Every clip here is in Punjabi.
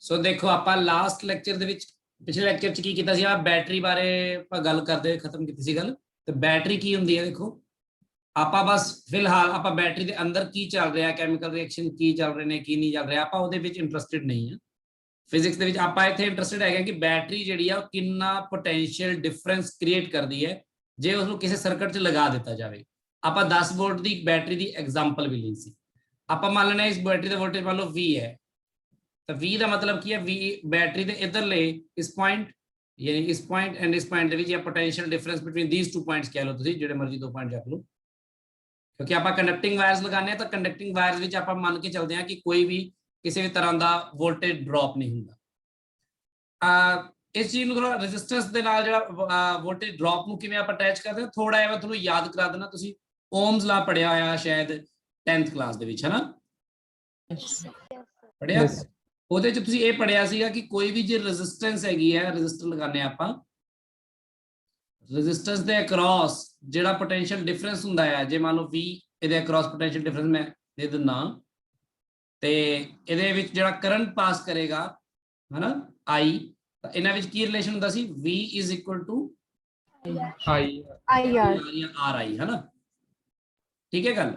ਸੋ ਦੇਖੋ ਆਪਾਂ ਲਾਸਟ ਲੈਕਚਰ ਦੇ ਵਿੱਚ ਪਿਛਲੇ ਲੈਕਚਰ ਚ ਕੀ ਕੀਤਾ ਸੀ ਆ ਬੈਟਰੀ ਬਾਰੇ ਆਪਾਂ ਗੱਲ ਕਰਦੇ ਖਤਮ ਕੀਤੀ ਸੀ ਗੱਲ। ਤੇ ਬੈਟਰੀ ਕੀ ਹੁੰਦੀ ਹੈ ਦੇਖੋ ਆਪਾਂ ਬਸ ਫਿਲਹਾਲ ਆਪਾਂ ਬੈਟਰੀ ਦੇ ਅੰਦਰ ਕੀ ਚੱਲ ਰਿਹਾ ਕੈਮੀਕਲ ਰਿਐਕਸ਼ਨ ਕੀ ਚੱਲ ਰਹੇ ਨੇ ਕੀ ਨਹੀਂ ਚੱਲ ਰਿਹਾ ਆਪਾਂ ਉਹਦੇ ਵਿੱਚ ਇੰਟਰਸਟਿਡ ਨਹੀਂ ਆ। ਫਿਜ਼ਿਕਸ ਦੇ ਵਿੱਚ ਆਪਾਂ ਇੱਥੇ ਇੰਟਰਸਟਿਡ ਹੈਗੇ ਕਿ ਬੈਟਰੀ ਜਿਹੜੀ ਆ ਉਹ ਕਿੰਨਾ ਪੋਟੈਂਸ਼ੀਅਲ ਡਿਫਰੈਂਸ ਕ੍ਰੀਏਟ ਕਰਦੀ ਹੈ ਜੇ ਉਸ ਨੂੰ ਕਿਸੇ ਸਰਕਟ 'ਚ ਲਗਾ ਦਿੱਤਾ ਜਾਵੇ। ਆਪਾਂ 10 ਵੋਲਟ ਦੀ ਬੈਟਰੀ ਦੀ ਐਗਜ਼ਾਮਪਲ ਵੀ ਲਈ ਸੀ। ਆਪਾਂ ਮੰਨ ਲੈਣਾ ਇਸ ਬੈਟਰੀ ਦਾ ਵੋਲਟੇਜ ਮੰਨ ਲਓ V ਹੈ ਤਾਂ V ਦਾ ਮਤਲਬ ਕੀ ਹੈ V ਬੈਟਰੀ ਦੇ ਇਧਰਲੇ ਇਸ ਪੁਆਇੰਟ यानी इस पॉइंट एंड इस पॉइंट ਦੇ ਵਿੱਚ potential difference between these two points कह लो ਤੁਸੀਂ ਜਿਹੜੇ ਮਰਜ਼ੀ ਦੋ ਪੁਆਇੰਟ ਚੱਕ ਲਓ ਕਿਉਂਕਿ ਆਪਾਂ ਕੰਡਕਟਿੰਗ ਵਾਇਰਸ ਲਗਾਉਂਦੇ ਆ ਤਾਂ ਕੰਡਕਟਿੰਗ ਵਾਇਰਸ ਵਿੱਚ ਆਪਾਂ ਮੰਨ ਕੇ ਚੱਲਦੇ ਆ ਕਿ ਕੋਈ ਵੀ ਕਿਸੇ ਵੀ ਤਰ੍ਹਾਂ ਦਾ ਵੋਲਟੇਜ ਡ੍ਰੌਪ ਨਹੀਂ ਹੁੰਦਾ। ਇਸ ਚੀਜ਼ ਨੂੰ ਥੋੜਾ ਰੈਜ਼ਿਸਟੈਂਸ ਦੇ ਨਾਲ ਜਿਹੜਾ ਵੋਲਟੇਜ ਡ੍ਰੌਪ ਨੂੰ ਕਿਵੇਂ ਆਪਾਂ ਅਟੈਚ ਕਰਦੇ ਹਾਂ ਥੋੜਾ ਜਿਹਾ ਤੁਹਾਨੂੰ ਯਾਦ ਕਰਾ ਦੇਣਾ ਤੁਸੀਂ ਓਮਸ ਲਾ ਪੜਿਆ ਹੋਇਆ ਸ਼ਾਇਦ 10th ਕਲਾਸ ਦੇ ਵਿੱਚ ਹੈ ਨਾ ਪੜਿਆ ਉਹਦੇ ਚ ਤੁਸੀਂ ਇਹ ਪੜਿਆ ਸੀਗਾ ਕਿ ਕੋਈ ਵੀ ਜੇ ਰੈਜ਼ਿਸਟੈਂਸ ਹੈਗੀ ਹੈ ਰੈਜ਼ਿਸਟਰ ਲਗਾਉਂਦੇ ਆਪਾਂ ਰੈਜ਼ਿਸਟੈਂਸ ਦੇ ਅਕ੍ਰੋਸ ਜਿਹੜਾ ਪੋਟੈਂਸ਼ੀਅਲ ਡਿਫਰੈਂਸ ਹੁੰਦਾ ਹੈ ਜੇ ਮੰਨ ਲਓ V ਇਹਦੇ ਅਕ੍ਰੋਸ ਪੋਟੈਂਸ਼ੀਅਲ ਡਿਫਰੈਂਸ ਮੈਂ ਦੇ ਦਿੰਦਾ ਤੇ ਇਹਦੇ ਵਿੱਚ ਜਿਹੜਾ ਕਰੰਟ ਪਾਸ ਕਰੇਗਾ ਹਨਾ I ਤਾਂ ਇਹਨਾਂ ਵਿੱਚ ਕੀ ਰਿਲੇਸ਼ਨ ਹੁੰਦਾ ਸੀ V is equal to RI ਹਨਾ ਠੀਕ ਹੈ ਗੱਲ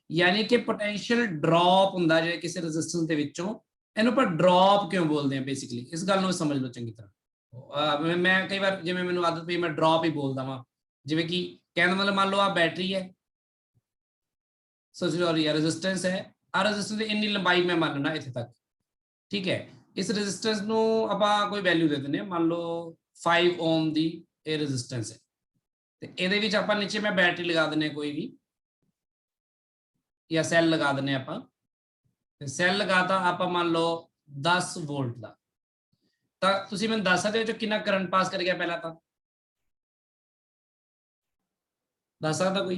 ਯਾਨੀ ਕਿ ਪੋਟੈਂਸ਼ੀਅਲ ਡ੍ਰੌਪ ਹੁੰਦਾ ਜੇ ਕਿਸੇ ਰੈਜ਼ਿਸਟੈਂਸ ਦੇ ਵਿੱਚੋਂ ਇਹਨੂੰ ਆਪਾਂ ਡ੍ਰੌਪ ਕਿਉਂ ਬੋਲਦੇ ਆ ਬੇਸਿਕਲੀ ਇਸ ਗੱਲ ਨੂੰ ਸਮਝ ਲਓ ਚੰਗੀ ਤਰ੍ਹਾਂ। ਮੈਂ ਕਈ ਵਾਰ ਜਿਵੇਂ ਮੈਨੂੰ ਆਦਤ ਪਈ ਮੈਂ ਡ੍ਰੌਪ ਹੀ ਬੋਲਦਾ ਵਾਂ ਜਿਵੇਂ ਕਿ ਕਹਿਣ ਦਾ ਮਤਲਬ ਮੰਨ ਲਓ ਆ ਬੈਟਰੀ ਹੈ ਸੋਰੀ ਰੈਜ਼ਿਸਟੈਂਸ ਹੈ ਆ ਰੈਜ਼ਿਸਟੈਂਸ ਦੀ ਇੰਨੀ ਲੰਬਾਈ ਮੈਂ ਮੰਨਣਾ ਇੱਥੇ ਤੱਕ ਠੀਕ ਹੈ ਇਸ ਰੈਜ਼ਿਸਟੈਂਸ ਨੂੰ ਆਪਾਂ ਕੋਈ ਵੈਲਿਊ ਦੇ ਦਿੰਦੇ ਹਾਂ ਮੰਨ ਲਓ 5 ਓਮ ਦੀ ਇਹ ਰੈਜ਼ਿਸਟੈਂਸ ਹੈ ਤੇ ਇਹਦੇ ਵਿੱਚ ਆਪਾਂ ਨੀਚੇ ਮੈਂ ਬੈਟਰੀ ਲਗਾ ਦਿੰਦੇ ਕੋਈ ਵੀ ਜਾਂ ਸੈੱਲ ਲਗਾ ਦਿੰਦੇ ਆਪਾਂ ਸੈੱਲ ਲਗਾਤਾ ਆਪਾਂ ਮੰਨ ਲਓ 10 ਵੋਲਟ ਦਾ ਤਾਂ ਤੁਸੀਂ ਮੈਨੂੰ ਦੱਸ ਸਕਦੇ ਹੋ ਕਿੰਨਾ ਕਰੰਟ ਪਾਸ ਕਰ ਗਿਆ ਪਹਿਲਾਂ ਤਾਂ ਦੱਸ ਸਕਦਾ ਕੋਈ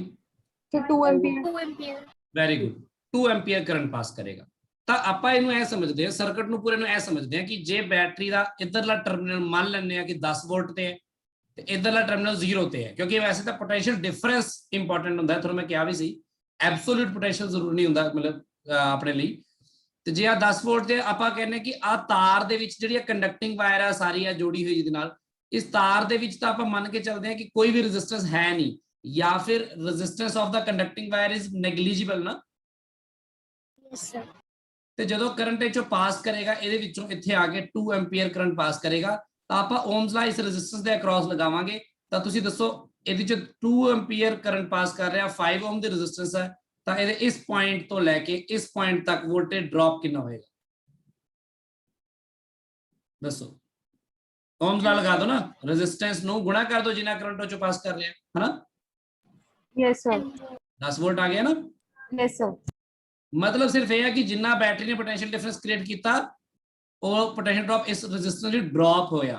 2 ampere very good 2 ampere current pass ਕਰੇਗਾ। ਤਾਂ ਆਪਾਂ ਇਹਨੂੰ ਇਹ ਸਮਝਦੇ ਹਾਂ ਸਰਕਟ ਨੂੰ ਪੂਰੇ ਨੂੰ ਇਹ ਸਮਝਦੇ ਹਾਂ ਕਿ ਜੇ ਬੈਟਰੀ ਦਾ ਇਧਰਲਾ ਟਰਮੀਨਲ ਮੰਨ ਲੈਂਦੇ ਆ ਕਿ 10 ਵੋਲਟ ਤੇ ਹੈ ਤੇ ਇਧਰਲਾ ਟਰਮੀਨਲ 0 ਤੇ ਹੈ ਕਿਉਂਕਿ ਵੈਸੇ ਤਾਂ ਪੋਟੈਂਸ਼ੀਅਲ ਡਿਫਰੈਂਸ ਇੰਪੋਰਟੈਂਟ ਹੁੰਦਾ ਹੈ ਤੁਹਾਨੂੰ ਮੈਂ ਕਿਹਾ ਵੀ ਸੀ ਐਬਸੋਲੂਟ ਪੋਟੈਂਸ਼ੀਅਲ ਜ਼ਰੂਰੀ ਨਹੀਂ ਹੁੰਦਾ ਮਤਲਬ ਆਪਣੇ ਲਈ ਤੇ ਜੇ ਆ 10 ਵੋਲਟ ਤੇ ਆਪਾਂ ਕਹਿੰਦੇ ਕਿ ਆ ਤਾਰ ਦੇ ਵਿੱਚ ਜਿਹੜੀ ਕੰਡਕਟਿੰਗ ਵਾਇਰ ਆ ਸਾਰੀ ਆ ਜੋੜੀ ਹੋਈ ਜਿਹਦੇ ਨਾਲ ਇਸ ਤਾਰ ਦੇ ਵਿੱਚ ਤਾਂ ਆਪਾਂ ਮੰਨ ਕੇ ਚੱਲਦੇ ਹਾਂ ਕਿ ਕੋਈ ਵੀ ਰੈਜ਼ਿਸਟੈਂਸ ਹੈ ਨਹੀਂ ਜਾਂ ਫਿਰ ਰੈਜ਼ਿਸਟੈਂਸ ਆਫ ਦਾ ਕੰਡਕਟਿੰਗ ਵਾਇਰ ਇਜ਼ ਨੈਗਲੀਜੀਬਲ ਨਾ ਯੈਸ ਸਰ ਤੇ ਜਦੋਂ ਕਰੰਟ ਵਿੱਚੋਂ ਪਾਸ ਕਰੇਗਾ ਇਹਦੇ ਵਿੱਚੋਂ ਇੱਥੇ ਆ ਕੇ 2 ਐਂਪੀਅਰ ਕਰੰਟ ਪਾਸ ਕਰੇਗਾ ਤਾਂ ਆਪਾਂ ਓਮਸ ਲਾ ਇਸ ਰੈਜ਼ਿਸਟੈਂਸ ਦੇ ਅਕ੍ਰੋਸ ਲਗਾਵਾਂਗੇ ਤਾਂ ਤੁਸੀਂ ਦੱਸੋ ਇਹਦੇ ਚ 2 ਐਂਪੀਅਰ ਕਰੰਟ ਪਾਸ ਕਰ ਰਿਹਾ 5 ਓਮ ਦੀ ਰੈਜ਼ਿਸਟੈਂਸ ਹੈ ਤਾਂ ਇਹਦੇ ਇਸ ਪੁਆਇੰਟ ਤੋਂ ਲੈ ਕੇ ਇਸ ਪੁਆਇੰਟ ਤੱਕ ਵੋਲਟੇਜ ਡ੍ਰੌਪ ਕਿੰਨਾ ਹੋਏਗਾ ਦੱਸੋ ਓਮਸ ਲਾ ਲਗਾ ਦੋ ਨਾ ਰੈਜ਼ਿਸਟੈਂਸ ਨੂੰ ਗੁਣਾ ਕਰ ਦੋ ਜਿੰਨਾ ਕਰੰਟ ਉਹ ਚੋਂ ਪਾਸ ਕਰ ਰਿਹਾ ਹੈ ਨਾ ਯੈਸ ਸਰ 10 ਵੋਲਟ ਆ ਗਿਆ ਨਾ ਯੈਸ ਸਰ मतलब सिर्फ यह है कि जिन्ना बैटरी ने पोटेंशियल डिफरेंस क्रिएट किया वो पोटेंशियल ड्रॉप इस रेजिस्टेंस में ड्रॉप होया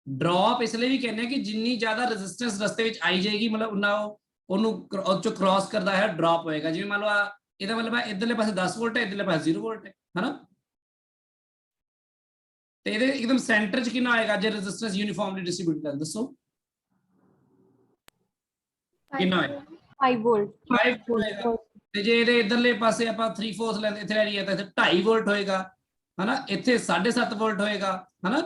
ड्रॉप इसलिए भी कहने कि जिन्नी ज्यादा रेजिस्टेंस रस्ते में आई जाएगी मतलब उन्ना ਉਹਨੂੰ ਜੋ ਕ੍ਰਾਸ ਕਰਦਾ ਹੈ ਡ੍ਰੌਪ ਹੋਏਗਾ ਜਿਵੇਂ ਮੰਨ ਲਓ ਇਹਦਾ ਮਤਲਬ ਹੈ ਇਧਰਲੇ ਪਾਸੇ 10 ਵੋਲਟ ਹੈ ਇਧਰਲੇ ਪਾਸੇ 0 ਵੋਲਟ ਹੈ ਹਨਾ ਤੇ ਇਹਦੇ ਇੱਕਦਮ ਸੈਂਟਰ 'ਚ ਕਿੰਨਾ ਆਏਗਾ ਜੇ ਰੈਜ਼ਿਸਟੈਂਸ ਯੂਨੀਫਾਰਮਲੀ ਡਿਸਟ੍ਰੀਬਿਊਟਡ ਹੈ ਦੱਸੋ ਕਿੰਨਾ ਹੈ 5 ਵੋਲਟ 5 ਵੋਲਟ ਤੇ ਜੇ ਇਹਦੇ ਇਧਰਲੇ ਪਾਸੇ ਆਪਾਂ 3/4 ਲੈਂਦੇ ਇੱਥੇ ਲੈ ਲਈਏ ਤਾਂ ਇੱਥੇ 2.5 ਵੋਲਟ ਹੋਏਗਾ ਹਨਾ ਇੱਥੇ 7.5 ਵੋਲਟ ਹੋਏਗਾ ਹਨਾ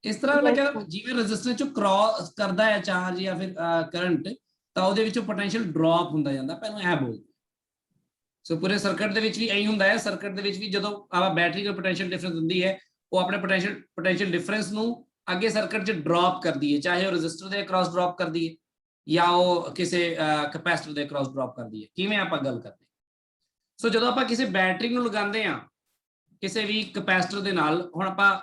ਇਸ ਤਰ੍ਹਾਂ ਮੈਂ ਕਹਿੰਦਾ ਜਿਵੇਂ ਰੈਜ਼ਿਸਟੈਂਸ ਚੋਂ ਕ੍ਰਾਸ ਕਰਦਾ ਹੈ ਚਾਰਜ ਜਾਂ ਫਿਰ ਕਰੰਟ ਤਾਂ ਉਹਦੇ ਵਿੱਚੋਂ ਪੋਟੈਂਸ਼ੀਅਲ ਡ੍ਰੌਪ ਹੁੰਦਾ ਜਾਂਦਾ ਪਹਿਲਾਂ ਇਹ ਬੋਲਦੇ ਸੋ ਪੂਰੇ ਸਰਕਟ ਦੇ ਵਿੱਚ ਵੀ ਇਹੀ ਹੁੰਦਾ ਹੈ ਸਰਕਟ ਦੇ ਵਿੱਚ ਵੀ ਜਦੋਂ ਆਪਾਂ ਬੈਟਰੀ ਦਾ ਪੋਟੈਂਸ਼ੀਅਲ ਡਿਫਰੈਂਸ ਹੁੰਦੀ ਹੈ ਉਹ ਆਪਣੇ ਪੋਟੈਂਸ਼ੀਅਲ ਡਿਫਰੈਂਸ ਨੂੰ ਅੱਗੇ ਸਰਕਟ 'ਚ ਡ੍ਰੌਪ ਕਰਦੀ ਹੈ ਚਾਹੇ ਉਹ ਰੈਜ਼ਿਸਟਰ ਦੇ ਅਕ੍ਰੋਸ ਡ੍ਰੌਪ ਕਰਦੀ ਹੈ ਜਾਂ ਉਹ ਕਿਸੇ ਕੈਪੈਸਿਟਰ ਦੇ ਅਕ੍ਰੋਸ ਡ੍ਰੌਪ ਕਰਦੀ ਹੈ ਕਿਵੇਂ ਆਪਾਂ ਗੱਲ ਕਰਦੇ ਸੋ ਜਦੋਂ ਆਪਾਂ ਕਿਸੇ ਬੈਟਰੀ ਨੂੰ ਲਗਾਉਂਦੇ ਆ ਕਿਸੇ ਵੀ ਕੈਪੈਸਿਟਰ ਦੇ ਨਾਲ ਹੁਣ ਆਪਾਂ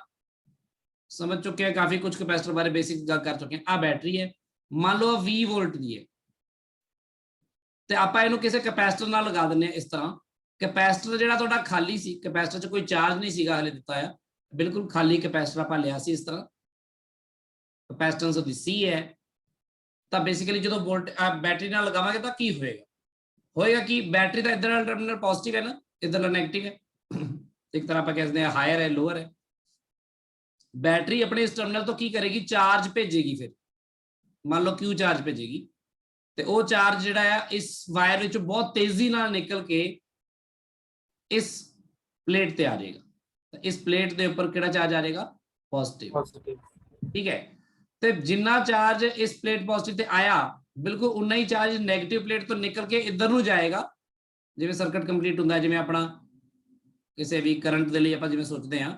ਸਮਝ ਚੁੱਕੇ ਹਾਂ ਕਾਫੀ ਕੁਝ ਕੈਪੈਸਿਟਰ ਬਾਰੇ ਬੇਸਿਕ ਗੱਲ ਕਰ ਚੁੱਕੇ ਹਾਂ ਆ ਬੈਟਰੀ ਹੈ ਮੰਨ ਲਓ 20 ਵੋਲਟ ਦੀ ਹੈ ਤੇ ਆਪਾਂ ਇਹਨੂੰ ਕਿਸੇ ਕੈਪੈਸਿਟਰ ਨਾਲ ਲਗਾ ਦਿੰਦੇ ਆ ਇਸ ਤਰ੍ਹਾਂ ਕੈਪੈਸਿਟਰ ਜਿਹੜਾ ਤੁਹਾਡਾ ਖਾਲੀ ਸੀ ਕੈਪੈਸਿਟਰ 'ਚ ਕੋਈ ਚਾਰਜ ਨਹੀਂ ਸੀਗਾ ਹਲੇ ਦਿੱਤਾ ਆ ਬਿਲਕੁਲ ਖਾਲੀ ਕੈਪੈਸਿਟਰ ਆਪਾਂ ਲਿਆ ਸੀ ਇਸ ਤਰ੍ਹਾਂ ਕੈਪੈਸਿਟੈਂਸ ਉਹਦੀ C ਹੈ ਤਾਂ ਬੇਸਿਕਲੀ ਜਦੋਂ ਵੋਲਟ ਬੈਟਰੀ ਨਾਲ ਲਗਾਵਾਂਗੇ ਤਾਂ ਕੀ ਹੋਏਗਾ ਕਿ ਬੈਟਰੀ ਦਾ ਇਧਰ ਵਾਲਾ ਟਰਮੀਨਲ ਪੋਜ਼ਿਟਿਵ ਹੈ ਨਾ ਇਧਰਲਾ ਨੈਗੇਟਿਵ ਹੈ ਇੱਕ ਤਰ੍ਹਾਂ ਆਪਾਂ ਕਹਿੰਦੇ ਆ ਹਾਇਰ ਹੈ ਲੋਅਰ ਹੈ ਬੈਟਰੀ ਆਪਣੇ ਇਸ ਟਰਮੀਨਲ ਤੋਂ ਕੀ ਕਰੇਗੀ ਚਾਰਜ ਭੇਜੇਗੀ ਫਿਰ ਮੰਨ ਲਓ Q ਚਾਰਜ ਭੇਜੇਗੀ ਤੇ ਉਹ ਚਾਰਜ ਜਿਹੜਾ ਆ ਇਸ ਵਾਇਰ ਵਿੱਚ ਬਹੁਤ ਤੇਜ਼ੀ ਨਾਲ ਨਿਕਲ ਕੇ ਇਸ ਪਲੇਟ ਤੇ ਆ ਜਾਏਗਾ ਤਾਂ ਇਸ ਪਲੇਟ ਦੇ ਉੱਪਰ ਕਿਹੜਾ ਚਾਰਜ ਆ ਜਾਏਗਾ? ਪੋਜ਼ਿਟਿਵ। पॉजिटिव ਠੀਕ ਹੈ, ਤੇ ਜਿੰਨਾ ਚਾਰਜ ਇਸ ਪਲੇਟ ਪੋਜ਼ਿਟਿਵ ਤੇ ਆਇਆ ਬਿਲਕੁਲ ਉਨਾ ਹੀ ਚਾਰਜ ਨੈਗੇਟਿਵ ਪਲੇਟ ਤੋਂ ਨਿਕਲ ਕੇ ਇੱਧਰ ਨੂੰ ਜਾਏਗਾ। ਜਿਵੇਂ ਸਰਕਟ ਕੰਪਲੀਟ ਹੁੰਦਾ, ਜਿਵੇਂ ਆਪਣਾ ਕਿਸੇ ਵੀ ਕਰੰਟ ਦੇ ਲਈ ਆਪਾਂ ਜਿਵੇਂ ਸੋਚਦੇ ਹਾਂ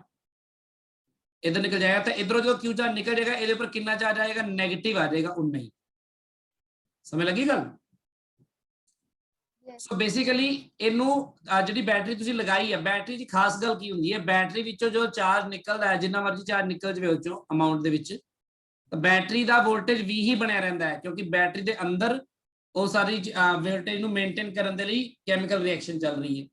ਇੱਧਰ ਨਿਕਲ ਜਾਏਗਾ, ਤਾਂ ਇੱਧਰੋਂ ਜਦੋਂ ਕਿਊ ਚਾਰਜ ਨਿਕਲ ਜਾਏਗਾ ਇਹਦੇ ਉੱਪਰ ਕਿੰਨਾ ਚਾਰਜ ਆਏਗਾ? ਨੈਗੇਟਿਵ ਆ ਜਾਏਗਾ ਉਨਾ ਹੀ। ਸਮਝ ਲੱਗੀ ਗੱਲ? Yes. ਸੋ ਬੇਸਿਕਲੀ ਇਹਨੂੰ ਜਿਹੜੀ ਬੈਟਰੀ ਤੁਸੀਂ ਲਗਾਈ ਹੈ, ਬੈਟਰੀ ਦੀ ਖਾਸ ਗੱਲ ਕੀ ਹੁੰਦੀ ਹੈ? ਬੈਟਰੀ ਵਿੱਚੋਂ ਜੋ ਚਾਰਜ ਨਿਕਲਦਾ ਹੈ, ਜਿੰਨਾ ਮਰਜ਼ੀ ਚਾਰਜ ਨਿਕਲ ਜਾਵੇ ਉਹ ਚੋਂ ਅਮਾਉਂਟ ਦੇ ਵਿੱਚ, ਤਾਂ ਬੈਟਰੀ ਦਾ ਵੋਲਟੇਜ ਵੀ ਹੀ ਬਣਿਆ ਰਹਿੰਦਾ ਹੈ, ਕਿਉਂਕਿ ਬੈਟਰੀ ਦੇ ਅੰਦਰ ਉਹ ਸਾਰੀ ਵੋਲਟੇਜ ਨੂੰ ਮੇਨਟੇਨ ਕਰਨ ਦੇ ਲਈ ਕੈਮੀਕਲ ਰਿਐਕਸ਼ਨ ਚੱਲ ਰਹੀ ਹੈ।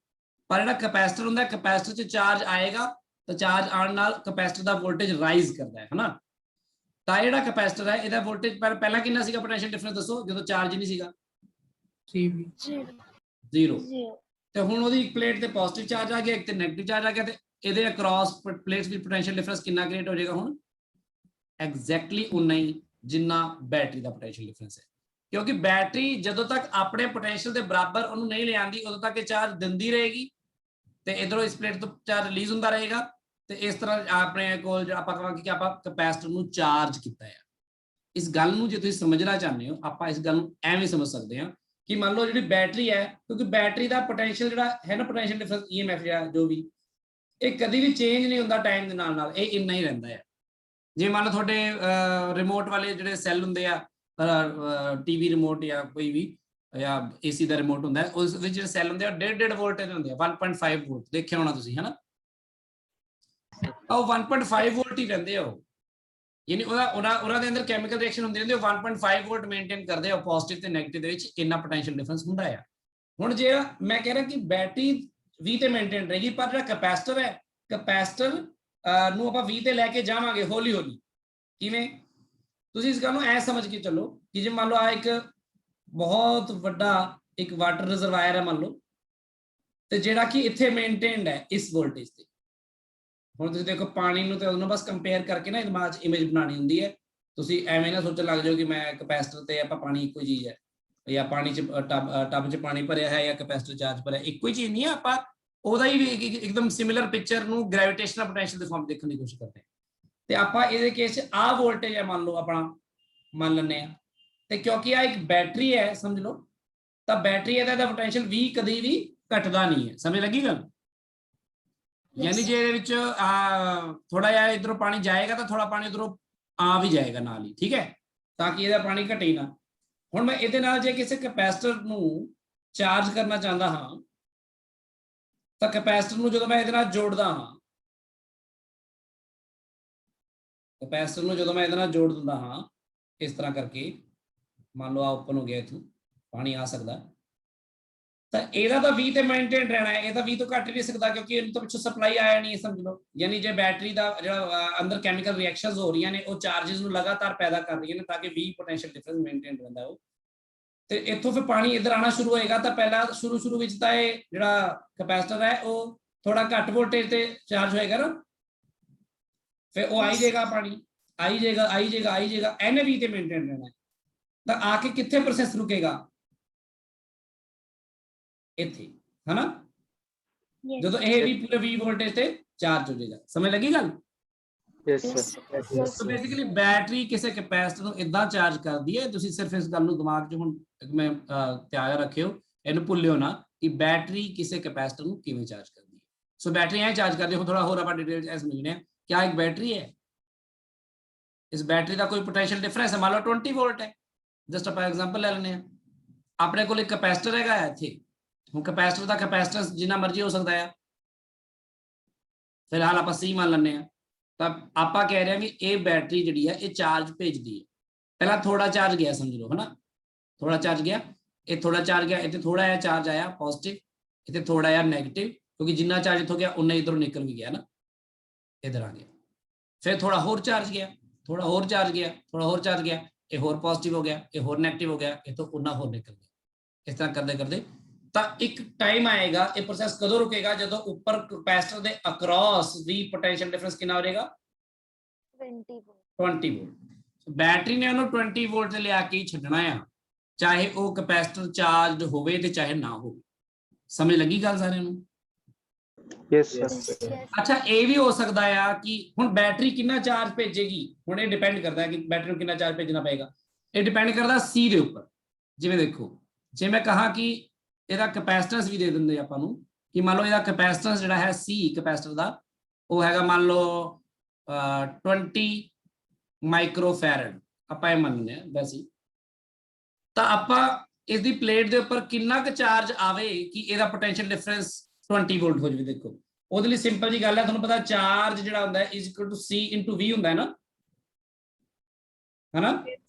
ਪਰ ਜਿਹੜਾ ਕੈਪੈਸਿਟਰ ਹੁੰਦਾ, ਕੈਪੈਸਿਟਰ 'ਚ ਚਾਰਜ ਆਏਗਾ ਤਾਂ ਚਾਰਜ ਆਉਣ ਨਾਲ ਕੈਪੈਸਿਟਰ ਦਾ ਵੋਲਟੇਜ ਰਾਈਜ਼ ਕਰਦਾ ਹੈ ਹਨਾ। ਤਾਂ ਜਿਹੜਾ ਕੈਪੈਸਿਟਰ ਹੈ ਇਹਦਾ ਵੋਲਟੇਜ ਪਹਿਲਾਂ ਕਿੰਨਾ ਸੀਗਾ? ਪੋਟੈਂਸ਼ੀਅਲ ਡਿਫਰੈਂਸ ਦੱਸੋ, ਜਦੋਂ ਚਾਰਜ ਨਹੀਂ ਸੀਗਾ? 3V 0। 0. ਤੇ ਹੁਣ ਉਹਦੀ ਇੱਕ ਪਲੇਟ ਤੇ ਪੋਜ਼ਿਟਿਵ ਚਾਰਜ ਆ ਗਿਆ, ਇੱਕ ਤੇ ਨੈਗੇਟਿਵ ਚਾਰਜ ਆ ਗਿਆ, ਤੇ ਇਹਦੇ ਅਕ੍ਰੋਸ ਪਲੇਟਸ ਵਿੱਚ ਪੋਟੈਂਸ਼ੀਅਲ ਡਿਫਰੈਂਸ ਕਿੰਨਾ ਕ੍ਰੀਏਟ ਹੋ ਜਾਏਗਾ? ਹੁਣ ਐਗਜ਼ੈਕਟਲੀ ਉਨਾ ਹੀ ਜਿੰਨਾ ਬੈਟਰੀ ਦਾ ਪੋਟੈਂਸ਼ੀਅਲ ਡਿਫਰੈਂਸ ਹੈ, ਕਿਉਂਕਿ ਬੈਟਰੀ ਜਦੋਂ ਤੱਕ ਆਪਣੇ ਪੋਟੈਂਸ਼ੀਅਲ ਦੇ ਬਰਾਬਰ ਉਹਨੂੰ ਨਹੀਂ ਲਿਆਂਦੀ ਉਦੋਂ ਤੱਕ ਇਹ ਚਾਰਜ ਦਿੰਦੀ ਰਹੇਗੀ, ਤੇ ਇਧਰੋਂ ਇਸ ਪਲੇਟ ਤੋਂ ਚਾਰਜ ਰਿਲੀਜ਼ ਹੁੰਦਾ ਰਹੇਗਾ। ਤੇ ਇਸ ਤਰ੍ਹਾਂ ਆਪਣੇ ਕੋਲ ਆਪਾਂ ਕਹਾਂਗੇ ਕਿ ਆਪਾਂ ਕੈਪੈਸਿਟਰ ਨੂੰ ਚਾਰਜ ਕੀਤਾ ਹੈ। ਇਸ ਗੱਲ ਨੂੰ ਜੇ ਤੁਸੀਂ ਸਮਝਣਾ ਚਾਹੁੰਦੇ ਹੋ, ਆਪਾਂ ਇਸ ਗੱਲ ਨੂੰ ਐਵੇਂ ਸਮਝ ਸਕਦੇ ਹਾਂ ਕਿ ਮੰਨ ਲਓ ਜਿਹੜੀ ਬੈਟਰੀ ਹੈ, ਕਿਉਂਕਿ ਬੈਟਰੀ ਦਾ ਪੋਟੈਂਸ਼ੀਅਲ ਜਿਹੜਾ ਹੈ ਨਾ, ਪੋਟੈਂਸ਼ੀਅਲ ਡਿਫਰੈਂਸ EMF ਜਾਂ ਜੋ ਵੀ, ਇਹ ਕਦੀ ਵੀ ਚੇਂਜ ਨਹੀਂ ਹੁੰਦਾ ਟਾਈਮ ਦੇ ਨਾਲ ਨਾਲ, ਇਹ ਇੰਨਾ ਹੀ ਰਹਿੰਦਾ ਹੈ। ਜੇ ਮੰਨ ਲਓ ਤੁਹਾਡੇ ਰਿਮੋਟ ਵਾਲੇ ਜਿਹੜੇ ਸੈੱਲ ਹੁੰਦੇ ਆ, ਟੀਵੀ ਰਿਮੋਟ ਜਾਂ ਕੋਈ ਵੀ ਜਾਂ AC ਦਾ ਰਿਮੋਟ ਹੁੰਦਾ, ਉਸ ਵਿੱਚ ਜਿਹੜੇ ਸੈੱਲ ਹੁੰਦੇ ਆ 1.5 ਵੋਲਟ ਦੇ ਹੁੰਦੇ ਆ, 1.5 ਵੋਲਟ ਦੇਖਿਆ ਹੋਣਾ ਤੁਸੀਂ ਹਨਾ। ਉਹ 1.5 ਵੋਲਟ ਹੀ ਰਹਿੰਦੇ ਆ ਉਹ, ਯਾਨੀ ਉਹਨਾਂ ਦੇ ਅੰਦਰ ਕੈਮੀਕਲ ਰਿਐਕਸ਼ਨ ਹੁੰਦੀ ਰਹਿੰਦੀ, ਉਹ 1.5 ਵੋਲਟ ਮੇਨਟੇਨ ਕਰਦੇ ਆ, ਪੋਜ਼ਿਟਿਵ ਤੇ ਨੈਗੇਟਿਵ ਦੇ ਵਿੱਚ ਇੰਨਾ ਪੋਟੈਂਸ਼ੀਅਲ ਡਿਫਰੈਂਸ ਹੁੰਦਾ ਆ। ਹੁਣ ਜੇ ਮੈਂ ਕਹਿ ਰਿਹਾ ਕਿ ਬੈਟਰੀ 20 ਤੇ ਮੇਨਟੇਨ ਰਹੇਗੀ, ਪਰ ਜਿਹੜਾ ਕੈਪੈਸਿਟਰ ਹੈ, ਕੈਪੈਸਿਟਰ ਨੂੰ ਆਪਾਂ 20 ਤੇ ਲੈ ਕੇ ਜਾਵਾਂਗੇ ਹੌਲੀ ਹੌਲੀ। ਕਿਵੇਂ? ਤੁਸੀਂ ਇਸ ਗੱਲ ਨੂੰ ਐ ਸਮਝ ਕੇ ਚੱਲੋ ਕਿ ਜੇ ਮੰਨ ਲਓ ਆ ਇੱਕ ਬਹੁਤ ਵੱਡਾ ਇੱਕ ਵਾਟਰ ਰਿਜ਼ਰਵਾਇਰ ਹੈ ਮੰਨ ਲਓ, ਤੇ ਜਿਹੜਾ ਕਿ ਇੱਥੇ ਮੇਨਟੇਨਡ ਹੈ ਇਸ ਵੋਲਟੇਜ ਤੇ। ਹੁਣ ਤੁਸੀਂ ਦੇਖੋ ਪਾਣੀ ਨੂੰ ਤੇ ਉਹਨੂੰ ਬਸ ਕੰਪੇਅਰ ਕਰਕੇ ਨਾ ਦਿਮਾਗ 'ਚ ਇਮੇਜ ਬਣਾਉਣੀ ਹੁੰਦੀ ਹੈ। ਤੁਸੀਂ ਐਵੇਂ ਨਾ ਸੋਚਣ ਲੱਗ ਜਾਓ ਕਿ ਮੈਂ ਕੈਪੈਸਿਟਰ ਤੇ ਆਪਾਂ ਪਾਣੀ ਇੱਕੋ ਚੀਜ਼ ਹੈ, ਜਾਂ ਪਾਣੀ 'ਚ ਟੱਬ 'ਚ ਪਾਣੀ ਭਰਿਆ ਹੈ ਜਾਂ ਕੈਪੈਸਿਟਰ ਚਾਰਜ ਭਰਿਆ, ਇੱਕੋ ਹੀ ਚੀਜ਼ ਨਹੀਂ ਹੈ। ਆਪਾਂ ਉਹਦਾ ਹੀ ਇੱਕਦਮ ਸਿਮਿਲਰ ਪਿਕਚਰ ਨੂੰ ਗ੍ਰੈਵਿਟੇਸ਼ਨਲ ਪੋਟੈਂਸ਼ੀਅਲ ਦੇ ਫਾਰਮ ਦੇਖਣ ਦੀ ਕੋਸ਼ਿਸ਼ ਕਰਦੇ ਹਾਂ। ਤੇ ਆਪਾਂ ਇਹਦੇ ਕੇਸ 'ਚ ਆਹ ਵੋਲਟੇਜ ਹੈ ਮੰਨ ਲਓ, ਆਪਣਾ ਮੰਨ ਲੈਂਦੇ ਹਾਂ, ਤੇ ਕਿਉਂਕਿ ਆ ਇੱਕ ਬੈਟਰੀ ਹੈ ਸਮਝ ਲਓ, ਤਾਂ ਬੈਟਰੀ ਇਹਦਾ ਪੋਟੈਂਸ਼ੀਅਲ ਵੀ ਕਦੀ ਵੀ ਘਟਦਾ ਨਹੀਂ ਹੈ। ਸਮਝ ਲੱਗੀ ਗੱਲ? ਯਾਨੀ ਜੇ ਇਹਦੇ ਵਿੱਚ ਥੋੜਾ ਜਿਹਾ ਇਧਰੋਂ ਪਾਣੀ ਜਾਏਗਾ ਤਾਂ ਥੋੜਾ ਪਾਣੀ ਉਧਰੋਂ ਆ ਵੀ ਜਾਏਗਾ ਨਾਲ ਹੀ, ਠੀਕ ਹੈ, ਤਾਂ ਕਿ ਇਹਦਾ ਪਾਣੀ ਘਟੇ ਹੀ ਨਾ। ਹੁਣ ਮੈਂ ਇਹਦੇ ਨਾਲ ਜੇ ਕਿਸੇ ਕੈਪੈਸਿਟਰ ਨੂੰ ਚਾਰਜ ਕਰਨਾ ਚਾਹੁੰਦਾ ਹਾਂ, ਤਾਂ ਕੈਪੈਸਿਟਰ ਨੂੰ ਜਦੋਂ ਮੈਂ ਇਹਦੇ ਨਾਲ ਜੋੜਦਾ ਹਾਂ, ਕੈਪੈਸਿਟਰ ਨੂੰ ਜਦੋਂ ਮੈਂ ਇਹਦੇ ਨਾਲ ਜੋੜ ਦਿੰਦਾ ਹਾਂ ਇਸ ਤਰ੍ਹਾਂ ਕਰਕੇ, ਮੰਨ ਲਓ ਆ ਓਪਨ ਹੋ ਗਿਆ, ਇੱਥੋਂ ਪਾਣੀ ਆ ਸਕਦਾ, ਤਾਂ ਇਹਦਾ ਤਾਂ 20 ਤੇ ਮੇਨਟੇਨ ਰਹਿਣਾ ਹੈ, ਇਹ ਤਾਂ 20 ਤੋਂ ਘੱਟ ਨਹੀਂ ਸਕਦਾ, ਕਿਉਂਕਿ ਇਹਨੂੰ ਤਾਂ ਪਿੱਛੋਂ ਸਪਲਾਈ ਆਇਆ ਨਹੀਂ, ਸਮਝ ਲਓ। ਯਾਨੀ ਜੇ ਬੈਟਰੀ ਦਾ ਜਿਹੜਾ ਅੰਦਰ ਕੈਮੀਕਲ ਰਿਐਕਸ਼ਨਸ ਹੋ ਰਹੀਆਂ ਨੇ, ਉਹ ਚਾਰजेस ਨੂੰ ਲਗਾਤਾਰ ਪੈਦਾ ਕਰ ਰਹੀਆਂ ਨੇ ਤਾਂ ਕਿ 20 ਪੋਟੈਂਸ਼ੀਅਲ ਡਿਫਰੈਂਸ ਮੇਨਟੇਨ ਰਹਿੰਦਾ ਉਹ। ਤੇ ਇੱਥੋਂ ਫਿਰ ਪਾਣੀ ਇੱਧਰ ਆਉਣਾ ਸ਼ੁਰੂ ਹੋਏਗਾ, ਤਾਂ ਪਹਿਲਾਂ ਸ਼ੁਰੂ ਵਿੱਚ ਤਾਂ ਇਹ ਜਿਹੜਾ ਕੈਪੈਸਿਟਰ ਹੈ ਉਹ ਥੋੜਾ ਘੱਟ ਵੋਲਟੇਜ ਤੇ ਚਾਰਜ ਹੋਏਗਾ ਨਾ, ਫਿਰ ਉਹ ਆਈ ਜਾਏਗਾ, ਪਾਣੀ ਆਈ ਜਾਏਗਾ, ਇਹਨੇ 20 ਤੇ ਮੇਨਟੇਨ ਰਹਿਣਾ। ਤਾਂ ਆ ਕੇ ਕਿੱਥੇ ਪ੍ਰੋਸੈਸ ਰੁਕੇਗਾ? ਇੱਥੇ, ਹਨਾ, ਜਦੋਂ ਇਹ ਵੀ ਪੂਰੇ 20 ਵੋਲਟੇਜ ਤੇ ਚਾਰਜ ਹੋ ਜਾਏਗਾ। ਸਮਝ ਲੱਗੀ ਗੱਲ? Yes sir so basically battery ਕਿਸੇ ਕੈਪੈਸਿਟਰ ਨੂੰ ਇਦਾਂ ਚਾਰਜ ਕਰਦੀ ਹੈ। ਤੁਸੀਂ ਸਿਰਫ ਇਸ ਗੱਲ ਨੂੰ ਦਿਮਾਗ 'ਚ ਹੁਣ ਮੈਂ ਧਿਆਨ ਰੱਖਿਓ, ਇਹਨੂੰ ਭੁੱਲਿਓ ਨਾ ਕਿ ਬੈਟਰੀ ਕਿਸੇ ਕੈਪੈਸਿਟਰ ਨੂੰ ਕਿਵੇਂ ਚਾਰਜ ਕਰਦੀ ਹੈ। ਸੋ ਬੈਟਰੀ ਐ ਚਾਰਜ ਕਰਦੀ ਹੈ। ਥੋੜਾ ਹੋਰ ਆਪਾਂ ਡਿਟੇਲ 'ਚ ਸਮਝਣੇ ਆ। क्या एक बैटरी है, इस बैटरी का कोई पोटेंशियल डिफरेंस है, मान लो 20 वोल्ट है, जस्ट आप एग्जांपल ले लेने अपने को एक कैपेसिटर है इत्थे, हुण कैपेसिटर का कैपेसिटेंस जिन्ना मर्जी हो सकता है, फिलहाल आप सी मान लें। तो आप कह रहे हैं कि ये बैटरी जी है ये चार्ज भेजती है, पहला थोड़ा चार्ज गया समझ लो है ना, थोड़ा चार्ज गया, ये थोड़ा चार्ज गया, इतने थोड़ा जिहा चार्ज आया पॉजिटिव, इतने थोड़ा जिहा नैगेटिव, क्योंकि जिन्ना चार्ज इतों गया उन्ना इधरों निकल भी गया ना, इधर आ गया, फिर थोड़ा होर चार्ज गया, थोड़ा होर चार्ज गया, थोड़ा होर चार्ज गया, ये होर पॉजिटिव हो गया, ये होर नैगेटिव हो गया, ये तो उन्ना होर निकल गया। इस तरह करते करते तो एक टाइम आएगा, ये प्रोसेस कदों रुकेगा, जो ऊपर कैपेसिटर के अक्रॉस भी पोटेंशियल डिफरेंस कितना हो जाएगा 20 वोल्ट। बैटरी ने उन्होंने 20 वोल्ट ले आके छड्डना है, चाहे वो कैपेसिटर चार्ज होवे ते चाहे ना हो। समझ लगी गल सारे नूं? Yes, sir. ਅੱਛਾ ਇਹ ਵੀ ਹੋ ਸਕਦਾ ਆ ਕਿ ਹੁਣ ਬੈਟਰੀ ਕਿੰਨਾ ਚਾਰਜ ਭੇਜੇਗੀ, ਹੁਣ ਇਹ ਡਿਪੈਂਡ ਕਰਦਾ ਹੈ ਕਿ ਬੈਟਰੀ ਨੂੰ ਕਿੰਨਾ ਚਾਰਜ ਭੇਜਣਾ ਪਏਗਾ। ਇਹ ਡਿਪੈਂਡ ਕਰਦਾ ਸੀ ਦੇ ਉੱਪਰ। ਜਿਵੇਂ ਦੇਖੋ, ਜੇ ਮੈਂ ਕਹਾ ਕਿ ਇਹਦਾ ਕੈਪੈਸਿਟੈਂਸ ਵੀ ਦੇ ਦਿੰਦੇ ਆਪਾਂ ਨੂੰ ਕਿ ਮੰਨ ਲਓ ਇਹਦਾ ਕੈਪੈਸਿਟੈਂਸ ਜਿਹੜਾ ਹੈ ਸੀ ਕੈਪੈਸਿਟਰ ਦਾ ਉਹ ਹੈਗਾ ਮੰਨ ਲਓ 20 ਮਾਈਕਰੋਫੈਰਡ, ਆਪਾਂ ਇਹ ਮੰਨਦੇ ਆ ਵੈਸੇ, ਤਾਂ ਆਪਾਂ ਇਸ ਦੀ ਪਲੇਟ ਦੇ ਉੱਪਰ ਕਿੰਨਾ ਕੁ ਚਾਰਜ ਆਵੇ ਕਿ ਇਹਦਾ ਪੋਟੈਂਸ਼ੀਅਲ ਡਿਫਰੈਂਸ 20 ਵੋਲਟ ਹੋ ਜਾਵੇ। ਦੇਖੋ ਉਹਦੇ ਲਈ ਸਿੰਪਲ ਜੀ ਗੱਲ ਹੈ, ਤੁਹਾਨੂੰ ਪਤਾ ਚਾਰਜ ਜਿਹੜਾ ਹੁੰਦਾ ਹੈ is equal to C * V ਹੁੰਦਾ ਹੈ ਨਾ, ਹੈਨਾ।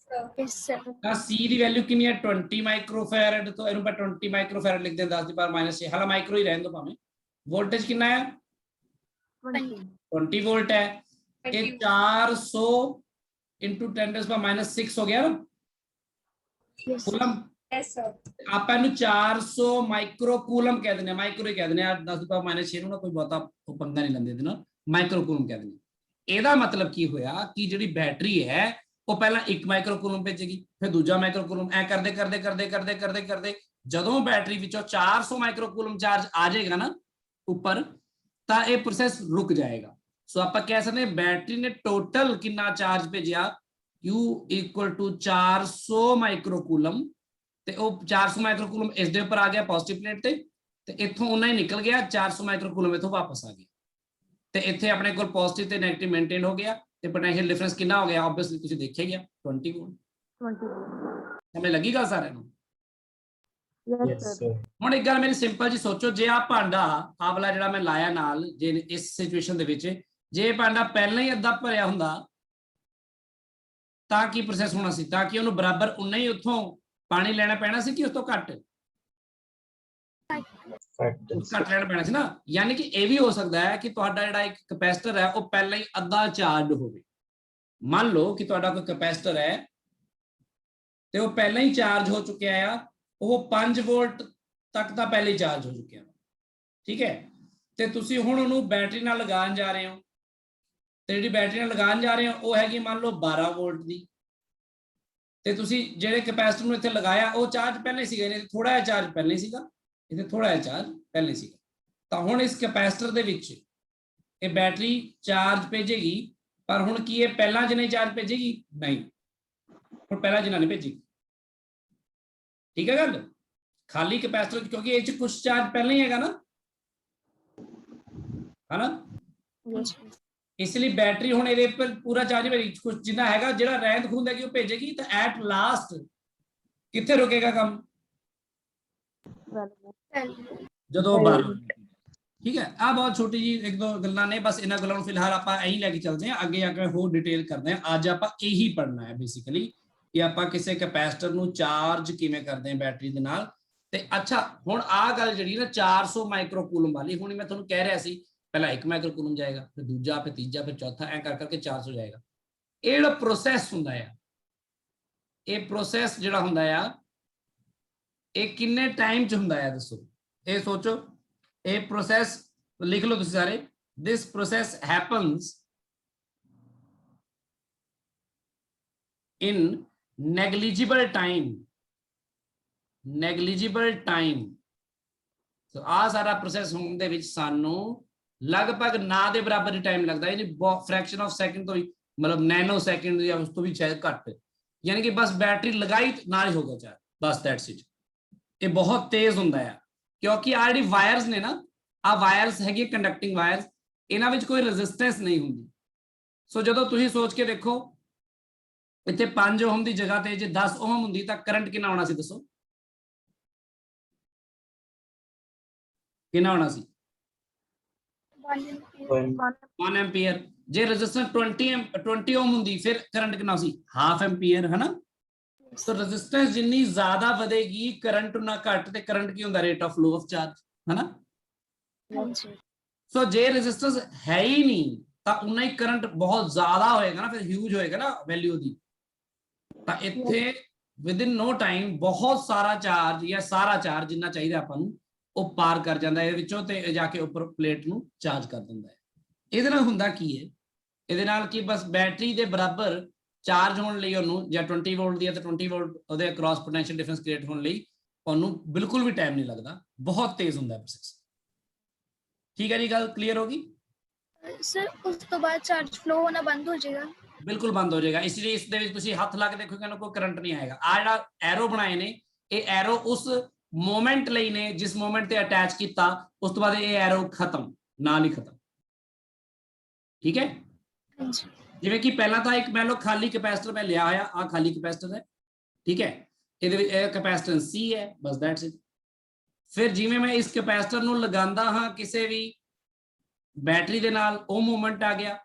Yes, sir. ਤਾਂ C ਦੀ ਵੈਲਿਊ ਕਿੰਨੀ ਹੈ 20 ਮਾਈਕਰੋਫੈਰਡ, ਤੋਂ ਇਹਨੂੰ ਆਪਾਂ 20 ਮਾਈਕਰੋਫੈਰਡ ਲਿਖਦੇ ਹਾਂ 10⁻⁻6, ਹਾਲਾ ਮਾਈਕਰੋ ਹੀ ਰਹਿਣ ਦੋ ਭਾਵੇਂ। ਵੋਲਟੇਜ ਕਿੰਨਾ ਹੈ 20 ਵੋਲਟ ਹੈ, ਇਹ 400 * 10⁻⁻6 ਹੋ ਗਿਆ ਨਾ Yes, ਕੂਲਮ। yes, sir. ਆਪਾਂ ਇਹਨੂੰ 400 ਮਾਈਕਰੋ ਕੂਲਮ ਕਹਿ ਦਿੰਦੇ ਆ, ਮਾਈਕਰੋ ਹੀ ਕਹਿ ਦਿੰਦੇ ਆ 10⁻�6 ਨੂੰ ਨਾ ਕੋਈ ਬਹੁਤਾ ਪੰਗਾ ਨਹੀਂ ਲੈਂਦੇ ਇਹਦੇ ਨਾਲ, ਮਾਈਕਰੋ ਕੂਲਮ ਕਹਿ ਦਿੰਦੇ। ਇਹਦਾ ਮਤਲਬ ਕੀ ਹੋਇਆ ਕਿ ਜਿਹੜੀ ਬੈਟਰੀ ਹੈ ਉਹ ਪਹਿਲਾਂ 1 ਮਾਈਕਰੋ ਕੂਲਮ ਭੇਜੇਗੀ, ਫਿਰ ਦੂਜਾ ਮਾਈਕਰੋ ਕੂਲਮ, ਐ ਕਰਦੇ ਕਰਦੇ ਜਦੋਂ ਬੈਟਰੀ ਵਿੱਚੋਂ 400 ਮਾਈਕਰੋ ਕੂਲਮ ਚਾਰਜ ਆ ਜਾਏਗਾ ਨਾ ਉੱਪਰ, ਤਾਂ ਇਹ ਪ੍ਰੋਸੈਸ ਰੁਕ ਜਾਏਗਾ। ਸੋ ਆਪਾਂ ਕਹਿ ਸਕਦੇ ਹਾਂ ਬੈਟਰੀ ਨੇ ਟੋਟਲ ਕਿੰਨਾ ਚਾਰਜ ਭੇਜਿਆ, Q = 400 ਮਾਈਕਰੋ ਕੂਲਮ, ਤੇ ਉਹ 400 ਮਾਈਕਰੋ ਕੂਲਮ ਇਸ ਦੇ ਉੱਪਰ ਆ ਗਿਆ ਪੋਜ਼ਿਟਿਵ ਪਲੇਟ ਤੇ ਇੱਥੋਂ ਉਹਨਾਂ ਹੀ ਨਿਕਲ ਗਿਆ 400 ਮਾਈਕਰੋ ਕੂਲਮ ਇੱਥੋਂ ਵਾਪਸ ਆ ਗਿਆ, ਤੇ ਇੱਥੇ ਆਪਣੇ ਕੋਲ ਪੋਜ਼ਿਟਿਵ ਤੇ ਨੈਗੇਟਿਵ ਮੇਨਟੇਨ ਹੋ ਗਿਆ, ਤੇ ਪੋਟੈਂਸ਼ੀਅਲ ਡਿਫਰੈਂਸ ਕਿੰਨਾ ਹੋ ਗਿਆ, ਆਬਵੀਅਸਲੀ ਤੁਸੀਂ ਦੇਖਿਆ ਗਿਆ 20 ਵੋਲਟ। ਸਮਝ ਲੱਗੀ ਗੱਲ ਸਾਰਿਆਂ ਨੂੰ? Yes, sir. ਹੁਣ ਇੱਕ ਗੱਲ ਮੇਰੀ ਸਿੰਪਲ ਜੀ ਸੋਚੋ, ਜੇ ਆ ਭਾਂਡਾ ਆਹ ਵਾਲਾ ਜਿਹੜਾ ਮੈਂ ਲਾਇਆ ਨਾਲ, ਜੇ ਇਸ ਸਿਚੁਏਸ਼ਨ ਦੇ ਵਿੱਚ ਜੇ ਇਹ ਭਾਂਡਾ ਪਹਿਲਾਂ ਹੀ ਅੱਧਾ ਭਰਿਆ ਹੁੰਦਾ ਤਾਂ ਕੀ ਪ੍ਰੋਸੈਸ ਹੋਣਾ ਸੀ, ਤਾਂ ਕਿ ਉਹਨੂੰ ਬਰਾਬਰ ਉਨਾ ਹੀ ਉੱਥੋਂ ਪਾਣੀ ਲੈਣਾ ਪੈਣਾ ਸੀ ਕਿ ਉਸ ਤੋਂ ਘੱਟ ਲੈਣਾ ਪੈਣਾ ਸੀ ਨਾ। ਯਾਨੀ ਕਿ ਇਹ ਵੀ ਹੋ ਸਕਦਾ ਹੈ ਕਿ ਤੁਹਾਡਾ ਜਿਹੜਾ ਇੱਕ ਕੈਪੈਸਿਟਰ ਹੈ ਉਹ ਪਹਿਲਾਂ ਹੀ ਅੱਧਾ ਚਾਰਜ ਹੋਵੇ। ਮੰਨ ਲਓ ਕਿ ਤੁਹਾਡਾ ਕੋਈ ਕੈਪੈਸਿਟਰ ਹੈ ਤੇ ਉਹ ਪਹਿਲਾਂ ਹੀ ਚਾਰਜ ਹੋ ਚੁੱਕਿਆ ਆ, ਉਹ 5 ਵੋਲਟ ਤੱਕ ਤਾਂ ਪਹਿਲੇ ਹੀ ਚਾਰਜ ਹੋ ਚੁੱਕਿਆ, ਠੀਕ ਹੈ, ਤੇ ਤੁਸੀਂ ਹੁਣ ਉਹਨੂੰ ਬੈਟਰੀ ਨਾਲ ਲਗਾਉਣ ਜਾ ਰਹੇ ਹੋ, ਤੇ ਜਿਹੜੀ ਬੈਟਰੀ ਨਾਲ ਲਗਾਉਣ ਜਾ ਰਹੇ ਹੋ ਉਹ ਹੈਗੀ ਮੰਨ ਲਓ 12 ਵੋਲਟ ਦੀ, ਤੇ ਤੁਸੀਂ ਜਿਹੜੇ ਕੈਪੈਸਿਟਰ ਨੂੰ ਇੱਥੇ ਲਗਾਇਆ ਉਹ ਚਾਰਜ ਪਹਿਲੇ ਸੀਗਾ, ਇਹਨੇ ਥੋੜਾ ਜਿਹਾ ਚਾਰਜ ਪਹਿਲੇ ਸੀਗਾ, ਇਹਦੇ ਥੋੜਾ ਜਿਹਾ ਚਾਰਜ ਪਹਿਲੇ ਸੀਗਾ। ਤਾਂ ਹੁਣ ਇਸ ਕੈਪੈਸਿਟਰ ਦੇ ਵਿੱਚ ਇਹ ਬੈਟਰੀ ਚਾਰਜ ਭੇਜੇਗੀ, ਪਰ ਹੁਣ ਕੀ ਇਹ ਪਹਿਲਾਂ ਜਿੰਨਾ ਚਾਰਜ ਭੇਜੇਗੀ? ਨਹੀਂ, ਹੁਣ ਪਹਿਲਾਂ ਜਿੰਨਾ ਨਹੀਂ ਭੇਜੇਗੀ। ਠੀਕ ਹੈ ਗੱਲ? ਖਾਲੀ ਕੈਪੈਸਿਟਰ ਕਿਉਂਕਿ ਇਹ ਚ ਕੁਝ ਚਾਰਜ ਪਹਿਲਾਂ ਹੀ ਹੈਗਾ ਨਾ, ਹਨਾ, ਇਸ ਲਈ ਬੈਟਰੀ ਹੁਣ ਇਹਦੇ ਉੱਪਰ ਪੂਰਾ ਚਾਰਜ ਭੇਜੇਗੀ, ਕੁਝ ਜਿੰਨਾ ਹੈਗਾ ਜਿਹੜਾ ਰਹਿੰਦ ਖੂੰਦ ਹੈਗੀ ਉਹ ਭੇਜੇਗੀ, ਤਾਂ ਐਟ ਲਾਸਟ ਕਿੱਥੇ ਰੁਕੇਗਾ ਕੰਮ? ਜਦੋਂ 12। ਠੀਕ ਹੈ, ਆ ਬਹੁਤ ਛੋਟੀ ਜੀ ਇੱਕ ਦੋ ਗੱਲਾਂ ਨੇ, ਬਸ ਇਹਨਾਂ ਗੱਲਾਂ ਨੂੰ ਫਿਲਹਾਲ ਆਪਾਂ ਇਹੀ ਲੈ ਕੇ ਚੱਲਦੇ ਹਾਂ, ਅੱਗੇ ਜਾ ਕੇ ਹੋਰ ਡਿਟੇਲ ਕਰਦੇ ਹਾਂ। ਅੱਜ ਆਪਾਂ ਇਹੀ ਪੜ੍ਹਨਾ ਹੈ ਬੇਸਿਕਲੀ ਕਿ ਆਪਾਂ ਕਿਸੇ ਕੈਪੈਸਿਟਰ ਨੂੰ ਚਾਰਜ ਕਿਵੇਂ ਕਰਦੇ ਹਾਂ ਬੈਟਰੀ ਦੇ ਨਾਲ। ਤੇ ਅੱਛਾ ਹੁਣ ਆਹ ਗੱਲ ਜਿਹੜੀ ਨਾ 400 ਮਾਈਕਰੋ ਕੂਲਮ ਵਾਲੀ, ਹੁਣ ਮੈਂ ਤੁਹਾਨੂੰ ਕਹਿ ਰਿਹਾ ਸੀ ਪਹਿਲਾਂ 1 ਮਾਈਕਰੋ ਕੂਲਮ ਜਾਏਗਾ, ਫਿਰ ਦੂਜਾ, ਫਿਰ ਤੀਜਾ, ਫਿਰ ਚੌਥਾ, ਐ ਕਰ ਕਰਕੇ 400 ਜਾਏਗਾ। ਇਹ ਜਿਹੜਾ ਪ੍ਰੋਸੈਸ ਹੁੰਦਾ ਆ, ਇਹ ਪ੍ਰੋਸੈਸ ਜਿਹੜਾ ਹੁੰਦਾ ਆ ਇਹ ਕਿੰਨੇ ਟਾਈਮ ਚ ਹੁੰਦਾ ਹੈ ਦੱਸੋ? ਇਹ ਸੋਚੋ, ਇਹ ਪ੍ਰੋਸੈਸ ਲਿਖ ਲਓ ਤੁਸੀਂ ਸਾਰੇ, this process happens in negligible time ਸੋ ਆ ਸਾਰਾ ਪ੍ਰੋਸੈਸ ਹੋਣ ਦੇ ਵਿੱਚ ਸਾਨੂੰ ਲਗਭਗ ਨਾ ਦੇ ਬਰਾਬਰ ਹੀ ਟਾਈਮ ਲੱਗਦਾ, ਯਾਨੀ ਫ੍ਰੈਕਸ਼ਨ ਆਫ ਸੈਕਿੰਡ ਤੋਂ ਵੀ, ਮਤਲਬ ਨੈਨੋ ਸੈਕਿੰਡ ਜਾਂ ਉਸ ਤੋਂ ਵੀ ਸ਼ਾਇਦ ਘੱਟ, ਯਾਨੀ ਕਿ ਬਸ ਬੈਟਰੀ ਲਗਾਈ ਨਾਲ ਹੀ ਹੋਗਾ ਚਾਰ, ਬਸ ਦੈਟਸ ਇਟ। ਇਹ ਬਹੁਤ ਤੇਜ਼ ਹੁੰਦਾ ਆ ਕਿਉਂਕਿ ਆ ਜਿਹੜੀ ਵਾਇਰਸ ਨੇ ਨਾ, ਆ ਵਾਇਰਸ ਹੈਗੀ ਕੰਡਕਟਿੰਗ ਵਾਇਰਸ, ਇਹਨਾਂ ਵਿੱਚ ਕੋਈ ਰੈਜ਼ਿਸਟੈਂਸ ਨਹੀਂ ਹੁੰਦੀ। ਸੋ ਜਦੋਂ ਤੁਸੀਂ ਸੋਚ ਕੇ ਦੇਖੋ ਇੱਥੇ 5 ਓਹਮ ਦੀ ਜਗ੍ਹਾ ਤੇ ਜੇ 10 ਓਹਮ ਹੁੰਦੀ ਤਾਂ ਕਰੰਟ ਕਿੰਨਾ ਹੋਣਾ ਸੀ ਦੱਸੋ? ਕਿੰਨਾ ਹੋਣਾ ਸੀ? 1 ਐਂਪੀਅਰ। ਜੇ ਰੈਜ਼ਿਸਟੈਂਸ 20 ਓਹਮ ਹੁੰਦੀ ਫਿਰ ਕਰੰਟ ਕਿੰਨਾ ਸੀ? ਹਾਫ ਐਂਪੀਅਰ, ਹੈ ਨਾ। ਸੋ ਰੈਜ਼ਿਸਟੈਂਸ ਜਿੰਨੀ ਜ਼ਿਆਦਾ ਵਧੇਗੀ ਕਰੰਟ ਉਨਾ ਘੱਟ, ਤੇ ਕਰੰਟ ਕੀ ਹੁੰਦਾ? Rate of flow of charge, ਹੈ ਨਾ। ਸੋ ਜੇ ਰੈਜ਼ਿਸਟੈਂਸ ਹੈ ਹੀ ਨਹੀਂ ਤਾਂ ਉਨਾ ਹੀ ਕਰੰਟ ਬਹੁਤ ਜ਼ਿਆਦਾ ਹੋਏਗਾ ਨਾ, ਫਿਰ ਹਿਊਜ ਹੋਏਗਾ ਨਾ ਵੈਲਿਊ ਦੀ। ਤਾਂ ਇੱਥੇ ਵਿਦਿਨ ਨੋ ਟਾਈਮ ਬਹੁਤ ਸਾਰਾ ਚਾਰਜ ਜਾਂ ਸਾਰਾ ਚਾਰਜ ਜਿੰਨਾ ਚਾਹੀਦਾ ਆਪਾਂ ਨੂੰ ਉਹ ਪਾਰ ਕਰ ਜਾਂਦਾ ਇਹਦੇ ਵਿੱਚੋਂ, ਤੇ ਜਾ ਕੇ ਉੱਪਰ ਪਲੇਟ ਨੂੰ ਚਾਰਜ ਕਰ ਦਿੰਦਾ ਹੈ। ਇਹਦੇ ਨਾਲ ਹੁੰਦਾ ਕੀ ਹੈ? ਇਹਦੇ ਨਾਲ ਕੀ ਬਸ ਬੈਟਰੀ ਦੇ ਬਰਾਬਰ ਚਾਰਜ ਹੋਣ ਲਈ ਉਹਨੂੰ, ਜਾਂ 20 ਵੋਲਟ ਦੀ ਹੈ ਤਾਂ 20 ਵੋਲਟ ਉਹਦੇ ਅਕ੍ਰੋਸ ਪੋਟੈਂਸ਼ੀਅਲ ਡਿਫਰੈਂਸ ਕ੍ਰੀਏਟ ਹੋਣ ਲਈ ਉਹਨੂੰ ਬਿਲਕੁਲ ਵੀ ਟਾਈਮ ਨਹੀਂ ਲੱਗਦਾ, ਬਹੁਤ ਤੇਜ਼ ਹੁੰਦਾ ਪ੍ਰੋਸੈਸ। ठीक है जी, गल क्लियर होगी? सर उस तो बाद चार्ज फ्लो होना बंद हो जाएगा। बिल्कुल बंद हो जाएगा, इसलिए ਇਸ ਦੇ ਵਿੱਚ ਤੁਸੀਂ ਹੱਥ ਲਾ ਕੇ ਦੇਖੋਗੇ ਨਾ ਕੋਈ ਕਰੰਟ ਨਹੀਂ ਆਏਗਾ। ਆ ਜਿਹੜਾ ਐਰੋ ਬਣਾਏ ਨੇ ਇਹ ਐਰੋ ਉਸ ਮੋਮੈਂਟ ਲਈ ਨੇ ਜਿਸ ਮੋਮੈਂਟ ਤੇ ਅਟੈਚ ਕੀਤਾ, ਉਸ ਤੋਂ ਬਾਅਦ ਇਹ ਐਰੋ ਖਤਮ, ਨਾਲ ਹੀ ਖਤਮ। ਠੀਕ ਹੈ, हाँ जी। ਜਿਵੇਂ ਕਿ ਪਹਿਲਾਂ ਤਾਂ ਇੱਕ ਮੰਨ ਲਓ ਖਾਲੀ ਕੈਪੈਸਿਟਰ ਮੈਂ ਲਿਆ ਹੋਇਆ, ਆ ਖਾਲੀ ਕੈਪੈਸਿਟਰ ਹੈ, ਠੀਕ ਹੈ, ਇਹਦੇ ਵਿੱਚ ਇਹ ਕੈਪੈਸਿਟੈਂਸ C ਹੈ, ਬਸ ਦੈਟਸ ਇਟ। ਫਿਰ ਜਿਵੇਂ ਮੈਂ ਇਸ ਕੈਪੈਸਿਟਰ ਨੂੰ ਲਗਾਉਂਦਾ ਹਾਂ ਕਿਸੇ ਵੀ ਬੈਟਰੀ ਦੇ ਨਾਲ, ਉਹ ਮੂਵਮੈਂਟ ਆ ਗਿਆ।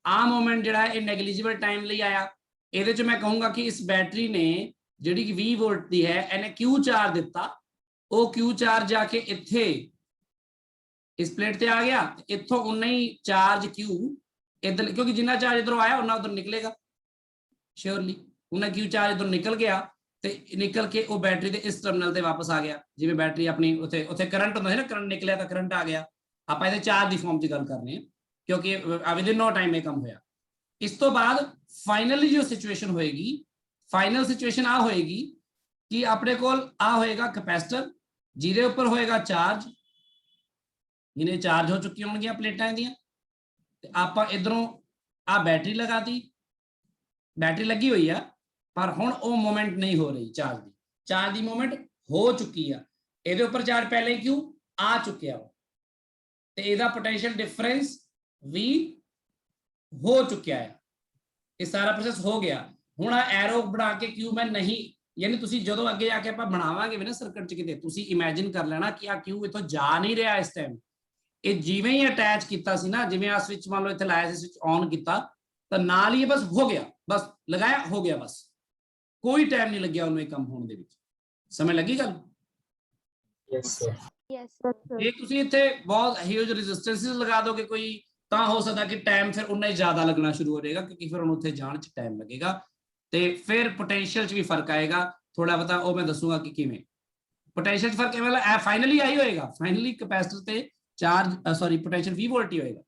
ਆ ਮੂਵਮੈਂਟ ਜਿਹੜਾ ਹੈ ਇਹ ਨੈਗਲੀਜੀਬਲ ਟਾਈਮ ਲਈ ਆਇਆ। ਇਹਦੇ ਚ ਮੈਂ ਕਹੂੰਗਾ ਕਿ ਇਸ ਬੈਟਰੀ ਨੇ ਜਿਹੜੀ ਕਿ 20 ਵੋਲਟ ਦੀ ਹੈ, ਇਹਨੇ Q ਚਾਰਜ ਦਿੱਤਾ, ਉਹ Q ਚਾਰਜ ਜਾ ਕੇ ਇੱਥੇ ਇਸ ਪਲੇਟ ਤੇ ਆ ਗਿਆ, ਇੱਥੋਂ ਉਨਾ ਹੀ ਚਾਰਜ Q इधर, क्योंकि जिन्ना चार्ज इधरों आया उन्ना उधर निकलेगा श्योरली, उन्ना Q चार्ज इधर निकल गया ते निकल के वो बैटरी दे इस टर्मिनल ते वापस आ गया। जिवें बैटरी अपनी उथे उथे करंट होंदा है ना, करंट निकलिया तो करंट आ गया। आप इहदे चार्ज दी फॉर्म च गल करने हैं क्योंकि विदिन नो टाइम में कम होया। इस तो बाद फाइनली जो सिचुएशन होएगी, फाइनल सिचुएशन आ होएगी कि अपने कोल आ होएगा कैपेसिटर जिहदे उपर होएगा चार्ज, जिन्हें चार्ज हो चुकी होणगियां प्लेटां दियां, ਆਪਾਂ ਇਧਰੋਂ ਆ ਬੈਟਰੀ ਲਗਾਤੀ, ਬੈਟਰੀ ਲੱਗੀ ਹੋਈ ਆ ਪਰ ਹੁਣ ਉਹ ਮੂਵਮੈਂਟ ਨਹੀਂ ਹੋ ਰਹੀ ਚਾਰਜ ਦੀ, ਚਾਰਜ ਦੀ ਮੂਵਮੈਂਟ ਹੋ ਚੁੱਕੀ ਆ। ਇਹਦੇ ਉੱਪਰ ਚਾਰਜ ਪਹਿਲੇ ਹੀ ਕਿਉਂ ਆ ਚੁੱਕਿਆ ਤੇ ਇਹਦਾ ਪੋਟੈਂਸ਼ੀਅਲ ਡਿਫਰੈਂਸ ਵੀ ਹੋ ਚੁੱਕਿਆ ਹੈ। ਇਹ ਸਾਰਾ ਪ੍ਰੋਸੈਸ ਹੋ ਗਿਆ। ਹੁਣ ਆ ਐਰੋ ਬਣਾ ਕੇ ਕਿਉਂ ਮੈਂ ਨਹੀਂ, ਯਾਨੀ ਤੁਸੀਂ ਜਦੋਂ ਅੱਗੇ ਜਾ ਕੇ ਆਪਾਂ ਬਣਾਵਾਂਗੇ ਵੀ ਨਾ ਸਰਕਟ ਚ ਕਿਤੇ, ਤੁਸੀਂ ਇਮੇਜਿਨ ਕਰ ਲੈਣਾ ਕਿ ਆ ਕਿਉਂ ਇਥੋਂ ਜਾ ਨਹੀਂ ਰਿਹਾ ਇਸ ਟਾਈਮ। ਇਹ ਜਿਵੇਂ ਹੀ ਅਟੈਚ ਕੀਤਾ ਸੀ ਨਾ, ਜਿਵੇਂ ਆ ਸਵਿਚ ਮੰਨ ਲਓ ਇੱਥੇ ਲਾਇਆ ਸੀ, ਸਵਿਚ ਔਨ ਕੀਤਾ ਤਾਂ ਨਾਲ ਹੀ ਬਸ ਹੋ ਗਿਆ, ਬਸ ਲਗਾਇਆ ਹੋ ਗਿਆ, ਬਸ ਕੋਈ ਟਾਈਮ ਨਹੀਂ ਲੱਗਿਆ ਉਹਨੂੰ ਇਹ ਕੰਮ ਹੋਣ ਦੇ ਵਿੱਚ। ਸਮਝ ਲੱਗੀ ਗੱਲ? Yes sir. Yes sir. ਜੇ ਤੁਸੀਂ ਇੱਥੇ ਬਹੁਤ ਹਿਊਜ ਰੈਜ਼ਿਸਟੈਂਸਿਸ ਲਗਾ ਦੋਗੇ ਕੋਈ, ਤਾਂ ਹੋ ਸਕਦਾ ਕਿ ਟਾਈਮ ਫਿਰ ਉਨਾ ਹੀ ਜ਼ਿਆਦਾ ਲੱਗਣਾ ਸ਼ੁਰੂ ਹੋ ਜਾਏਗਾ, ਕਿਉਂਕਿ ਫਿਰ ਉਹਨੂੰ ਉੱਥੇ ਜਾਣ 'ਚ ਟਾਈਮ ਲੱਗੇਗਾ ਤੇ ਫਿਰ ਪੋਟੈਂਸ਼ੀਅਲ 'ਚ ਵੀ ਫਰਕ ਆਏਗਾ ਥੋੜਾ ਬਹੁਤਾ, ਉਹ ਮੈਂ ਦੱਸੂਗਾ ਕਿ ਕਿਵੇਂ ਪੋਟੈਂਸ਼ੀਅਲ 'ਚ ਫਰਕ ਹੈ। ਮਤਲਬ ਫਾਈਨਲੀ ਆਹੀ ਹੋਏਗਾ, ਫਾਈਨਲੀ ਕੈਪੈਸਿਟਰ ਤੇ ਚਾਰਜ ਸੌਰੀ ਪੋਟੈਂਸ਼ੀਅਲ 20 ਵੋਲਟ ਹੀ ਹੋਏਗਾ।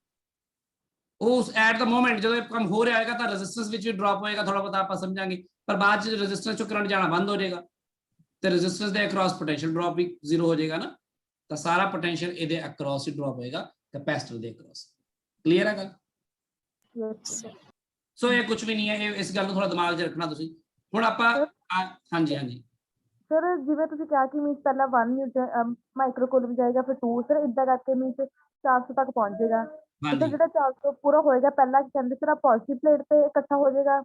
ਉਸ ਐਟ ਦਾ ਮੋਮੈਂਟ ਜਦੋਂ ਇਹ ਕੰਮ ਹੋ ਰਿਹਾ ਹੋਏਗਾ ਤਾਂ ਰੈਜ਼ਿਸਟੈਂਸ ਵਿੱਚ ਵੀ ਡ੍ਰੌਪ ਹੋਏਗਾ, ਥੋੜਾ ਬਹੁਤਾ ਆਪਾਂ ਸਮਝਾਂਗੇ, ਪਰ ਬਾਅਦ 'ਚ ਰੈਜ਼ਿਸਟੈਂਸ 'ਚੋਂ ਕਰੰਟ ਜਾਣਾ ਬੰਦ ਹੋ ਜਾਏਗਾ ਤੇ ਰੈਜ਼ਿਸਟੈਂਸ ਦੇ ਅਕ੍ਰੋਸ ਪੋਟੈਂਸ਼ੀਅਲ ਡ੍ਰੌਪ ਵੀ ਜ਼ੀਰੋ ਹੋ ਜਾਏਗਾ ਨਾ, ਤਾਂ ਸਾਰਾ ਪੋਟੈਂਸ਼ੀਅਲ ਇਹਦੇ ਅਕ੍ਰੋਸ ਹੀ ਡ੍ਰੌਪ ਹੋਏਗਾ ਕੈਪੈਸਿਟਰ ਦੇ ਅਕ੍ਰੋਸ। ਕਲੀਅਰ ਹੈ ਗੱਲ? Yes sir. ਸੋ ਇਹ ਕੁਝ ਵੀ ਨਹੀਂ ਹੈ, ਇਹ ਇਸ ਗੱਲ ਨੂੰ ਥੋੜਾ ਦਿਮਾਗ 'ਚ ਰੱਖਣਾ ਤੁਸੀਂ। ਹੁਣ ਆਪਾਂ ਹਾਂਜੀ ਹਾਂਜੀ ਸਰ ਜਿਵੇਂ ਤੁਸੀਂ ਕਿਹਾ ਕਿ ਮੀਨਸ ਪਹਿਲਾਂ 1 ਮਾਈਕਰੋ ਕੂਲਮ ਜਾਏਗਾ, ਫਿਰ 2 ਸਰ ਇਦਾਂ ਕਰਕੇ ਮੀਨਸ 400 ਤੱਕ ਪਹੁੰਚ ਜਾਏਗਾ। ਤੇ ਹਾਂਜੀ ਜਿਹੜਾ 400 ਪੂਰਾ ਹੋਏਗਾ ਪਹਿਲਾਂ ਕਹਿੰਦੇ ਸਰ ਪੋਜ਼ਿਟਿਵ ਪਲੇਟ ਤੇ ਇਕੱਠਾ ਹੋ ਜਾਏਗਾ,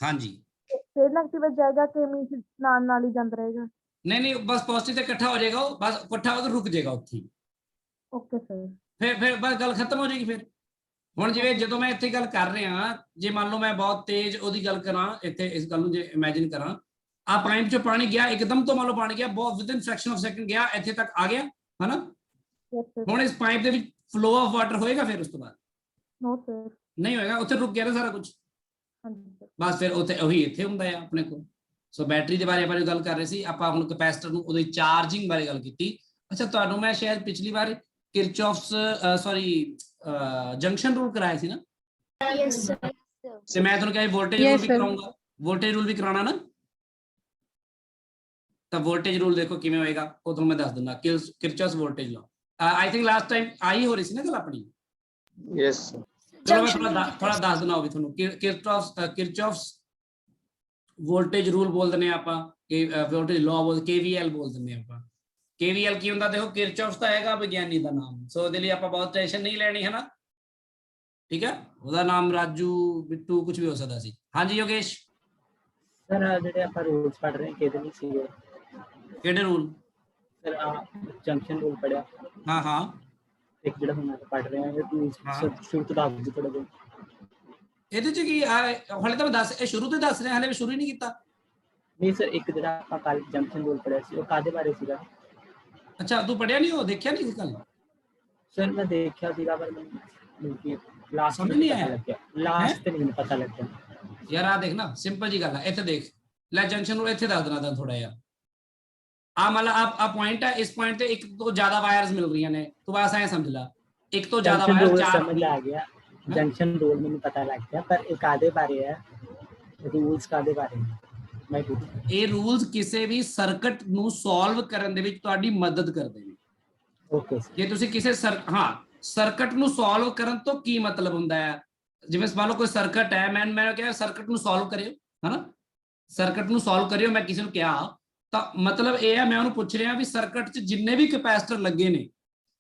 ਹਾਂਜੀ ਫਿਰ ਨੈਗੇਟਿਵ ਵਿੱਚ ਜਾਏਗਾ ਕਿ ਮੀਨਸ ਨਾਲ ਨਾਲ ਹੀ ਜਾਂਦਾ ਰਹੇਗਾ? ਨਹੀਂ ਨਹੀਂ, ਬਸ ਪੋਜ਼ਿਟਿਵ ਤੇ ਇਕੱਠਾ ਹੋ ਜਾਏਗਾ, ਉਹ ਬਸ ਇਕੱਠਾ ਹੋ ਕੇ ਰੁਕ ਜਾਏਗਾ ਉੱਥੇ ਹੀ। Okay sir. ਫਿਰ ਬਸ ਗੱਲ ਖਤਮ ਹੋ ਜਾਏਗੀ। ਫਿਰ ਹੁਣ ਜਿਵੇਂ ਜਦੋਂ ਮੈਂ ਇੱਥੇ ਗੱਲ ਕਰ ਰਿਹਾ, ਜੇ ਮੰਨ ਲਓ ਮੈਂ ਬਹੁਤ ਤੇਜ਼ ਉਹਦੀ ਗੱਲ ਕਰਾਂ ਇੱਥੇ, ਇਸ ਗੱਲ ਨੂੰ ਜੇ ਇਮੇਜਿਨ ਕਰਾਂ, ਆ ਪਾਈਪ 'ਚੋਂ ਪਾਣੀ ਗਿਆ ਇੱਕਦਮ ਤੋਂ, ਮੰਨ ਲਓ ਪਾਣੀ ਗਿਆ ਬਹੁਤ ਵਿਦਿਨ ਫ੍ਰੈਕਸ਼ਨ ਆਫ ਸੈਕਿੰਡ ਗਿਆ, ਇੱਥੇ ਤੱਕ ਆ ਗਿਆ ਹਨਾ। Yes sir. ਹੁਣ ਇਸ ਪਾਈਪ ਦੇ ਵਿੱਚ ਫਲੋ ਆਫ ਵਾਟਰ ਹੋਏਗਾ, ਫਿਰ ਉਸ ਤੋਂ ਬਾਅਦ ਨੋ ਸਰ। ਨਹੀਂ ਹੋਏਗਾ, ਉੱਥੇ ਰੁਕ ਗਿਆ ਨਾ ਸਾਰਾ ਕੁਝ, ਹਾਂਜੀ ਸਰ। ਬਸ ਫਿਰ ਉੱਥੇ ਉਹੀ ਇੱਥੇ ਹੁੰਦਾ ਆ ਆਪਣੇ ਕੋਲ। ਸੋ ਬੈਟਰੀ ਦੇ ਬਾਰੇ ਆਪਾਂ ਜੋ ਗੱਲ ਕਰ ਰਹੇ ਸੀ, ਆਪਾਂ ਹੁਣ ਕੈਪੈਸਿਟਰ ਨੂੰ ਉਹਦੀ ਚਾਰਜਿੰਗ ਬਾਰੇ ਗੱਲ ਕੀਤੀ। ਅੱਛਾ, ਤੁਹਾਨੂੰ ਮੈਂ ਸ਼ਾਇਦ ਪਿਛਲੀ ਵਾਰ ਕਿਰਚੌਫਸ ਜੰਕਸ਼ਨ ਰੂਲ ਕਰਾਇਆ ਸੀ ਨਾ, यस सर। ਤੇ ਮੈਂ ਤੁਹਾਨੂੰ ਕਿਹਾ ਵੋਲਟੇਜ ਰੂਲ ਵੀ ਕਰਾਉਂਗਾ, ਵੋਲਟੇਜ ਰੂਲ ਵੀ ਕਰਾਉਣਾ ਨਾ, ਤਾਂ ਵੋਲਟੇਜ ਰੂਲ ਦੇਖੋ ਕਿਵੇਂ ਹੋਏਗਾ ਉਹ ਤੁਹਾਨੂੰ ਮੈਂ ਦੱਸ ਦਿੰਦਾ। ਕਿਰਚੌਫਸ ਵੋਲਟੇਜ ਲਾ, ਆਈ ਥਿੰਕ ਲਾਸਟ ਟਾਈਮ ਆਈ ਹੋ ਰਹੀ ਸੀ ਨਾ ਗੱਲ ਆਪਣੀ। Yes sir. ਚਲੋ ਮੈਂ ਥੋੜਾ ਦੱਸ ਦਿੰਦਾ ਉਹ ਵੀ ਤੁਹਾਨੂੰ। ਕਿਰਚੌਫਸ ਵੋਲਟੇਜ ਰੂਲ ਬੋਲ ਦਿੰਦੇ ਆ ਆਪਾਂ, ਕਿ ਵੋਲਟੇਜ ਲਾਅ ਬੋਲ, KVL ਬੋਲ ਦਿੰਦੇ ਆਪਾਂ। KVL ਕੀ ਹੁੰਦਾ? ਦੇਖੋ ਕਿਰਚੌਫਸ ਤਾਂ ਹੈਗਾ ਵਿਗਿਆਨੀ ਦਾ ਨਾਮ, ਸੋ ਉਹਦੇ ਲਈ ਆਪਾਂ ਬਹੁਤ ਟੈਨਸ਼ਨ ਨਹੀਂ ਲੈਣੀ ਹੈ ਨਾ, ਠੀਕ ਹੈ। ਉਹਦਾ ਨਾਮ ਰਾਜੂ, ਬਿੱਟੂ, ਕੁਝ ਵੀ ਹੋ ਸਕਦਾ ਸੀ। ਹਾਂਜੀ ਯੋਗੇਸ਼ ਸਰ ਜਿਹੜੇ ਆਪਾਂ ਰੂਲਸ ਪੜ੍ਹ ਰਹੇ ਕਿਹਦੇ ਲਈ ਸੀਗੇ? ਕਿਹੜੇ ਰੂਲ? ਸਰ ਜੰਕਸ਼ਨ ਰੂਲ ਪੜਿਆ, ਹਾਂ ਹਾਂ ਇੱਕ ਜਿਹੜਾ ਹੁਣ ਆਪਾਂ ਪੜ੍ਹ ਰਹੇ ਹਾਂ ਸ਼ੁਰੂ ਤੋਂ ਦੱਸ ਦਿਓ ਥੋੜਾ ਜਿਹਾ। ਇਹਦੇ ਚ ਕੀ ਹਾਲੇ ਤਾਂ ਮੈਂ ਦੱਸ, ਇਹ ਸ਼ੁਰੂ ਤੋਂ ਦੱਸ ਰਿਹਾ, ਹਾਲੇ ਮੈਂ ਸ਼ੁਰੂ ਹੀ ਨਹੀਂ ਕੀਤਾ। ਨਹੀਂ ਸਰ, ਇੱਕ ਜਿਹੜਾ ਆਪਾਂ ਕੱਲ ਜੰਕਸ਼ਨ ਰੂਲ ਪੜਿਆ ਸੀ ਉਹ ਕਾਹਦੇ ਬਾਰੇ ਸੀਗਾ? ਅੱਛਾ, ਤੂੰ ਪੜਿਆ ਨਹੀਂ, ਉਹ ਦੇਖਿਆ ਨਹੀਂ ਸੀ ਕੱਲ? ਸਰ ਮੈਂ ਦੇਖਿਆ ਸੀਗਾ ਪਰ ਮੈਨੂੰ ਲਾਸਟ ਸਮਝ ਨਹੀਂ ਆਇਆ। ਲੱਗਿਆ, ਲਾਸਟ ਤੇ ਨਹੀਂ ਮੈਨੂੰ ਪਤਾ ਲੱਗਿਆ। ਯਾਰ ਆ ਦੇਖ ਨਾ, ਸਿੰਪਲ ਜੀ ਗੱਲ ਹੈ, ਇੱਥੇ ਦੇਖ ਲੈ ਜੰਕਸ਼ਨ ਨੂੰ ਇੱਥੇ ਦੱਸ ਦੇਣਾ ਤਾਂ ਥੋੜਾ ਜਿਹਾ। ਆ ਮਤਲਬ ਆ ਪੁਆਇੰਟ ਹੈ, ਇਸ ਪੁਆਇੰਟ ਤੇ ਇੱਕ ਤੋਂ ਜ਼ਿਆਦਾ ਵਾਇਰਸ ਮਿਲ ਰਹੀਆਂ ਨੇ, ਤੂੰ ਬਸ ਐਂ ਸਮਝ ਲੈ, ਇੱਕ ਤੋਂ ਜ਼ਿਆਦਾ ਵਾਇਰ ਚਾਰ ਸਮਝ ਆ ਗਿਆ, ਜੰਕਸ਼ਨ ਰੂਲ ਮੈਨੂੰ ਪਤਾ ਲੱਗ ਗਿਆ, ਪਰ ਇਹ ਕਾਹਦੇ ਬਾਰੇ ਹੈ? ਰੂਲਸ ਕਾਹਦੇ ਬਾਰੇ ਨੇ? ਮੈਂ ਇਹ ਰੂਲਸ ਕਿਸੇ ਵੀ ਸਰਕਟ ਨੂੰ ਸੋਲਵ ਕਰਨ ਦੇ ਵਿੱਚ ਤੁਹਾਡੀ ਮਦਦ ਕਰਦੇ ਨੇ। Okay sir. ਜੇ ਤੁਸੀਂ ਕਿਸੇ ਸਰਕਟ ਨੂੰ ਸੋਲਵ ਕਰਨ ਤੋਂ ਕੀ ਮਤਲਬ ਹੁੰਦਾ ਹੈ, ਜਿਵੇਂ ਮੰਨ ਲਓ ਕੋਈ ਸਰਕਟ ਹੈ, ਮੈਂ ਕਿਹਾ ਸਰਕਟ ਨੂੰ ਸੋਲਵ ਕਰਿਓ, ਹਨਾ, ਸਰਕਟ ਨੂੰ ਸੋਲਵ ਕਰਿਓ, ਮੈਂ ਕਿਸੇ ਨੂੰ ਕਿਹਾ ਤਾਂ ਮਤਲਬ ਇਹ ਹੈ ਮੈਂ ਉਹਨੂੰ ਪੁੱਛ ਰਿਹਾ ਵੀ ਸਰਕਟ 'ਚ ਜਿੰਨੇ ਵੀ ਕੈਪੈਸਿਟਰ ਲੱਗੇ ਨੇ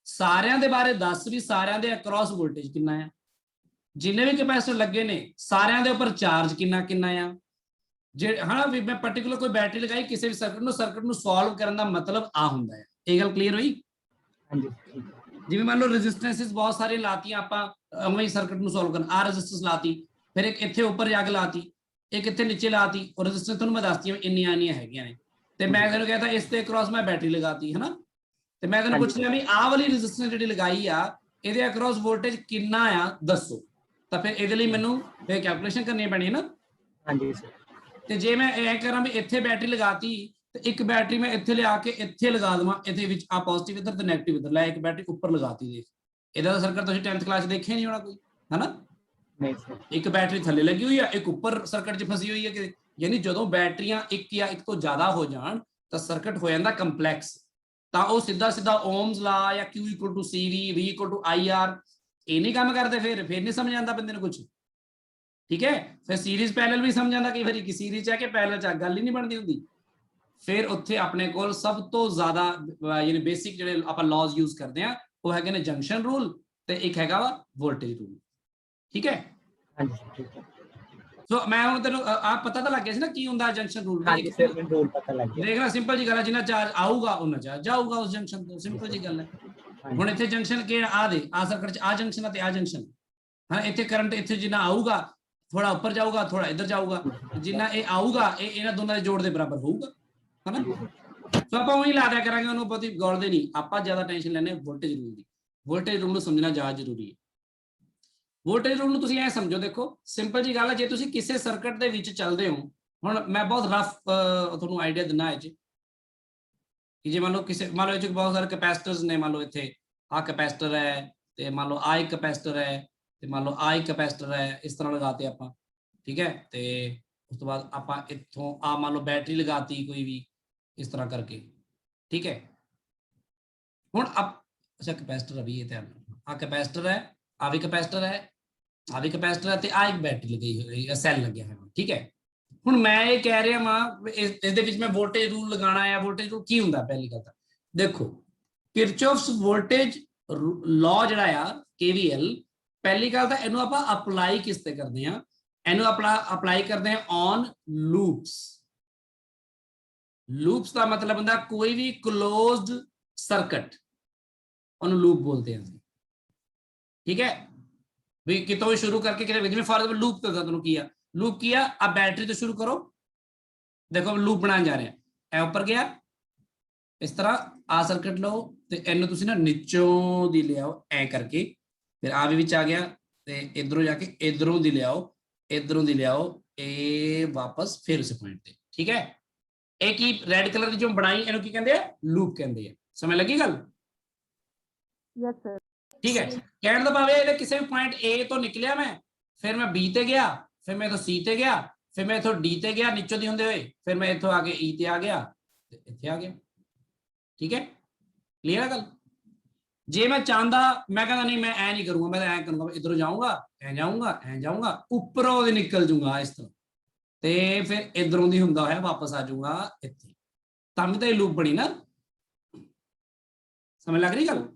ਸਾਰਿਆਂ ਦੇ ਬਾਰੇ ਦੱਸ ਵੀ ਸਾਰਿਆਂ ਦੇ ਅਕ੍ਰੋਸ ਵੋਲਟੇਜ ਕਿੰਨਾ ਆ, ਜਿੰਨੇ ਵੀ ਕੈਪੈਸਿਟਰ ਲੱਗੇ ਨੇ ਸਾਰਿਆਂ ਦੇ ਉੱਪਰ ਚਾਰਜ ਕਿੰਨਾ ਆ, ਜੇ ਹਨਾ ਵੀ ਮੈਂ ਪਾਰਟਿਕੂਲਰ ਕੋਈ ਬੈਟਰੀ ਲਗਾਈ ਕਿਸੇ ਵੀ ਸਰਕਟ ਨੂੰ ਸੋਲਵ ਕਰਨ ਦਾ ਮਤਲਬ ਆ ਹੁੰਦਾ ਹੈ। ਇਹ ਗੱਲ ਕਲੀਅਰ ਹੋਈ? ਹਾਂਜੀ ਠੀਕ ਹੈ। ਜਿਵੇਂ ਮੰਨ ਲਓ ਰੈਜ਼ਿਸਟੈਂਸਿਸ ਬਹੁਤ ਸਾਰੀਆਂ ਲਾਤੀਆਂ ਆਪਾਂ ਉਵੇਂ ਹੀ ਸਰਕਟ ਨੂੰ ਸੋਲਵ ਕਰਨ, ਆ ਰੈਜ਼ਿਸਟੈਂਸ ਲਾਤੀ, ਫਿਰ ਇੱਕ ਇੱਥੇ ਉੱਪਰ ਜਾ ਕੇ ਲਾਤੀ, ਇੱਕ ਇੱਥੇ ਨੀਚੇ ਲਾਤੀ, ਔਰ ਰੈਜ਼ਿਸਟੈਂਸ ਤੁਹਾਨੂੰ ਮੈਂ ਦੱਸਤੀ ਇੰਨੀਆਂ ਹੈਗੀਆਂ ਨੇ, ਤੇ ਮੈਂ ਤੁਹਾਨੂੰ ਕਹਿੰਦਾ ਇਸ ਤੇ ਅਕ੍ਰੋਸ ਮੈਂ ਬੈਟਰੀ ਲਗਾਤੀ, ਹਨਾ, ਤੇ ਮੈਂ ਤੁਹਾਨੂੰ ਪੁੱਛ ਰਿਹਾ ਵੀ ਆਹ ਵਾਲੀ ਰੈਜ਼ਿਸਟੈਂਸ ਜਿਹੜੀ ਲਗਾਈ ਆ ਇਹਦੇ ਅਕ੍ਰੋਸ ਵੋਲਟੇਜ ਕਿੰਨਾ ਆ ਦੱਸੋ, ਤਾਂ ਫਿਰ ਇਹਦੇ ਲਈ ਮੈਨੂੰ ਫਿਰ ਕੈਲਕੂਲੇਸ਼ਨ ਕਰਨੀ ਪੈਣੀ ਹੈ ਨਾ। ਹਾਂਜੀ ਸਰ। ਤੇ ਜੇ ਮੈਂ ਇਹ ਕਰਾਂ ਵੀ ਇੱਥੇ ਬੈਟਰੀ ਲਗਾਤੀ ਤੇ ਇੱਕ ਬੈਟਰੀ ਮੈਂ ਇੱਥੇ ਲਿਆ ਕੇ ਇੱਥੇ ਲਗਾ ਦਵਾਂ, ਇਹਦੇ ਵਿੱਚ ਆ ਪੋਜ਼ਿਟਿਵ ਇੱਧਰ ਤੇ ਨੈਗੇਟਿਵ ਇੱਧਰ, ਲੈ ਇੱਕ ਬੈਟਰੀ ਉੱਪਰ ਲਗਾਤੀ, ਦੇਖ ਇਹਦਾ ਸਰਕਟ ਤੁਸੀਂ 10th ਕਲਾਸ ਦੇਖਿਆ ਨਹੀਂ ਹੋਣਾ ਕੋਈ, ਹਨਾ, ਨਹੀਂ ਸਰ। ਇੱਕ ਬੈਟਰੀ ਥੱਲੇ ਲੱਗੀ ਹੋਈ ਆ, ਇੱਕ ਉੱਪਰ ਸਰਕਟ 'ਚ ਫਸੀ ਹੋਈ ਹੈ ਕਿ, ਯਾਨੀ ਜਦੋਂ ਬੈਟਰੀਆਂ ਇੱਕ ਜਾਂ ਇੱਕ ਤੋਂ ਜ਼ਿਆਦਾ ਹੋ ਜਾਣ ਤਾਂ ਸਰਕਟ ਹੋ ਜਾਂਦਾ ਕੰਪਲੈਕਸ, ਤਾਂ ਉਹ ਸਿੱਧਾ ਓਮਸ ਲਾ ਜਾਂ Q = CV, V = IR ਇਹ ਨਹੀਂ ਕੰਮ ਕਰਦੇ, ਫਿਰ ਨਹੀਂ ਸਮਝ ਆਉਂਦਾ ਬੰਦੇ ਨੂੰ ਕੁਝ, ਠੀਕ ਹੈ। ਫਿਰ ਸੀਰੀਜ਼ ਪੈਰਲਲ ਵੀ ਸਮਝ ਆਉਂਦਾ ਕਈ ਵਾਰੀ ਕਿ ਸੀਰੀਜ਼ ਹੈ ਕਿ ਪੈਰਲਲ 'ਚ ਗੱਲ ਹੀ ਨਹੀਂ ਬਣਦੀ ਹੁੰਦੀ। ਫਿਰ ਉੱਥੇ ਆਪਣੇ ਕੋਲ ਸਭ ਤੋਂ ਜ਼ਿਆਦਾ ਯਾਨੀ ਬੇਸਿਕ ਜਿਹੜੇ ਆਪਾਂ ਲਾਜ਼ ਯੂਜ਼ ਕਰਦੇ ਆ ਉਹ ਹੈਗੇ ਨੇ ਜੰਕਸ਼ਨ ਰੂਲ ਤੇ ਇੱਕ ਹੈਗਾ ਵਾ ਵੋਲਟੇਜ ਰੂਲ, ਠੀਕ ਹੈ। ਹਾਂਜੀ ਠੀਕ ਹੈ। ਸੋ ਮੈਂ ਹੁਣ ਤੈਨੂੰ ਆ ਪਤਾ ਤਾਂ ਲੱਗ ਗਿਆ ਸੀ ਨਾ ਕੀ ਹੁੰਦਾ ਜੰਕਸ਼ਨ ਰੂਲ। ਹਾਂਜੀ ਸਰ ਮੈਨੂੰ ਰੂਲ ਪਤਾ ਲੱਗ ਗਿਆ। ਦੇਖਣਾ ਸਿੰਪਲ ਜੀ ਗੱਲ ਹੈ, ਜਿੰਨਾ ਚਾਰਜ ਆਊਗਾ ਉਹਨਾਂ ਚਾਰਜ ਜਾਊਗਾ ਉਸ ਜੰਕਸ਼ਨ ਤੋਂ, ਸਿੰਪਲ ਜੀ ਗੱਲ ਹੈ। ਹੁਣ ਇੱਥੇ ਜੰਕਸ਼ਨ ਕਿਹੜਾ ਆ ਦੇ ਆ ਸਰਕਟ 'ਚ ਆ ਜੰਕਸ਼ਨ ਤੇ ਆ ਜੰਕਸ਼ਨ, ਹਾਂ ਇੱਥੇ ਕਰੰਟ ਇੱਥੇ ਜਿੰਨਾ ਆਊਗਾ ਥੋੜਾ ਉੱਪਰ ਜਾਊਗਾ ਥੋੜਾ ਇੱਧਰ ਜਾਊਗਾ, ਜਿੰਨਾ ਇਹ ਆਊਗਾ ਇਹ ਇਹਨਾਂ ਦੋਨਾਂ ਦੇ ਜੋੜ ਦੇ ਬਰਾਬਰ ਹੋਊਗਾ, ਹਨਾ। ਸੋ ਆਪਾਂ ਉਹੀ ਲਾ ਦਿਆ ਕਰਾਂਗੇ, ਉਹਨੂੰ ਬਹੁਤੀ ਗੌਲਦੇ ਨਹੀਂ ਆਪਾਂ, ਜ਼ਿਆਦਾ ਟੈਨਸ਼ਨ ਲੈਣੇ ਵੋਲਟੇਜ ਰੂਲ ਦੀ। ਵੋਲਟੇਜ ਰੂਲ ਨੂੰ ਸਮਝਣਾ ਜ਼ਿਆਦਾ ਜ਼ਰੂਰੀ ਹੈ। ਵੋਲਟੇਜ ਰੂਲ ਨੂੰ ਤੁਸੀਂ ਐ ਸਮਝੋ, ਦੇਖੋ ਸਿੰਪਲ ਜੀ ਗੱਲ ਹੈ, ਜੇ ਤੁਸੀਂ ਕਿਸੇ ਸਰਕਟ ਦੇ ਵਿੱਚ ਚੱਲਦੇ ਹੋ, ਹੁਣ ਮੈਂ ਬਹੁਤ ਰਫ ਤੁਹਾਨੂੰ ਆਈਡੀਆ ਦਿੰਦਾ ਹੈ ਕਿ ਜੇ ਮੰਨ ਲਓ ਕਿਸੇ ਮੰਨ ਲਓ ਇਹ 'ਚ ਬਹੁਤ ਸਾਰੇ ਕੈਪੈਸਿਟਰਸ ਨੇ, ਮੰਨ ਲਓ ਇੱਥੇ ਆਹ ਕੈਪੈਸਿਟਰ ਹੈ ਤੇ ਮੰਨ ਲਓ ਆਹ ਇੱਕ ਕੈਪੈਸਿਟਰ ਹੈ ਤੇ ਮੰਨ ਲਓ ਆਹ ਇੱਕ ਕੈਪੈਸਿਟਰ ਹੈ, ਇਸ ਤਰ੍ਹਾਂ ਲਗਾਤੇ ਆਪਾਂ, ਠੀਕ ਹੈ। ਤੇ ਉਸ ਤੋਂ ਬਾਅਦ ਆਪਾਂ ਇੱਥੋਂ ਆ ਮੰਨ ਲਓ ਬੈਟਰੀ ਲਗਾਤੀ ਕੋਈ ਵੀ ਇਸ ਤਰ੍ਹਾਂ ਕਰਕੇ, ਠੀਕ ਹੈ। ਹੁਣ ਅੱਛਾ ਕੈਪੈਸਿਟਰ ਅਭੀ ਇਹ ਧਿਆਨ ਆ ਕੈਪੈਸਿਟਰ ਹੈ, ਆ ਵੀ ਕੈਪੈਸਿਟਰ ਹੈ, ਆ ਵੀ ਕੈਪੈਸਿਟਰ ਹੈ ਤੇ ਆ ਇੱਕ ਬੈਟਰੀ ਲਗਾਈ ਹੋਈ ਹੈ, ਸੈੱਲ ਲੱਗਿਆ ਹੈ, ਠੀਕ ਹੈ। ਹੁਣ ਮੈਂ ਇਹ ਕਹਿ ਰਿਹਾ ਵਾਂ ਇਸ ਦੇ ਵਿੱਚ ਮੈਂ ਵੋਲਟੇਜ ਰੂਲ ਲਗਾਉਣਾ ਹੈ। ਵੋਲਟੇਜ ਰੂਲ ਕੀ ਹੁੰਦਾ? ਪਹਿਲੀ ਗੱਲ ਤਾਂ ਦੇਖੋ ਕਿਰਚੌਫਸ ਵੋਲਟੇਜ ਲਾਅ ਜਿਹੜਾ ਆ KVL, ਪਹਿਲੀ ਗੱਲ ਤਾਂ ਇਹਨੂੰ ਆਪਾਂ ਅਪਲਾਈ ਕਿਸ ਤੇ ਕਰਦੇ ਆ? ਇਹਨੂੰ ਅਪਲਾਈ ਕਰਦੇ ਆ ਔਨ ਲੂਪਸ। ਲੂਪਸ ਦਾ ਮਤਲਬ ਹੁੰਦਾ ਕੋਈ ਵੀ ਕਲੋਜ਼ਡ ਸਰਕਟ, ਉਹਨੂੰ ਲੂਪ ਬੋਲਦੇ ਆ, ਠੀਕ ਹੈ। ਵੀ ਕਿਤੋਂ ਸ਼ੁਰੂ ਕਰਕੇ ਕਿਤੇ, ਜਿਵੇਂ ਫॉर एग्जांपल लूप तो ਤੁਹਾਨੂੰ ਕੀ ਆ लूप किया, अब बैटरी तो शुरू करो, देखो लूप बनाने जा रहे हैं, ए ऊपर गया इस तरह आ सर्किट लो ते इन्हों तुसी ना नीचों दी ले आओ ऐ करके, फिर आ भी विच आ गया ते इधरों जाके इधरों दी ले आओ, इधरों दी ले आओ, ए वापस फिर उस पॉइंट ते, ठीक है। एक ही रेड कलर की जो बनाई इन्हों की कहंदे आ लूप कहंदे आ, समझ लगी गल? Yes sir. ठीक है, कहने दा भावे ये किसी भी पॉइंट ए तो निकलिया मैं, फिर मैं बी ते गया, फिर मैं इथों सी ते गया, फिर मैं इथों डी ते गया नीचों दी हुंदे होए, फिर मैं इथों आके ई ते आ गया ते इत्थे आ गया, ठीक है। क्लियर है गल? जे मैं चाहता मैं कहता नहीं मैं ऐ नहीं करूंगा, मैं ऐ करूंगा, इधरों जाऊंगा ऐ जाऊंगा ऐ जाऊंगा उपरों दी निकल जूंगा इस तरह, ते फिर इधरों दी हुंदा होया वापस आ जाऊंगा इत्थे, तां तो ये लूप बनी ना, समझ लग रही गल?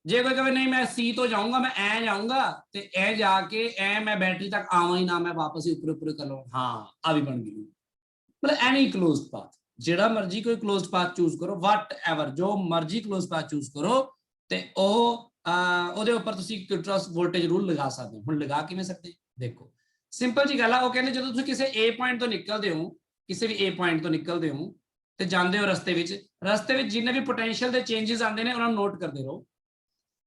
जे कोई कहे नहीं मैं सी तो जाऊंगा, मैं ऐ जाऊंगा ते ऐ जाके ऐ मैं बैटरी तक आवा ही ना, मैं वापस ही ऊपर कर लूँ, हाँ आ भी बन गई। मतलब एनी क्लोज्ड पाथ, जेड़ा मर्जी कोई क्लोज्ड पाथ चूज करो, वट एवर जो मर्जी क्लोज्ड पाथ चूज करो ते ओहदे उपर तुसी किरचॉफ वोल्टेज रूल लगा सकते हो। हुण लगा किवें सकते? देखो सिंपल जी गल आ, ਉਹ ਕਹਿੰਦੇ ਜਦੋਂ ਤੁਸੀਂ ਕਿਸੇ A ਪੁਆਇੰਟ ਤੋਂ ਨਿਕਲਦੇ ਹੋ, ਕਿਸੇ ਵੀ A ਪੁਆਇੰਟ ਤੋਂ ਨਿਕਲਦੇ ਹੋ ਤੇ ਜਾਂਦੇ ਹੋ ਰਸਤੇ ਵਿੱਚ ਜਿੰਨੇ ਵੀ ਪੋਟੈਂਸ਼ੀਅਲ ਦੇ ਚੇਂजेस ਆਉਂਦੇ ਨੇ ਉਹਨਾਂ ਨੂੰ ਨੋਟ ਕਰਦੇ ਰਹੋ,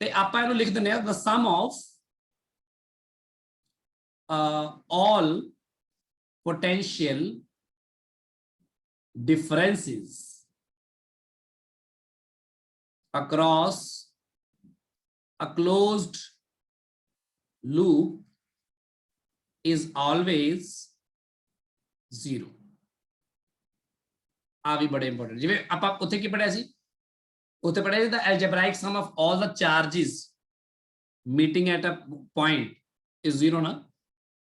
ਤੇ ਆਪਾਂ ਇਹਨੂੰ ਲਿਖ ਦਿੰਦੇ ਆ the sum of all potential differences across a closed loop is always zero। ਆ ਵੀ ਬੜੇ ਇੰਪੋਰਟੈਂਟ, ਜਿਵੇਂ ਆਪਾਂ ਉੱਥੇ ਕੀ ਪੜਿਆ ਸੀ ਉੱਥੇ ਪੜਿਆ ਸੀ the algebraic sum of all the charges meeting at a point is 0 ਨਾ।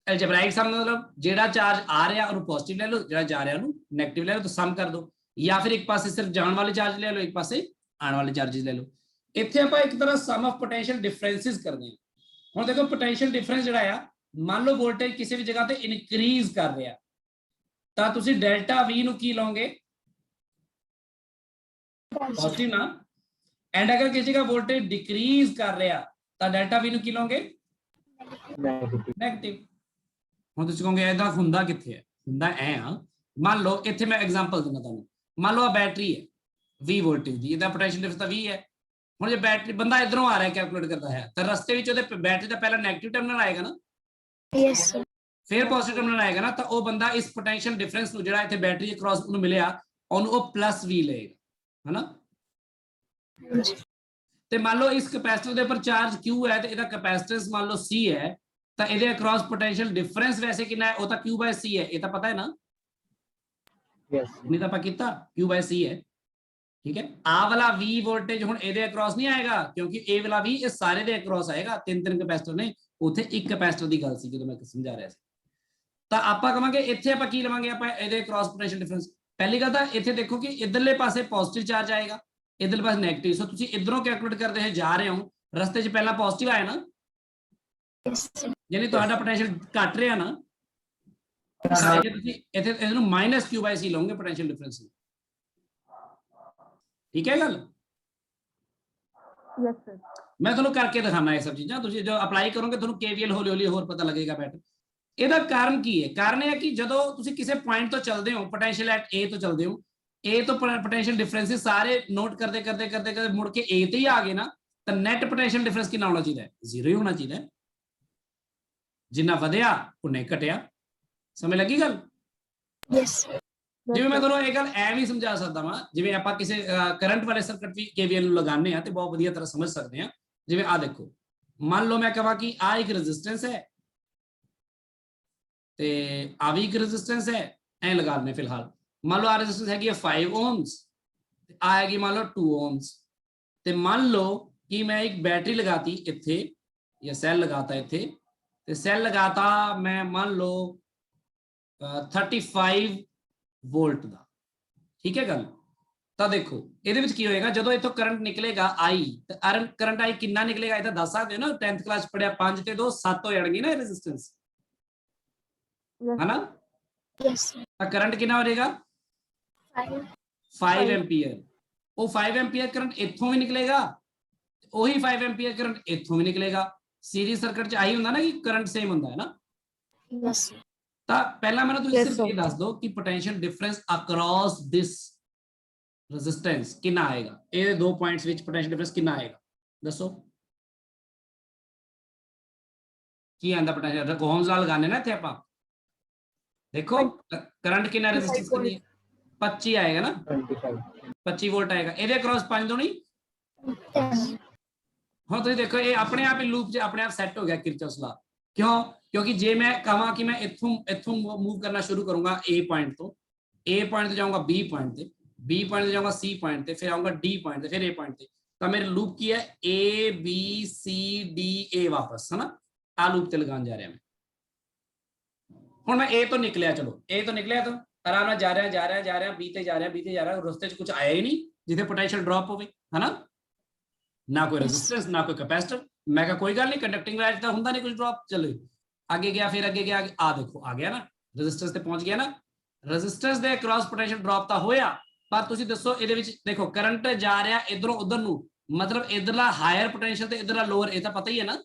algebraic sum ਮਤਲਬ ਜਿਹੜਾ ਚਾਰਜ ਆ ਰਿਹਾ ਉਹਨੂੰ ਪੋਜ਼ਿਟਿਵ ਲੈ ਲਓ, ਜਿਹੜਾ ਜਾ ਰਿਹਾ ਉਹਨੂੰ ਨੈਗੇਟਿਵ ਲੈ ਲਓ, ਤਾਂ ਸਮ ਕਰ ਦਿਓ, ਜਾਂ ਫਿਰ ਇੱਕ ਪਾਸੇ ਸਿਰਫ ਜਾਣ ਵਾਲੇ ਚਾਰਜ ਲੈ ਲਓ, ਇੱਕ ਪਾਸੇ ਆਉਣ ਵਾਲੇ ਚਾਰजेस ਲੈ ਲਓ। ਇੱਥੇ ਆਪਾਂ ਇੱਕ ਤਰ੍ਹਾਂ ਸਮ ਆਫ ਪੋਟੈਂਸ਼ੀਅਲ ਡਿਫਰੈਂਸਿਸ ਕਰਦੇ ਹਾਂ। ਹੁਣ ਦੇਖੋ ਪੋਟੈਂਸ਼ੀਅਲ ਡਿਫਰੈਂਸ ਜਿਹੜਾ ਆ, ਮੰਨ ਲਓ ਵੋਲਟੇਜ ਕਿਸੇ ਵੀ ਜਗ੍ਹਾ ਤੇ ਇਨਕਰੀਜ਼ ਕਰ ਰਿਹਾ, ਤਾਂ ਤੁਸੀਂ ਡੈਲਟਾ V ਨੂੰ ਕੀ ਲਓਗੇ? ਪੋਜ਼ਿਟਿਵ ਨਾ। ਐਂਡ ਅਗਰ ਕਿਸੇ ਜਗ੍ਹਾ ਵੋਲਟੇਜ ਡਿਕਰੀਜ਼ ਕਰ ਰਿਹਾ ਤਾਂ ਡੈਲਟਾ V ਨੂੰ ਕੀ ਲਓਗੇ? ਨੈਗੇਟਿਵ। ਹੁਣ ਤੁਸੀਂ ਕਹੋਗੇ ਇਹਦਾ ਹੁੰਦਾ ਕਿੱਥੇ ਹੈ? ਹੁੰਦਾ ਐ ਆ, ਮੰਨ ਲਓ ਇੱਥੇ ਮੈਂ ਐਗਜ਼ਾਮਪਲ ਦਿੰਦਾ ਤੁਹਾਨੂੰ। ਮੰਨ ਲਓ ਆ ਬੈਟਰੀ ਹੈ 20 ਵੋਲਟੇਜ ਦੀ, ਇਹਦਾ ਪੋਟੈਂਸ਼ੀਅਲ ਡਿਫਰੈਂਸ ਤਾਂ 20 ਹੈ। ਹੁਣ ਜੇ ਬੈਟਰੀ ਬੰਦਾ ਇਧਰੋਂ ਆ ਰਿਹਾ ਕੈਲਕੂਲੇਟ ਕਰਦਾ ਹੈ, ਤਾਂ ਰਸਤੇ ਵਿੱਚ ਉਹਦੇ ਬੈਟਰੀ ਦਾ ਪਹਿਲਾਂ ਨੈਗੇਟਿਵ ਟਰਮੀਨਲ ਆਏਗਾ ਨਾ, Yes, sir. ਫਿਰ ਪੋਜ਼ਿਟਿਵ ਟਰਮੀਨਲ ਆਏਗਾ ਨਾ, ਤਾਂ ਉਹ ਬੰਦਾ ਇਸ ਪੋਟੈਂਸ਼ੀਅਲ ਡਿਫਰੈਂਸ ਨੂੰ ਜਿਹੜਾ ਇੱਥੇ ਬੈਟਰੀ ਦੇ ਕ੍ਰਾਸ ਉਹਨੂੰ ਮਿਲਿਆ, ਉਹਨੂੰ ਉਹ +V ਲਏਗਾ, ਹਨਾ। ਤੇ ਮੰਨ ਲਓ ਇਸ ਕੈਪੈਸਿਟਰ ਦੇ ਉੱਪਰ ਚਾਰਜ Q ਹੈ ਤੇ ਇਹਦਾ ਕੈਪੈਸਿਟੈਂਸ ਮੰਨ ਲਓ C ਹੈ, ਤਾਂ ਇਹਦੇ ਅਕ੍ਰੋਸ ਪੋਟੈਂਸ਼ੀਅਲ ਡਿਫਰੈਂਸ ਵੈਸੇ ਕਿੰਨਾ ਹੈ? ਉਹ ਤਾਂ Q/C ਹੈ, ਇਹ ਤਾਂ ਪਤਾ ਹੈ ਨਾ। ਨਹੀਂ ਤਾਂ ਆਪਾਂ ਕੀਤਾ Q/C ਹੈ, ਠੀਕ ਹੈ। ਆ ਵਾਲਾ V ਵੋਲਟੇਜ ਹੁਣ ਇਹਦੇ ਅਕ੍ਰੋਸ ਨਹੀਂ ਆਏਗਾ, ਕਿਉਂਕਿ ਇਹ ਵਾਲਾ V ਇਹ ਸਾਰੇ ਦੇ ਅਕ੍ਰੋਸ ਆਏਗਾ। ਤਿੰਨ ਕੈਪੈਸਿਟਰ ਨੇ, ਉੱਥੇ ਇੱਕ ਕੈਪੈਸਿਟਰ ਦੀ ਗੱਲ ਸੀ ਜਦੋਂ ਮੈਂ ਸਮਝਾ ਰਿਹਾ ਸੀ। ਤਾਂ ਆਪਾਂ ਕਹਾਂਗੇ ਇੱਥੇ ਆਪਾਂ ਕੀ ਲਵਾਂਗੇ? ਆਪਾਂ ਇਹਦੇ ਅਕ੍ਰੋਸ ਪੋਟੈਂਸ਼ੀਅਲ ਡਿਫਰੈਂਸ। ਪਹਿਲੀ ਗੱਲ ਤਾਂ ਇੱਥੇ ਦੇਖੋ ਕਿ ਇਧਰਲੇ ਪਾਸੇ ਪੋਜ਼ਿਟਿਵ ਚਾਰਜ ਆਏਗਾ, ਇਧਰਲੇ ਪਾਸੇ ਨੈਗੇਟਿਵ। ਸੋ ਤੁਸੀਂ ਇਧਰੋਂ ਕੈਲਕੂਲੇਟ ਕਰਦੇ ਹੋਏ ਜਾ ਰਹੇ ਹੋ, ਰਸਤੇ 'ਚ ਪਹਿਲਾਂ ਪੋਜ਼ਿਟਿਵ ਆਇਆ ਨਾ, Yes, sir. ਯਾਨੀ ਤੁਹਾਡਾ ਪੋਟੈਂਸ਼ੀਅਲ ਘਟ ਰਿਹਾ ਨਾ। ਤੁਸੀਂ ਇੱਥੇ ਇਹਨੂੰ -Q/C ਲਓਗੇ ਪੋਟੈਂਸ਼ੀਅਲ ਡਿਫਰੈਂਸ। ਠੀਕ ਹੈ ਗੱਲ? Yes sir. ਮੈਂ ਤੁਹਾਨੂੰ ਕਰਕੇ ਦਿਖਾਣਾ ਇਹ ਸਭ ਚੀਜ਼ਾਂ, ਤੁਸੀਂ ਜੋ ਅਪਲਾਈ ਕਰੋਗੇ ਤੁਹਾਨੂੰ KVL ਹੌਲੀ ਹੌਲੀ ਹੋਰ ਪਤਾ ਲੱਗੇਗਾ ਬੈਟਰ। ਇਹਦਾ ਕਾਰਨ ਕੀ ਹੈ? ਕਾਰਨ ਇਹ ਹੈ ਕਿ ਜਦੋਂ ਤੁਸੀਂ ਕਿਸੇ ਪੁਆਇੰਟ ਤੋਂ ਚੱਲਦੇ ਹੋ, ਪੋਟੈਂਸ਼ੀਅਲ ਐਟ A ਤੋਂ ਚੱਲਦੇ ਹੋ, A ਤੋਂ ਪੋਟੈਂਸ਼ੀਅਲ ਡਿਫਰੈਂਸਸ ਸਾਰੇ ਨੋਟ ਕਰਦੇ ਮੁੜ ਕੇ A ਤੇ ਹੀ ਆ ਗਏ ਨਾ, ਤਾਂ ਨੈਟ ਪੋਟੈਂਸ਼ੀਅਲ ਡਿਫਰੈਂਸ ਕਿੰਨਾ ਹੋਣਾ ਚਾਹੀਦਾ ਹੈ? 0 ਹੀ ਹੋਣਾ ਚਾਹੀਦਾ ਹੈ। ਜਿੰਨਾ ਵਧਿਆ ਉਨੇ ਘਟਿਆ। ਸਮਝ ਲੱਗੀ ਗੱਲ? Yes, sir. ਜਿਵੇਂ ਮੈਂ ਤੁਹਾਨੂੰ ਇਹ ਗੱਲ ਐਵੇਂ ਹੀ ਸਮਝਾ ਸਕਦਾ ਵਾਂ, ਜਿਵੇਂ ਆਪਾਂ ਕਿਸੇ ਕਰੰਟ ਵਾਲੇ ਸਰਕਟ ਵੀ KVL ਨੂੰ ਲਗਾਉਂਦੇ ਆ ਤੇ ਬਹੁਤ ਵਧੀਆ ਤਰ੍ਹਾਂ ਸਮਝ ਸਕਦੇ ਆ। ਜਿਵੇਂ ਆ ਦੇਖੋ, ਮੰਨ ਲਓ ਮੈਂ ਕਹਾਂ ਕਿ ਆ ਇੱਕ ਰੈਜ਼ਿਸਟੈਂਸ ਹੈ ਤੇ ਆ ਵੀ ਇੱਕ ਰੈਜ਼ਿਸਟੈਂਸ ਹੈ, ਐ ਲਗਾ ਦਿੰਦੇ ਫਿਲਹਾਲ। ਮੰਨ ਲਓ ਆ ਰੈਜ਼ਿਸਟੈਂਸ ਹੈਗੀ ਹੈ 5 ohms ਤੇ ਆ ਹੈਗੀ ਮੰਨ ਲਓ 2 ohms। ਤੇ ਮੰਨ ਲਓ ਕਿ ਮੈਂ ਇੱਕ ਬੈਟਰੀ ਲਗਾਤੀ ਇੱਥੇ, ਜਾਂ ਸੈੱਲ ਲਗਾਤਾ ਇੱਥੇ, ਤੇ ਸੈੱਲ ਲਗਾਤਾ ਮੈਂ ਮੰਨ ਲਓ 35 ਵੋਲਟ ਦਾ। ਠੀਕ ਹੈ ਗੱਲ? ਤਾਂ ਦੇਖੋ ਇਹਦੇ ਵਿੱਚ ਕੀ ਹੋਏਗਾ, ਜਦੋਂ ਇੱਥੋਂ ਕਰੰਟ ਨਿਕਲੇਗਾ I, ਤੇ ਕਰੰਟ I ਕਿੰਨਾ ਨਿਕਲੇਗਾ? ਇਹ ਤਾਂ ਦੱਸ ਸਕਦੇ ਹੋ ਨਾ, 10th ਕਲਾਸ ਪੜਿਆ, 5 ਤੇ 2 7 ਹੋ ਜਾਣਗੇ ਨਾ ਰੈਜ਼ਿਸਟੈਂਸ, ਹਨਾ। Yes, sir. ਤਾਂ ਕਰੰਟ ਕਿੰਨਾ ਹੋ ਜਾਏਗਾ? 5 ਐਂਪੀਅਰ। ਉਹ 5 ਐਂਪੀਅਰ ਕਰੰਟ ਇੱਥੋਂ ਵੀ ਨਿਕਲੇਗਾ, ਉਹੀ 5 ਐਂਪੀਅਰ ਕਰੰਟ ਇੱਥੋਂ ਵੀ ਨਿਕਲੇਗਾ। ਸੀਰੀਜ਼ ਸਰਕਟ 'ਚ ਆਹੀ ਹੁੰਦਾ ਨਾ ਕਿ ਕਰੰਟ ਸੇਮ ਹੁੰਦਾ ਹੈ ਨਾ। Yes, sir. ਤਾਂ ਪਹਿਲਾਂ ਮੈਨੂੰ ਤੁਸੀਂ Yes, ਸਿਰਫ sir. ਇਹ ਦੱਸ ਦਿਓ ਕਿ ਪੋਟੈਂਸ਼ੀਅਲ ਡਿਫਰੈਂਸ ਅਕ੍ਰੋਸ ਦਿਸ ਰੈਜ਼ਿਸਟੈਂਸ ਕਿੰਨਾ ਆਏਗਾ? ਇਹ ਦੋ ਪੁਆਇੰਟਸ ਵਿੱਚ ਪੋਟੈਂਸ਼ੀਅਲ ਡਿਫਰੈਂਸ ਕਿੰਨਾ ਆਏਗਾ? ਦੱਸੋ ਕੀ ਆਂਦਾ ਪੋਟੈਂਸ਼ੀਅਲ? ohms ਲਾ ਲਗਾਣੇ ਨਾ ਇੱਥੇ ਆਪਾਂ। ਦੇਖੋ ਕਰੰਟ ਕਿੰਨਾ, ਰੈਜ਼ਿਸਟੈਂਸ ਕਿੰਨੀ ਹੈ? 25 ਆਏਗਾ ਨਾ, 25 ਵੋਲਟ ਆਏਗਾ। ਇਹਦੇ ਅਕ੍ਰੋਸ 5 ਤੋਂ ਨਹੀਂ। Yes. ਹੁਣ ਤੁਸੀਂ ਦੇਖੋ ਇਹ ਆਪਣੇ ਆਪ ਹੀ ਲੂਪ 'ਚ ਆਪਣੇ ਆਪ ਸੈੱਟ ਹੋ ਗਿਆ ਕਿਰਚੌਫਸ ਲਾ। ਕਿਉਂ? ਕਿਉਂਕਿ ਜੇ ਮੈਂ ਕਹਾਂ ਕਿ ਮੈਂ ਇੱਥੋਂ ਮੂਵ ਕਰਨਾ ਸ਼ੁਰੂ ਕਰੂੰਗਾ A ਪੁਆਇੰਟ ਤੋਂ, A ਪੁਆਇੰਟ ਤੇ ਜਾਊਂਗਾ B ਪੁਆਇੰਟ ਤੇ, B ਪੁਆਇੰਟ ਤੇ ਜਾਊਂਗਾ C ਪੁਆਇੰਟ ਤੇ, ਫਿਰ ਆਊਂਗਾ D ਪੁਆਇੰਟ ਤੇ, ਫਿਰ A ਪੁਆਇੰਟ ਤੇ, ਤਾਂ ਮੇਰੇ ਲੂਪ ਕੀ ਹੈ? A B C D A ਵਾਪਸ, ਹਨਾ। ਆ ਲੂਪ ਤੇ ਲਗਾਉਣ ਜਾ ਰਿਹਾ ਮੈਂ। ਹੁਣ ਮੈਂ A ਤੋਂ ਨਿਕਲਿਆ, ਚਲੋ A ਤੋਂ ਨਿਕਲਿਆ ਤਾਂ ਆਰਾਮ ਨਾਲ ਜਾ ਰਿਹਾ B ਤੇ ਜਾ ਰਿਹਾ, ਰਸਤੇ 'ਚ ਕੁਝ ਆਇਆ ਹੀ ਨਹੀਂ ਜਿੱਥੇ ਪੋਟੈਂਸ਼ੀਅਲ ਡ੍ਰੌਪ ਹੋਵੇ, ਹਨਾ। ਨਾ ਕੋਈ ਰੈਜ਼ਿਸਟੈਂਸ ਨਾ ਕੋਈ ਕੈਪੈਸਿਟਰ। ਮੈਂ ਕਿਹਾ ਕੋਈ ਗੱਲ ਨਹੀਂ, ਕੰਡਕਟਿੰਗ ਵਾਇਰ ਤਾਂ ਹੁੰਦਾ ਨਹੀਂ ਕੁਝ ਡ੍ਰੌਪ। ਚਲੋ ਅੱਗੇ ਗਿਆ, ਫਿਰ ਅੱਗੇ ਗਿਆ, ਆ ਦੇਖੋ ਆ ਗਿਆ ਨਾ, ਰੈਜ਼ਿਸਟੈਂਸ ਤੇ ਪਹੁੰਚ ਗਿਆ ਨਾ। ਰੈਜ਼ਿਸਟੈਂਸ ਦੇ ਅਕ੍ਰੋਸ ਪੋਟੈਂਸ਼ੀਅਲ ਡ੍ਰੌਪ ਤਾਂ ਹੋਇਆ, ਪਰ ਤੁਸੀਂ ਦੱਸੋ ਇਹਦੇ ਵਿੱਚ ਦੇਖੋ ਕਰੰਟ ਜਾ ਰਿਹਾ ਇਧਰੋਂ ਉਧਰ ਨੂੰ, ਮਤਲਬ ਇਧਰਲਾ ਹਾਇਰ ਪੋਟੈਂਸ਼ੀਅਲ ਤੇ ਇਧਰਲਾ ਲੋਅਰ, ਇਹ ਤਾਂ ਪਤਾ ਹੀ ਹੈ ਨਾ।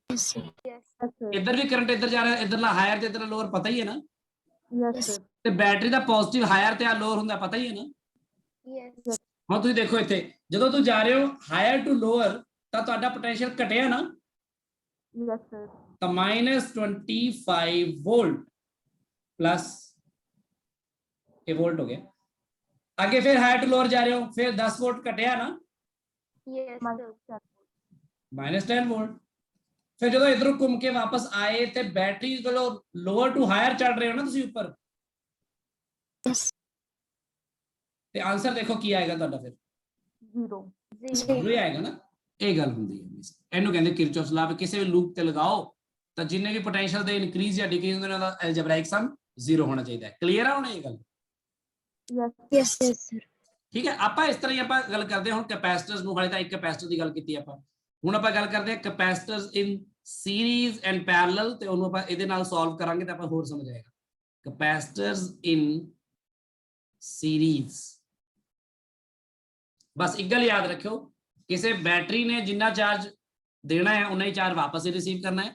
Yes, sir. ਇੱਧਰ ਵੀ ਕਰੰਟ ਇੱਧਰ ਜਾ ਰਿਹਾ, ਇਧਰਲਾ ਹਾਇਰ ਤੇ ਇਧਰਲਾ ਲੋਅਰ, ਪਤਾ ਹੀ ਹੈ ਨਾ। Yes sir. ਤੇ ਬੈਟਰੀ ਦਾ ਪੋਜ਼ਿਟਿਵ ਹਾਇਰ ਤੇ ਆ ਲੋਅਰ ਹੁੰਦਾ, ਪਤਾ ਹੀ ਹੈ ਨਾ। Yes. ਹੁਣ ਤੁਸੀਂ ਦੇਖੋ ਇੱਥੇ ਜਦੋਂ ਤੁਸੀਂ ਜਾ ਰਹੇ ਹੋ ਹਾਇਰ ਟੂ ਲੋਅਰ, ਤਾਂ ਤੁਹਾਡਾ ਪੋਟੈਂਸ਼ੀਅਲ ਘਟਿਆ ਨਾ। Yes sir. ਤਾਂ -25 ਵੋਲਟ ਪਲੱਸ ਇਹ ਵੋਲਟ ਹੋ ਗਿਆ। ਅੱਗੇ ਫਿਰ ਹਾਇਰ ਟੂ ਲੋਅਰ ਜਾ ਰਹੇ ਹੋ, ਫਿਰ 10 ਵੋਲਟ ਘਟਿਆ ਨਾ, Yes, sir. -10 ਵੋਲਟ। ਫਿਰ ਜਦੋਂ ਇਧਰੋਂ ਘੁੰਮ ਕੇ ਵਾਪਸ ਆਏ ਤੇ ਬੈਟਰੀ ਕੋਲੋਂ ਲੋਅਰ ਟੂ ਹਾਇਰ ਚੜ ਰਹੇ ਹੋ ਨਾ ਤੁਸੀਂ ਉੱਪਰ, Yes. ਤੇ ਆਨਸਰ ਦੇਖੋ ਕੀ ਆਏਗਾ ਤੁਹਾਡਾ। ਫਿਰ 0 ਜ਼ੀਰੋ ਹੀ ਆਏਗਾ ਨਾ, ਇਹ ਗੱਲ ਹੁੰਦੀ ਹੈ। ਇਹਨੂੰ ਕਹਿੰਦੇ ਕਿਰਚੌਫਸ ਲਾ। ਕਿਸੇ ਵੀ ਲੂਪ ਤੇ ਲਗਾਓ ਤਾਂ ਜਿੰਨੇ ਵੀ ਪੋਟੈਂਸ਼ੀਅਲ ਦੇ ਇਨਕਰੀਜ਼ ਜਾਂ ਡਿਕਰੀਜ਼ ਹੁੰਦੇ ਨੇ ਉਹਦਾ ਐਲਜਬਰਾਇਕ ਸਮ 0 ਹੋਣਾ ਚਾਹੀਦਾ ਹੈ। ਕਲੀਅਰ ਆ ਹੁਣ ਇਹ ਗੱਲ? ਯੈਸ यस सर ਠੀਕ ਹੈ। ਆਪਾਂ ਇਸ ਤਰ੍ਹਾਂ ਹੀ ਆਪਾਂ ਗੱਲ ਕਰਦੇ ਹਾਂ ਹੁਣ ਕੈਪੈਸਿਟਰਸ ਨੂੰ। ਹਾਲੇ ਤਾਂ ਇੱਕ ਕੈਪੈਸਿਟਰ ਦੀ ਗੱਲ ਕੀਤੀ ਆਪਾਂ, ਹੁਣ ਆਪਾਂ ਗੱਲ ਕਰਦੇ ਹਾਂ ਕੈਪੈਸਿਟਰਸ ਇਨ ਸੀਰੀਜ਼ ਐਂਡ ਪੈਰਲਲ, ਤੇ ਉਹਨੂੰ ਆਪਾਂ ਇਹਦੇ ਨਾਲ ਸੋਲਵ ਕਰਾਂਗੇ ਤਾਂ ਆਪਾਂ ਹੋਰ ਸਮਝ ਆਏਗਾ। ਕੈਪੈਸਿਟਰਸ ਇਨ ਸੀਰੀਜ਼, ਬਸ ਇੱਕ ਗੱਲ ਯਾਦ ਰੱਖਿਓ, ਕਿਸੇ ਬੈਟਰੀ ਨੇ ਜਿੰਨਾ ਚਾਰਜ ਦੇਣਾ ਹੈ ਉਨਾ ਹੀ ਚਾਰਜ ਵਾਪਸ ਹੀ ਰਿਸੀਵ ਕਰਨਾ ਹੈ,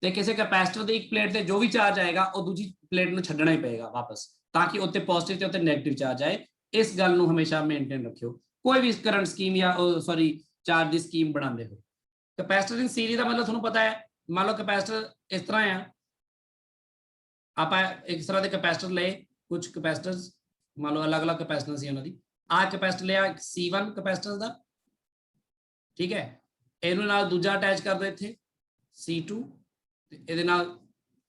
ਤੇ ਕਿਸੇ ਕੈਪੈਸਿਟਰ ਦੀ ਇੱਕ ਪਲੇਟ ਤੇ ਜੋ ਵੀ ਚਾਰਜ ਆਏਗਾ ਉਹ ਦੂਜੀ ਪਲੇਟ ਨੂੰ ਛੱਡਣਾ ਹੀ ਪਏਗਾ ਵਾਪਸ, ਤਾਂ ਕਿ ਉੱਤੇ ਪੋਜ਼ਿਟਿਵ ਤੇ ਉੱਤੇ ਨੈਗੇਟਿਵ ਚਾਰਜ ਆਏ। ਇਸ ਗੱਲ ਨੂੰ ਹਮੇਸ਼ਾ ਮੇਨਟੇਨ ਰੱਖਿਓ ਕੋਈ ਵੀ ਕਰੰਟ ਸਕੀਮ ਜਾਂ ਸੌਰੀ ਚਾਰਜ ਦੀ ਸਕੀਮ ਬਣਾਉਂਦੇ ਹੋ। ਕੈਪੈਸਿਟਰ ਇਨ ਸੀਰੀਜ਼ ਦਾ ਮਤਲਬ ਤੁਹਾਨੂੰ ਪਤਾ ਹੈ, ਮੰਨ ਲਓ ਕੈਪੈਸਿਟਰ ਇਸ ਤਰ੍ਹਾਂ ਆ, ਆਪਾਂ ਇਸ ਤਰ੍ਹਾਂ ਦੇ ਕੈਪੈਸਿਟਰ ਲਏ, ਕੁਝ ਕੈਪੈਸਿਟਰਸ ਮੰਨ ਲਓ ਅਲੱਗ-ਅਲੱਗ ਕੈਪੈਸਿਟੈਂਸ ਸੀ ਉਹਨਾਂ ਦੀ। ਆਹ ਕੈਪੈਸਿਟਰ ਲਿਆ C1 ਕੈਪੈਸਿਟਰ ਦਾ, ਠੀਕ ਹੈ, ਇਹਨੂੰ ਨਾਲ ਦੂਜਾ ਅਟੈਚ ਕਰ ਦਿਓ ਇੱਥੇ C2, ਤੇ ਇਹਦੇ ਨਾਲ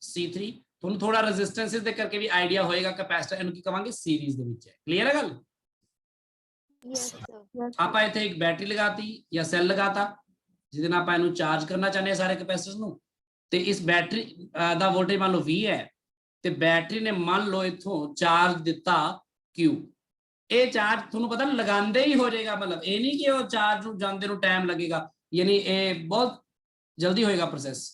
C3। ਤੁਹਾਨੂੰ ਥੋੜਾ ਰੈਜ਼ਿਸਟੈਂਸਿਸ ਦੇ ਕਰਕੇ ਵੀ ਆਈਡੀਆ ਹੋਏਗਾ ਕੈਪੈਸਿਟਰ ਇਹਨੂੰ ਕੀ ਕਵਾਂਗੇ ਸੀਰੀਜ਼ ਦੇ ਵਿੱਚ ਹੈ। ਕਲੀਅਰ ਹੈ ਗੱਲ? यस सर ਆਪਾਂ ਇੱਥੇ ਇੱਕ ਬੈਟਰੀ ਲਗਾਤੀ ਜਾਂ ਸੈੱਲ ਲਗਾਤਾ ਜਿਹਦੇ ਨਾਲ ਆਪਾਂ ਇਹਨੂੰ ਚਾਰਜ ਕਰਨਾ ਚਾਹੁੰਦੇ ਹਾਂ ਸਾਰੇ ਕੈਪੈਸਿਟਰਸ ਨੂੰ, ਤੇ ਇਸ ਬੈਟਰੀ ਦਾ ਵੋਲਟੇਜ ਮੰਨ ਲਓ V ਹੈ, ਤੇ ਬੈਟਰੀ ਨੇ ਮੰਨ ਲਓ ਇੱਥੋਂ ਚਾਰਜ ਦਿੱਤਾ Q। ਇਹ ਚਾਰਜ ਤੁਹਾਨੂੰ ਪਤਾ ਲਗਾਉਂਦੇ ਹੀ ਹੋ ਜਾਏਗਾ, ਮਤਲਬ ਇਹ ਨਹੀਂ ਕਿ ਉਹ ਚਾਰਜ ਨੂੰ ਜਾਂਦੇ ਨੂੰ ਟਾਈਮ ਲੱਗੇਗਾ, ਯਾਨੀ ਇਹ ਬਹੁਤ ਜਲਦੀ ਹੋਏਗਾ ਪ੍ਰੋਸੈਸ।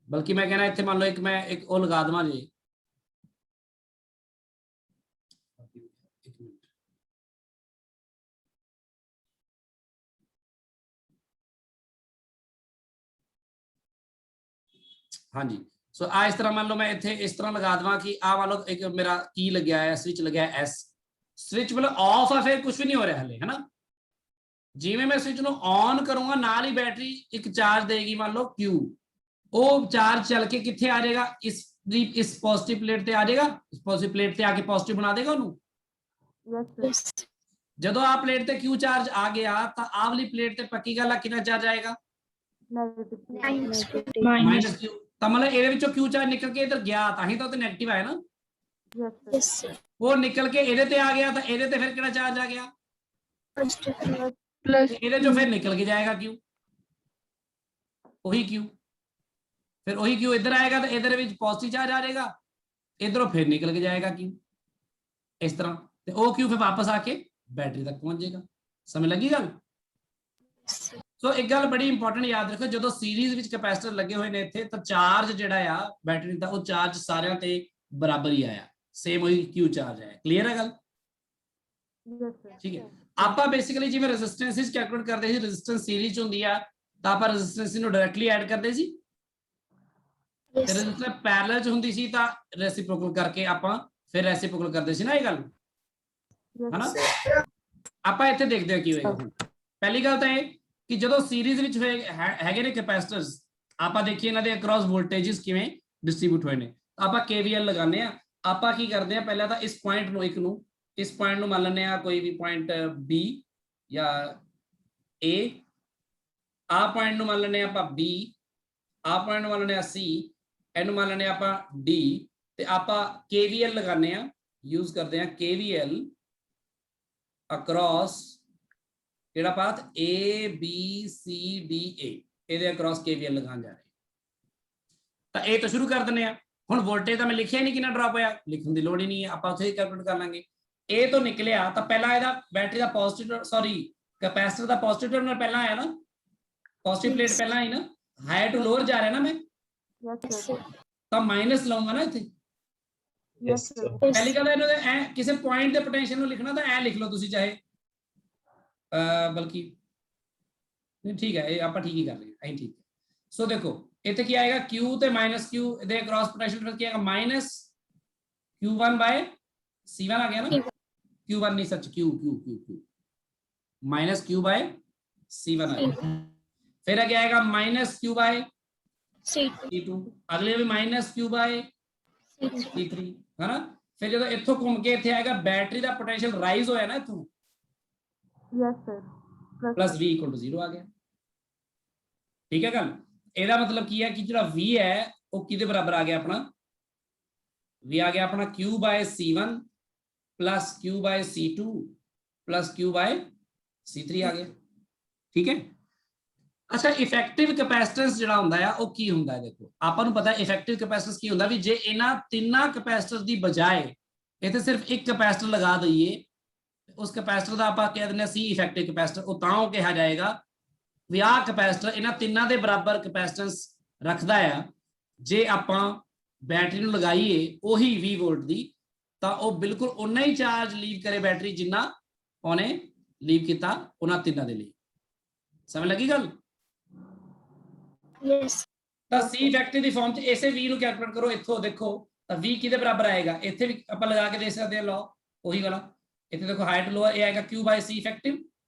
ਬਲਕਿ ਮੈਂ कहना ਇੱਥੇ ਮੰਨ ਲਓ ਮੈਂ ਇੱਕ ਉਹ ਲਗਾ ਦੇਵਾਂ ਜੀ, ਹਾਂਜੀ। ਸੋ ਆ ਇਸ ਤਰ੍ਹਾਂ ਮੰਨ ਲਓ ਮੈਂ ਇੱਥੇ ਇਸ ਤਰ੍ਹਾਂ ਲਗਾ ਦੇਵਾਂ ਕਿ ਆ ਮੰਨ ਲਓ ਇੱਕ ਮੇਰਾ ਕੀ ਲੱਗਿਆ ਹੈ, ਸਵਿਚ ਲੱਗਿਆ ਹੈ S, ਸਵਿਚ ਮਤਲਬ ਆਫ ਆ, ਫਿਰ ਕੁਝ ਵੀ ਨਹੀਂ ਹੋ ਰਿਹਾ ਹਲੇ, ਹੈ ਨਾ। ਜਿਵੇਂ ਮੈਂ ਸਵਿਚ ਨੂੰ ਔਨ ਕਰੂੰਗਾ ਨਾਲ ਹੀ ਬੈਟਰੀ ਇੱਕ ਚਾਰਜ ਦੇਗੀ ਮੰਨ ਲਓ Q, ਉਹ ਚਾਰਜ ਚੱਲ ਕੇ ਕਿੱਥੇ ਆ ਜਾਏਗਾ, ਇਸ ਪੋਜ਼ਿਟਿਵ ਪਲੇਟ ਤੇ ਆ ਜਾਏਗਾ, ਇਸ ਪੋਜ਼ਿਟਿਵ ਪਲੇਟ ਤੇ ਆ ਕੇ ਪੋਜ਼ਿਟਿਵ ਬਣਾ ਦੇਗਾ ਉਹਨੂੰ। ਯੈਸ ਜਦੋਂ ਆ ਪਲੇਟ ਤੇ Q ਚਾਰਜ ਆ ਗਿਆ ਤਾਂ ਆ ਵਾਲੀ ਪਲੇਟ ਤੇ ਪੱਕੀ ਗੱਲ ਆ ਕਿੰਨਾ ਚਾਰਜ ਆਏਗਾ, ਨੈਗੇਟਿਵ -Q। ਤਾਂ ਮਤਲਬ ਇਹਦੇ ਵਿੱਚੋਂ Q ਚਾਰਜ ਨਿਕਲ ਕੇ ਇਧਰ ਗਿਆ ਤਾਂ ਹੀ ਤਾਂ ਉੱਤੇ ਨੈਗੇਟਿਵ ਆਇਆ ਨਾ। ਯੈਸ यस सर ਉਹ ਨਿਕਲ ਕੇ ਇਹਦੇ ਤੇ ਆ ਗਿਆ ਤਾਂ ਇਹਦੇ ਤੇ ਫਿਰ ਕਿਹੜਾ ਚਾਰਜ ਆ ਗਿਆ, प्लस ਤੇ ਇਹਦੇ ਚੋਂ ਫਿਰ ਨਿਕਲ ਕੇ ਜਾਏਗਾ Q, ਉਹੀ Q, ਫਿਰ ਉਹੀ Q ਇੱਧਰ ਆਏਗਾ ਤਾਂ ਇਹਦੇ ਵਿੱਚ ਪੋਜ਼ਿਟਿਵ ਚਾਰਜ ਆ ਜਾਏਗਾ, ਇਧਰੋਂ ਫਿਰ ਨਿਕਲ ਕੇ ਜਾਏਗਾ Q ਇਸ ਤਰ੍ਹਾਂ, ਤੇ ਉਹ Q ਫਿਰ ਵਾਪਸ ਆ ਕੇ ਬੈਟਰੀ ਤੱਕ ਪਹੁੰਚ ਜਾਏਗਾ। ਸਮਝ ਲੱਗੀ ਗੱਲ? ਸੋ ਇੱਕ ਗੱਲ ਬੜੀ ਇੰਪੋਰਟੈਂਟ ਯਾਦ ਰੱਖੋ, ਜਦੋਂ ਸੀਰੀਜ਼ ਵਿੱਚ ਕੈਪੈਸਿਟਰ ਲੱਗੇ ਹੋਏ ਨੇ ਇੱਥੇ ਤਾਂ ਚਾਰਜ ਜਿਹੜਾ ਆ ਬੈਟਰੀ ਦਾ ਉਹ ਚਾਰਜ ਸਾਰਿਆਂ ਤੇ ਬਰਾਬਰ ਹੀ ਆਇਆ, ਸੇਮ ਉਹੀ Q ਚਾਰਜ ਆਇਆ। ਕਲੀਅਰ ਹੈ ਗੱਲ? ਠੀਕ ਹੈ। ਆਪਾਂ ਬੇਸਿਕਲੀ ਜਿਵੇਂ ਰੈਜ਼ਿਸਟੈਂਸਿਸ ਕੈਲਕੂਲੇਟ ਕਰਦੇ ਸੀ, ਰੈਜ਼ਿਸਟੈਂਸ ਸੀਰੀਜ਼ ਚ ਹੁੰਦੀ ਆ ਤਾਂ ਆਪਾਂ ਰੈਜ਼ਿਸਟੈਂਸ ਨੂੰ ਡਾਇਰੈਕਟਲੀ ਐਡ ਕਰਦੇ ਸੀ, ਤੇ यस ਰੈਜ਼ਿਸਟੈਂਸ ਪੈਰਲਲ ਚ ਹੁੰਦੀ ਸੀ ਤਾਂ ਰੈਸੀਪ੍ਰੋਕਲ ਕਰਕੇ ਆਪਾਂ ਫਿਰ ਰੈਸੀਪ੍ਰੋਕਲ ਕਰਦੇ ਸੀ ਨਾ, ਇਹ ਗੱਲ ਹਨਾ। ਆਪਾਂ ਇੱਥੇ ਦੇਖਦੇ ਹਾਂ ਕੀ ਹੋਏਗਾ। ਹੁਣ ਪਹਿਲੀ ਗੱਲ ਤਾਂ ਇਹ ਕਿ ਜਦੋਂ ਸੀਰੀਜ਼ ਵਿੱਚ ਹੈਗੇ ਨੇ ਕੈਪੈਸਿਟਰਸ, ਆਪਾਂ ਦੇਖੀਏ ਇਹਨਾਂ ਦੇ ਅਕ੍ਰੋਸ ਵੋਲਟੇजेस ਕਿਵੇਂ ਡਿਸਟ੍ਰੀਬਿਊਟ ਹੋਏ ਨੇ। ਆਪਾਂ KVL ਲਗਾਉਂਦੇ ਆ। ਆਪਾਂ ਕੀ ਕਰਦੇ ਆ, ਪਹਿਲਾਂ ਤਾਂ ਇਸ ਪੁਆਇੰਟ ਨੂੰ, ਇੱਕ ਨੂੰ, ਇਸ ਪੁਆਇੰਟ ਨੂੰ ਮੰਨ ਲੈਂਦੇ ਆ ਕੋਈ ਵੀ ਪੁਆਇੰਟ B ਜਾਂ A, ਆ ਪੁਆਇੰਟ ਨੂੰ ਮੰਨ ਲੈਂਦੇ ਆ ਆਪਾਂ B, ਆ ਪੁਆਇੰਟ ਨੂੰ ਮੰਨ ਲੈਂਦੇ ਆ C, ਇਹਨੂੰ ਮੰਨ ਲੈਂਦੇ ਆ ਆਪਾਂ D, ਤੇ ਆਪਾਂ KVL ਲਗਾਉਂਦੇ ਆ, ਯੂਜ਼ ਕਰਦੇ ਆ KVL ਅਕ੍ਰੋਸ ਕਿਹੜਾ ਪਾਥ ABCDA, ਇਹਦੇ ਅਕ੍ਰੋਸ KVL ਲਗਾਉਣ ਜਾ ਰਹੇ ਤਾਂ ਇਹ ਤਾਂ ਸ਼ੁਰੂ ਕਰ ਦਿੰਦੇ ਆ। ਹੁਣ ਵੋਲਟੇਜ ਤਾਂ ਮੈਂ ਲਿਖਿਆ ਨਹੀਂ ਕਿੰਨਾ ਡ੍ਰੌਪ ਹੋਇਆ, ਲਿਖਣ ਦੀ ਲੋੜ ਹੀ ਨਹੀਂ ਹੈ, ਆਪਾਂ ਉੱਥੇ ਹੀ ਕੈਲਕੂਲੇਟ ਕਰ ਲਾਂਗੇ। ਇਹ ਤੋਂ ਨਿਕਲਿਆ ਤਾਂ ਪਹਿਲਾਂ ਇਹਦਾ ਬੈਟਰੀ ਦਾ ਪੋਜ਼ਿਟਿਵ ਸੌਰੀ ਕੈਪੈਸਿਟਰ ਦਾ ਪੋਜ਼ਿਟਿਵ ਟਰਮੀਨਲ ਪਹਿਲਾਂ ਆਇਆ ਨਾ, ਪੋਜ਼ਿਟਿਵ ਪਲੇਟ ਪਹਿਲਾਂ ਆਈ ਨਾ, ਹਾਇਰ ਟੂ ਲੋਅਰ ਜਾ ਰਿਹਾ ਨਾ ਮੈਂ, ਤਾਂ ਮਾਈਨਸ ਲਾਉਂਗਾ ਨਾ ਇੱਥੇ। ਪਹਿਲੀ ਗੱਲ ਇਹਨੂੰ ਐ ਕਿਸੇ ਪੁਆਇੰਟ ਦੇ ਪੋਟੈਂਸ਼ੀਅਲ ਨੂੰ ਲਿਖਣਾ ਤਾਂ ਐ ਲਿਖ ਲਓ ਤੁਸੀਂ ਚਾਹੇ, ਬਲਕਿ ਨਹੀਂ ਠੀਕ ਹੈ, ਇਹ ਆਪਾਂ ਠੀਕ ਹੀ ਕਰ ਰਹੇ ਹਾਂ, ਠੀਕ ਹੈ। ਸੋ ਦੇਖੋ ਇੱਥੇ ਕੀ ਆਏਗਾ, Q ਤੇ -Q ਦੇ ਅਕ੍ਰੋਸ ਪੋਟੈਂਸ਼ੀਅਲ ਕੀ ਆਏਗਾ, ਮਾਈਨਸ Q1 ਬਾय C1 ਆ ਗਿਆ ਨਾ, Q1 ਨਹੀਂ ਸੱਚ Q minus Q by C1 आएगा, फिर आगे आएगा माइनस Q बाय C2, अगले भी माइनस Q बाय C3 है ना। फिर जो इथों घूम के इथे आएगा बैटरी का पोटेंशियल राइज होया ना इथों, yes sir, plus V equal to 0 आ गया। ठीक है गल, ਇਹਦਾ मतलब की है कि जो V है वो किदे बराबर आ गया अपना, V आ गया अपना Q by C1 plus Q by C2 plus Q by C3 ਆ ਗਿਆ, ਠੀਕ ਹੈ। ਅੱਛਾ, ਇਫੈਕਟਿਵ ਕੈਪੈਸਿਟੈਂਸ ਜਿਹੜਾ ਹੁੰਦਾ ਆ ਉਹ ਕੀ ਹੁੰਦਾ ਹੈ? ਦੇਖੋ ਆਪਾਂ ਨੂੰ ਪਤਾ ਇਫੈਕਟਿਵ ਕੈਪੈਸਿਟੈਂਸ ਕੀ ਹੁੰਦਾ, ਵੀ ਜੇ ਇਹਨਾਂ ਤਿੰਨਾਂ ਕੈਪੈਸਿਟਰ ਦੀ ਬਜਾਏ ਇੱਥੇ ਸਿਰਫ ਇੱਕ ਕੈਪੈਸਿਟਰ ਲਗਾ ਦਈਏ, ਉਸ ਕੈਪੈਸਿਟਰ ਦਾ ਆਪਾਂ ਕਹਿ ਦਿੰਦੇ ਹਾਂ ਸੀ ਇਫੈਕਟਿਵ ਕੈਪੈਸਿਟਰ। ਉਹ ਤਾਂ ਉਹ ਕਿਹਾ ਜਾਏਗਾ ਵੀ ਆਹ ਕੈਪੈਸਿਟਰ ਇਹਨਾਂ ਤਿੰਨਾਂ ਦੇ ਬਰਾਬਰ ਕੈਪੈਸਿਟੈਂਸ ਰੱਖਦਾ ਆ। ਜੇ ਆਪਾਂ ਬੈਟਰੀ ਨੂੰ ਲਗਾਈਏ ਉਹੀ 20 ਵੋਲਟ ਦੀ, ਤਾਂ ਉਹ ਬਿਲਕੁਲ ਉਨਾ ਹੀ ਚਾਰਜ ਲੀਵ ਕਰੇ ਬੈਟਰੀ ਜਿੰਨਾ ਉਹਨੇ ਲੀਵ ਕੀਤਾ ਉਹਨਾਂ ਤਿੰਨਾਂ ਦੇ ਲਈ। ਸਮਝ ਲੱਗੀ ਗੱਲ? यस ਤਾਂ ਸੀ ਇਫੈਕਟਿਵ ਦੀ ਫਾਰਮ 'ਚ ਇਸੇ 20 ਨੂੰ ਕੈਲਕੂਲੇਟ ਕਰੋ। ਇੱਥੋਂ ਦੇਖੋ ਤਾਂ 20 ਕਿਹਦੇ ਬਰਾਬਰ ਆਏਗਾ? ਇੱਥੇ ਵੀ ਆਪਾਂ ਲਗਾ ਕੇ ਦੇਖ ਸਕਦੇ ਹਾਂ ਲੋ, ਉਹੀ ਵਾਲਾ। ਇੱਥੇ ਦੇਖੋ ਹਾਈਟ ਲੋਅਰ ਇਹ ਆਏਗਾ Q ਬਾਈ C ਇਫੈਕਟਿਵ,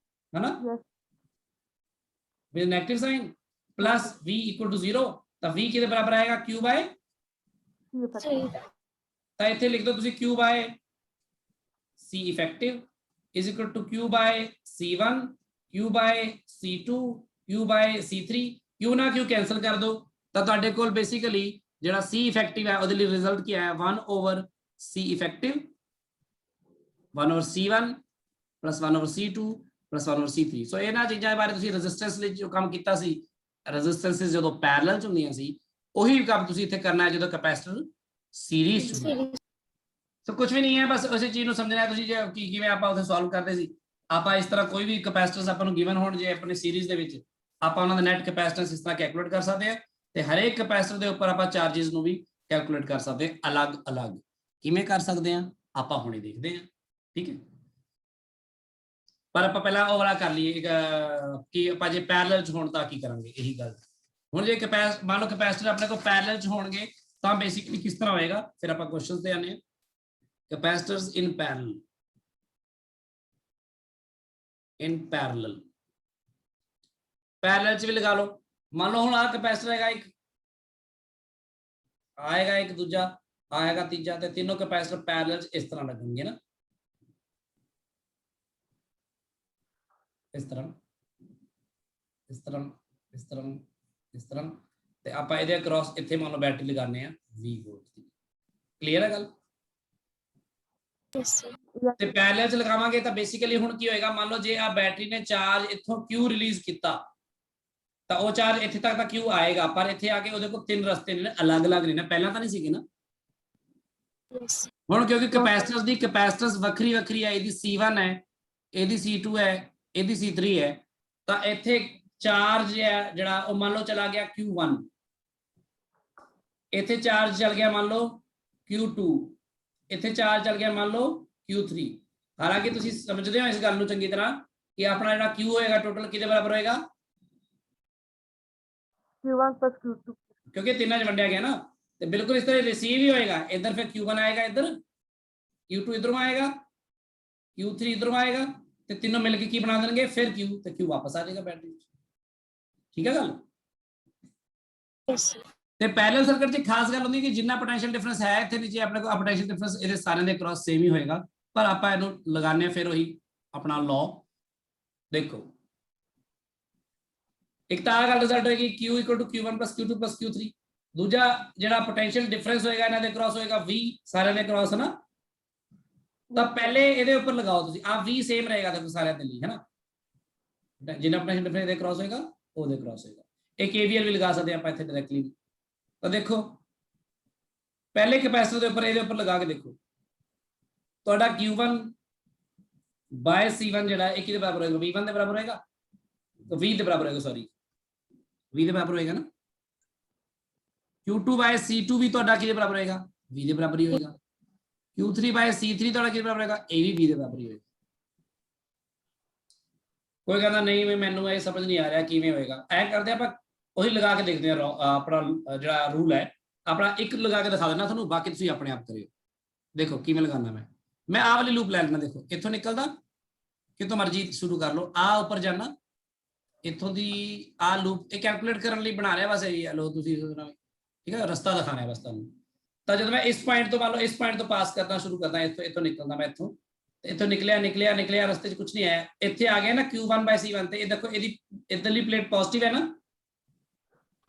ਹੈ ਨਾ, Yes. With negative sign, plus V equal to 0, ਤਾਂ V ਕਿਹਦੇ ਬਰਾਬਰ ਆਏਗਾ? Q by. C effect. सही ਤਾਂ ਇੱਥੇ ਲਿਖ ਦਿਓ ਤੁਸੀਂ Q by C effective is equal to Q by C1, Q by C2, Q by C3। Q ਨਾਲ Q ਕੈਨਸਲ ਕਰ ਦਿਓ ਤਾਂ ਤੁਹਾਡੇ ਕੋਲ ਬੇਸਿਕਲੀ ਜਿਹੜਾ C ਇਫੈਕਟਿਵ ਹੈ ਉਹਦੇ ਲਈ ਰਿਜ਼ਲਟ ਕੀ ਆਇਆ? 1 over C effective, 1 over C1 plus 1 over C2 plus 1 over C3। ਸੋ ਇਹਨਾਂ ਚੀਜ਼ਾਂ ਬਾਰੇ ਤੁਸੀਂ ਰੈਜ਼ਿਸਟੈਂਸ ਲਈ ਜੋ ਕੰਮ ਕੀਤਾ ਸੀ, ਰੈਜ਼ਿਸਟੈਂਸਸ ਜਦੋਂ ਪੈਰਲਲ ਚ ਹੁੰਦੀਆਂ ਸੀ, ਉਹੀ ਕੰਮ ਤੁਸੀਂ ਇੱਥੇ ਕਰਨਾ ਹੈ ਜਦੋਂ ਕੈਪੈਸਿਟਰ ਸੀਰੀਜ਼ ਚ ਹੁੰਦਾ। सीरीज ਸੋ ਕੁਝ ਵੀ ਨਹੀਂ ਹੈ, ਬਸ ਉਸੇ ਚੀਜ਼ ਨੂੰ ਸਮਝਣਾ ਹੈ ਤੁਸੀਂ। ਜੇ ਕਿਵੇਂ ਆਪਾਂ ਉੱਥੇ ਸੋਲਵ ਕਰਦੇ ਸੀ, ਆਪਾਂ ਇਸ ਤਰ੍ਹਾਂ ਕੋਈ ਵੀ ਕੈਪੈਸਿਟਰਸ ਆਪਾਂ ਨੂੰ ਗਿਵਨ ਹੋਣ, ਜੇ ਆਪਣੇ ਸੀਰੀਜ਼ ਦੇ ਵਿੱਚ ਆਪਾਂ ਉਹਨਾਂ ਦਾ ਨੈਟ ਕੈਪੈਸਿਟੈਂਸ ਇਸ ਤਰ੍ਹਾਂ ਕੈਲਕੂਲੇਟ ਕਰ ਸਕਦੇ ਹਾਂ, ਤੇ ਹਰੇਕ ਕੈਪੈਸਿਟਰ ਦੇ ਉੱਪਰ ਆਪਾਂ ਚਾਰजेस ਨੂੰ ਵੀ ਕੈਲਕੂਲੇਟ ਕਰ ਸਕਦੇ ਹਾਂ ਅਲੱਗ-ਅਲੱਗ। ਕਿਵੇਂ ਕਰ ਸਕਦੇ ਹਾਂ ਆਪਾਂ ਹੁਣੇ ਦੇਖਦੇ ਹਾਂ, ਠੀਕ ਹੈ। ਪਰ ਆਪਾਂ ਪਹਿਲਾਂ ਉਹ ਵਾਲਾ ਕਰ ਲਈਏ ਕਿ ਆਪਾਂ ਜੇ ਪੈਰਲਲ ਚ ਹੋਣ ਤਾਂ ਕੀ ਕਰਾਂਗੇ, ਇਹੀ ਗੱਲ। ਹੁਣ ਜੇ ਮੰਨ ਲਓ ਕੈਪੈਸਿਟਰ ਆਪਣੇ ਕੋਲ ਪੈਰਲਲ ਚ ਹੋਣਗੇ ਤਾਂ ਬੇਸਿਕਲੀ ਕਿਸ ਤਰ੍ਹਾਂ ਹੋਏਗਾ, ਫਿਰ ਆਪਾਂ ਕੁਐਸਚਨਸ ਤੇ ਆਨੇ ਆ। ਕੈਪੈਸਿਟਰਸ ਇਨ ਪੈਰਲਲ, ਪੈਰਲਲ ਚ ਵੀ ਲਗਾ ਲਓ। ਮੰਨ ਲਓ ਹੁਣ ਆਹ ਕੈਪੈਸਿਟਰ ਹੈਗਾ ਇੱਕ, ਆਏਗਾ ਇੱਕ, ਦੂਜਾ ਆਏਗਾ, ਤੀਜਾ, ਤੇ ਤਿੰਨੋਂ ਕੈਪੈਸਿਟਰ ਪੈਰਲਲ ਚ ਇਸ ਤਰ੍ਹਾਂ ਲੱਗਣਗੇ ਨਾ, ਇਸ ਤਰ੍ਹਾਂ, ਇਸ ਤਰ੍ਹਾਂ, ਇਸ ਤਰ੍ਹਾਂ, ਇਸ ਤਰ੍ਹਾਂ। ਤੇ ਆਪਾਂ ਇਹਦੇ ਅਕ੍ਰੋਸ ਇੱਥੇ ਮੰਨ ਲਓ ਬੈਟਰੀ ਲਗਾਉਂਦੇ ਆ 20 ਵੋਲਟ ਦੀ। ਕਲੀਅਰ ਹੈ ਗੱਲ? यस ਤੇ ਪੈਰਲਲ ਚ ਲਗਾਵਾਂਗੇ ਤਾਂ ਬੇਸਿਕਲੀ ਹੁਣ ਕੀ ਹੋਏਗਾ, ਮੰਨ ਲਓ ਜੇ ਆ ਬੈਟਰੀ ਨੇ ਚਾਰਜ ਇੱਥੋਂ Q ਰਿਲੀਜ਼ ਕੀਤਾ ਤਾਂ ਉਹ ਚਾਰਜ ਇੱਥੇ ਤੱਕ ਤਾਂ Q ਆਏਗਾ, ਪਰ ਇੱਥੇ ਆ ਕੇ ਉਹਦੇ ਕੋਲ ਤਿੰਨ ਰਸਤੇ ਨੇ, ਅਲੱਗ-ਅਲੱਗ ਨੇ ਨਾ, ਪਹਿਲਾਂ ਤਾਂ ਨਹੀਂ ਸੀਗੇ ਨਾ। यस ਹੁਣ ਕਿਉਂਕਿ ਕੈਪੈਸਿਟਰਸ ਦੀ ਕੈਪੈਸਿਟੈਂਸ ਵੱਖਰੀ ਵੱਖਰੀ ਹੈ, ਇਹਦੀ C1 ਹੈ, ਇਹਦੀ C2 ਹੈ, ਇਹਦੀ C3 ਹੈ, ਤਾਂ ਇੱਥੇ ਚਾਰਜ ਹੈ ਜਿਹੜਾ ਉਹ ਮੰਨ ਲਓ ਚਲਾ ਗਿਆ Q1, ਇੱਥੇ ਚਾਰਜ ਚੱਲ ਗਿਆ ਮੰਨ ਲਓ Q2, ਇੱਥੇ ਚਾਰਜ ਚੱਲ ਗਿਆ ਮੰਨ ਲਓ Q3। ਹਾਲਾਂਕਿ ਤੁਸੀਂ ਸਮਝਦੇ ਹੋ ਇਸ ਗੱਲ ਨੂੰ ਚੰਗੀ ਤਰ੍ਹਾਂ ਕਿ ਆਪਣਾ ਜਿਹੜਾ Q ਹੋਏਗਾ ਟੋਟਲ ਕਿਹਦੇ ਬਰਾਬਰ ਹੋਏਗਾ? Q1 plus Q2. ਕਿਉਂਕਿ ਤਿੰਨਾਂ ਚ ਵੰਡਿਆ ਗਿਆ ਨਾ, ਤੇ ਬਿਲਕੁਲ ਇਸ ਤਰ੍ਹਾਂ ਰਿਸੀਵ ਹੀ ਹੋਏਗਾ। ਇੱਧਰ ਫਿਰ Q1 ਆਏਗਾ, ਇੱਧਰ Q2 ਇੱਧਰੋਂ ਆਏਗਾ, Q3 ਇੱਧਰੋਂ ਆਏਗਾ, ਤੇ ਤਿੰਨੋਂ ਮਿਲ ਕੇ ਕੀ ਬਣਾ ਦੇਣਗੇ? ਫਿਰ Q, ਤੇ Q ਵਾਪਸ ਆ ਜਾਏਗਾ ਬੈਟਰੀ। ਠੀਕ ਹੈ ਗੱਲ? यस ਤੇ ਪੈਰਲਲ ਸਰਕਟ 'ਚ ਖਾਸ ਗੱਲ ਹੁੰਦੀ ਹੈ ਕਿ ਜਿੰਨਾ ਪੋਟੈਂਸ਼ੀਅਲ ਡਿਫਰੈਂਸ ਹੈ ਇੱਥੇ ਨੀਚੇ ਆਪਣੇ ਕੋਲ ਪੋਟੈਂਸ਼ੀਅਲ ਡਿਫਰੈਂਸ ਇਹਦੇ ਸਾਰਿਆਂ ਦੇ ਕ੍ਰਾਸ ਸੇਮ ਹੀ ਹੋਏਗਾ, ਪਰ ਆਪਾਂ ਇਹਨੂੰ ਲਗਾਉਂਦੇ ਹਾਂ ਫਿਰ ਉਹੀ ਆਪਣਾ ਲਾਅ। ਦੇਖੋ ਇੱਕ ਤਾਂ ਆ ਗੱਲ ਰਿਜ਼ਲਟ ਹੋਏਗੀ Q = Q1 + Q2 + Q3। ਦੂਜਾ ਜਿਹੜਾ ਪੋਟੈਂਸ਼ੀਅਲ ਡਿਫਰੈਂਸ ਹੋਏਗਾ ਇਹਨਾਂ ਦੇ ਕ੍ਰਾਸ ਹੋਏਗਾ V, ਸਾਰਿਆਂ ਦੇ ਕ੍ਰਾਸ, ਹੈ ਨਾ। ਤਾਂ ਪਹਿਲੇ ਇਹਦੇ ਉੱਪਰ ਲਗਾਓ ਤੁਸੀਂ, ਆ V ਸੇਮ ਰਹੇਗਾ ਦੇਖੋ ਸਾਰਿਆਂ ਦੇ ਲਈ, ਹੈ ਨਾ। ਜਿੰਨਾ ਪੋਟੈਂਸ਼ੀਅਲ ਡਿਫਰੈਂਸ ਇਹਦੇ ਕ੍ਰਾਸ ਹੋਏਗਾ ਉਹਦੇ ਕ੍ਰਾਸ ਹੋਏਗਾ। ਇਹ KVL ਵੀ ਲਗਾ ਸਕਦੇ ਆਪਾਂ ਇੱਥੇ ਡਾਇਰੈਕਟਲੀ। ਤਾਂ ਦੇਖੋ ਪਹਿਲੇ ਕੈਪੈਸਿਟਰ ਦੇ ਉੱਪਰ ਇਹਦੇ ਉੱਪਰ ਲਗਾ ਕੇ ਦੇਖੋ, ਤੁਹਾਡਾ Q1 ਬਾय C1 ਜਿਹੜਾ ਇਹ ਕਿਹਦੇ ਬਰਾਬਰ ਹੋਏਗਾ? V1 ਦੇ ਬਰਾਬਰ ਹੋਏਗਾ, ਤਾਂ V ਦੇ ਬਰਾਬਰ ਹੋਏਗਾ, ਸੌਰੀ V ਦੇ ਬਰਾਬਰ ਹੋਏਗਾ ਨਾ। Q2 ਬਾय C2 ਵੀ ਤੁਹਾਡਾ ਕਿਹਦੇ ਬਰਾਬਰ ਹੋਏਗਾ? V ਦੇ ਬਰਾਬਰ ਹੀ ਹੋਏਗਾ। Q3 ਬਾय C3 ਤੁਹਾਡਾ ਕਿਹਦੇ ਬਰਾਬਰ ਹੋਏਗਾ? ਇਹ ਵੀ V ਦੇ ਬਰਾਬਰ ਹੀ ਹੋਏਗਾ। ਕੋਈ ਕਹਿੰਦਾ ਨਹੀਂ ਮੈਨੂੰ ਇਹ ਸਮਝ ਨਹੀਂ ਆ ਰਿਹਾ ਕਿਵੇਂ ਹੋਏਗਾ। ਐ ਕਰਦੇ ਆਪਾਂ ਉਹੀ ਲਗਾ ਕੇ ਦੇਖਦੇ ਹਾਂ, ਆਪਣਾ ਜਿਹੜਾ ਰੂਲ ਹੈ ਆਪਣਾ ਇੱਕ ਲਗਾ ਕੇ ਦਿਖਾ ਦੇਣਾ ਤੁਹਾਨੂੰ, ਬਾਕੀ ਤੁਸੀਂ ਆਪਣੇ ਆਪ ਕਰਿਓ। ਦੇਖੋ ਕਿਵੇਂ ਲਗਾਉਣਾ। ਮੈਂ ਆਹ ਵਾਲੀ ਲੂਪ ਲੈ ਲੈਣਾ, ਦੇਖੋ ਇੱਥੋਂ ਨਿਕਲਦਾ, ਕਿਤੋਂ ਮਰਜ਼ੀ ਸ਼ੁਰੂ ਕਰ ਲਓ, ਆ ਉੱਪਰ ਜਾਣਾ, ਇੱਥੋਂ ਦੀ ਆ ਲੂਪ ਇਹ ਕੈਲਕੂਲੇਟ ਕਰਨ ਲਈ ਬਣਾ ਰਿਹਾ ਬਸ, ਇਹ ਲੋ ਤੁਸੀਂ ਠੀਕ ਹੈ, ਰਸਤਾ ਦਿਖਾਣਾ ਬਸ ਤੁਹਾਨੂੰ। ਤਾਂ ਜਦੋਂ ਮੈਂ ਇਸ ਪੁਆਇੰਟ ਤੋਂ ਮੰਨ ਲਓ ਇਸ ਪੁਆਇੰਟ ਤੋਂ ਪਾਸ ਕਰਨਾ ਸ਼ੁਰੂ ਕਰਦਾ, ਇੱਥੋਂ ਨਿਕਲਦਾ ਮੈਂ, ਇੱਥੋਂ ਨਿਕਲਿਆ ਰਸਤੇ 'ਚ ਕੁਝ ਨਹੀਂ ਆਇਆ, ਇੱਥੇ ਆ ਗਿਆ ਨਾ Q1 ਬਾय C1, ਤੇ ਇਹ ਦੇਖੋ ਇਹਦੀ ਇੱਧਰਲੀ ਪਲੇਟ ਪੋਜ਼ਿਟਿਵ ਹੈ ਨਾ,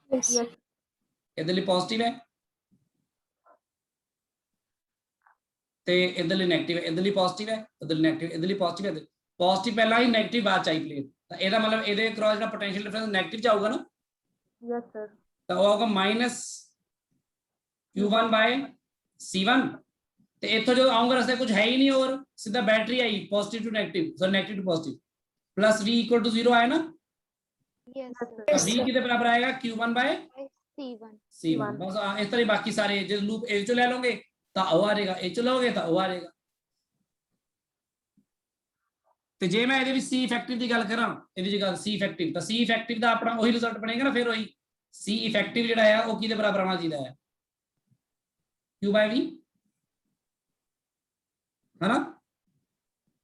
यस ਇੱਧਰਲੀ ਪੋਜ਼ਿਟਿਵ ਹੈ ਤੇ ਇੱਧਰਲੀ ਨੈਗੇਟਿਵ ਹੈ, ਇੱਧਰਲੀ ਪੋਜ਼ਿਟਿਵ ਹੈ, ਇੱਧਰਲੀ ਨੈਗੇਟਿਵ, ਇੱਧਰਲੀ ਪੋਜ਼ਿਟਿਵ ਹੈ। ਪੋਜ਼ਿਟਿਵ ਪਹਿਲਾਂ ਹੀ ਨੈਗੇਟਿਵ ਬਾਅਦ ਚ ਆਈ ਪਲੇਟ, ਤਾਂ ਇਹਦਾ ਮਤਲਬ ਇਹਦੇ ਅਕ੍ਰੋਸ ਜਿਹੜਾ ਪੋਟੈਂਸ਼ੀਅਲ ਡਿਫਰੈਂਸ ਨੈਗੇਟਿਵ ਚ ਆਊਗਾ ਨਾ, यस सर। ਤਾਂ ਉਹ ਆਊਗਾ ਮਾਈਨਸ Q1 ਬਾਏ C1। ਤੇ ਇੱਥੋਂ ਜਦੋਂ ਆਉਂਗਾ ਰਸਤੇ ਕੁਝ ਹੈ ਹੀ ਨਹੀਂ, ਹੋਰ ਸਿੱਧਾ ਬੈਟਰੀ ਆਈ positive to negative, so negative to positive, plus v equal to 0 आया ना, Yes, तो sir. v कितने बराबर आएगा Q1 बाय C1. C1। बस इस तरह बाकी सारे जो लूप ए चो ले लोगे तो ओ आ जाएगा, ए चो लोगे तो ओ आ जाएगा। ਤੇ ਜੇ ਮੈਂ ਇਹਦੇ ਵਿੱਚ C ਇਫੈਕਟਿਵ ਦੀ ਗੱਲ ਕਰਾਂ, ਇਹਦੀ ਜਗ੍ਹਾ C ਇਫੈਕਟਿਵ, ਤਾਂ C ਇਫੈਕਟਿਵ ਦਾ ਆਪਣਾ ਉਹੀ ਰਿਜ਼ਲਟ ਬਣੇਗਾ ਨਾ, ਫਿਰ ਉਹੀ C ਇਫੈਕਟਿਵ ਜਿਹੜਾ ਆ ਉਹ ਕਿਹਦੇ ਬਰਾਬਰ ਆਉਣਾ ਚਾਹੀਦਾ ਹੈ, Q by V, है ना,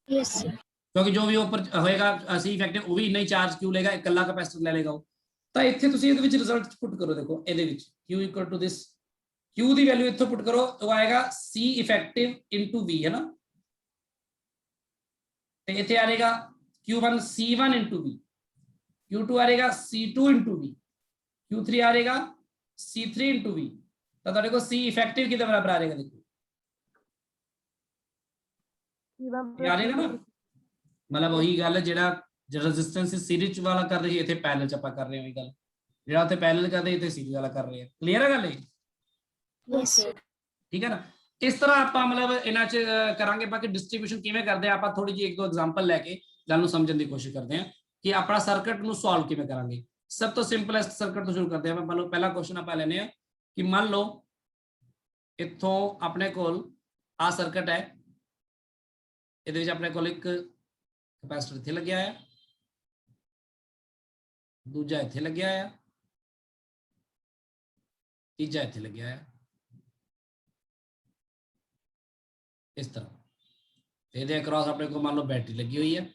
Yes, sir. क्योंकि जो भी ऊपर होएगा C इफेक्टिव वो भी इतना ही चार्ज क्यू लेगा, इकल्ला कैपेसिटर ले लेगा। ਤਾਂ ਇੱਥੇ ਤੁਸੀਂ ਇਹਦੇ ਵਿੱਚ ਰਿਜ਼ਲਟ ਪੁੱਟ ਕਰੋ, ਦੇਖੋ ਇਹਦੇ ਵਿੱਚ Q equal to this, Q ਦੀ ਵੈਲਿਊ ਇੱਥੋਂ ਪੁੱਟ ਕਰੋ, ਉਹ ਆਏਗਾ C ਇਫੈਕਟਿਵ ਇਨਟੂ V, ਹੈ ਨਾ, ਤੇ ਇੱਥੇ ਆ ਜਾਏਗਾ Q1 C1 into V, Q2 ਆ ਜਾਏਗਾ C2 ਇਨਟੂ V, Q3 ਆ ਜਾਏਗਾ C3 ਇਨਟੂ V, ਤਾਂ ਤੁਹਾਡੇ ਕੋਲ C ਇਫੈਕਟਿਵ ਕਿਹਦੇ ਬਰਾਬਰ ਆ ਜਾਏਗਾ, ਦੇਖੋ ਆ ਜਾਏਗਾ ਨਾ, मतलब वही गल है जेड़ा रेजिस्टेंस सीरीज वाला कर रही है, इथे पैरेलल च आपां कर रहे हैं, वही गल जेड़ा उथे पैरेलल कर रहे इथे सीरीज वाला कर रहे हैं। क्लियर है गल ये, Yes, sir. ठीक है ना। इस तरह आपां मतलब इन्हां च करांगे, बाकी डिस्ट्रीब्यूशन किवें करदे आपां थोड़ी जी एक दो एग्जांपल लैके गल नूं समझण दी कोशिश करदे हैं कि अपना सर्किट नूं सॉल्व किवें करांगे। सब तो सिंपलेस्ट सर्किट तो शुरू करते हैं। मान लो पहला क्वेश्चन आपां लैने आ कि मान लो इत्थों अपने कोल आ सर्किट है, इहदे विच अपने कोल एक कैपेसिटर इत्थे लग्या है, दूजा इत्थे लग्या है, तीजा इत्थे लग्या है, इस तरह इहदे अक्रॉस अपने को मान लो बैटरी लगी हुई है,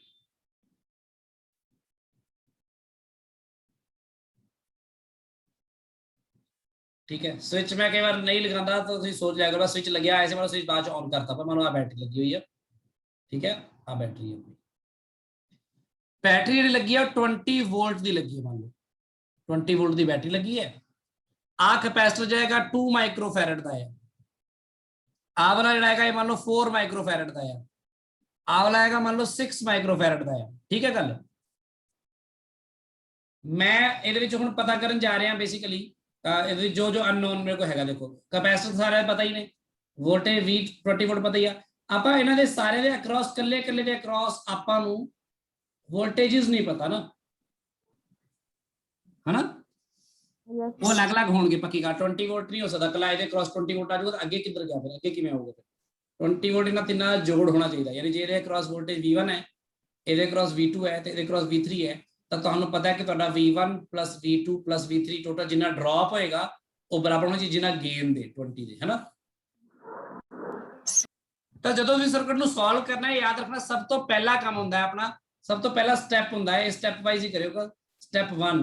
ठीक है। स्विच मैं कई बार नहीं लगाता तो तुसीं सोच लिया करो स्विच लग्या ऐसे, मतलब स्विच बाद ऑन करता, पर मान लो आ बैटरी लगी हुई है, ठीक है, आ बैटरी है, बैटरी ਜਿਹੜੀ ਲੱਗੀ ਆ 20 ਵੋਲਟ ਦੀ ਲੱਗੀ ਹੈ, ਮੰਨ ਲਓ 20 ਵੋਲਟ ਦੀ ਬੈਟਰੀ ਲੱਗੀ ਹੈ। ਆ ਕੈਪੈਸਿਟਰ ਜਾਏਗਾ 2 ਮਾਈਕਰੋਫੈਰਡ ਦਾ ਹੈ, ਆ ਵਾਲਾ ਜਿਹੜਾ ਹੈਗਾ ਇਹ ਮੰਨ ਲਓ 4 ਮਾਈਕਰੋਫੈਰਡ ਦਾ ਹੈ, ਆ ਵਾਲਾ ਹੈਗਾ ਮੰਨ ਲਓ 6 ਮਾਈਕਰੋਫੈਰਡ ਦਾ ਹੈ, ਠੀਕ ਹੈ ਗੱਲ। ਮੈਂ ਇਹਦੇ ਵਿੱਚ ਹੁਣ ਪਤਾ ਕਰਨ ਜਾ ਰਿਹਾ ਬੇਸਿਕਲੀ ਇਹਦੇ ਵਿੱਚ ਜੋ ਅਨਨੋਨ ਮੇਰੇ ਕੋਲ ਹੈਗਾ, ਦੇਖੋ ਕੈਪੈਸਿਟਰ ਸਾਰੇ ਪਤਾ ਹੀ ਨੇ, ਵੋਲਟੇਜ V 20 ਵੋਲਟ ਪਤਾ ਹੀ ਆ, ਆਪਾਂ ਇਹਨਾਂ ਦੇ ਸਾਰੇ ਦੇ ਅਕ੍ਰੋਸ ਕੱਲੇ ਕੱਲੇ ਦੇ ਅਕ੍ਰੋਸ ਆਪਾਂ ਨੂੰ वोल्टेजेस नहीं पता ना, है ना, वो अलग अलग होंगे पक्की का। 20 वोल्ट नहीं हो सकता, कला ਇਹਦੇ क्रॉस 20 वोल्ट आ जाऊगा, ਅੱਗੇ ਕਿੱਧਰ ਗਿਆ, ਫਿਰ ਅੱਗੇ ਕਿਵੇਂ ਹੋਊਗਾ, 20 ਵੋਲਟ ਇਹਨਾਂ ਤਿੰਨਾਂ ਦਾ ਜੋੜ ਹੋਣਾ ਚਾਹੀਦਾ, ਯਾਨੀ ਜੇ ਇਹਦੇ क्रॉस ਵੋਲਟੇਜ V1 ਹੈ, ਇਹਦੇ क्रॉस V2 ਹੈ ਤੇ ਇਹਦੇ क्रॉस V3 ਹੈ, ਤਾਂ ਤੁਹਾਨੂੰ ਪਤਾ ਹੈ ਕਿ ਤੁਹਾਡਾ V1 + V2 + V3 ਟੋਟਲ ਜਿੰਨਾ ਡ੍ਰੌਪ ਹੋਏਗਾ ਉਹ ਬਰਾਬਰ ਹੋਣਾ ਚਾਹੀਦਾ ਜਿੰਨਾ ਗੇਨ ਦੇ 20 ਦੇ, ਹੈ ਨਾ। ਤਾਂ ਜਦੋਂ ਵੀ ਸਰਕਟ ਨੂੰ ਸੋਲਵ ਕਰਨਾ ਹੈ, ਯਾਦ ਰੱਖਣਾ ਸਭ ਤੋਂ ਪਹਿਲਾ ਕੰਮ ਹੁੰਦਾ ਹੈ ਆਪਣਾ, सब तो पहला स्टेप होता है, स्टेप वाइज ही करिएगा। स्टेप 1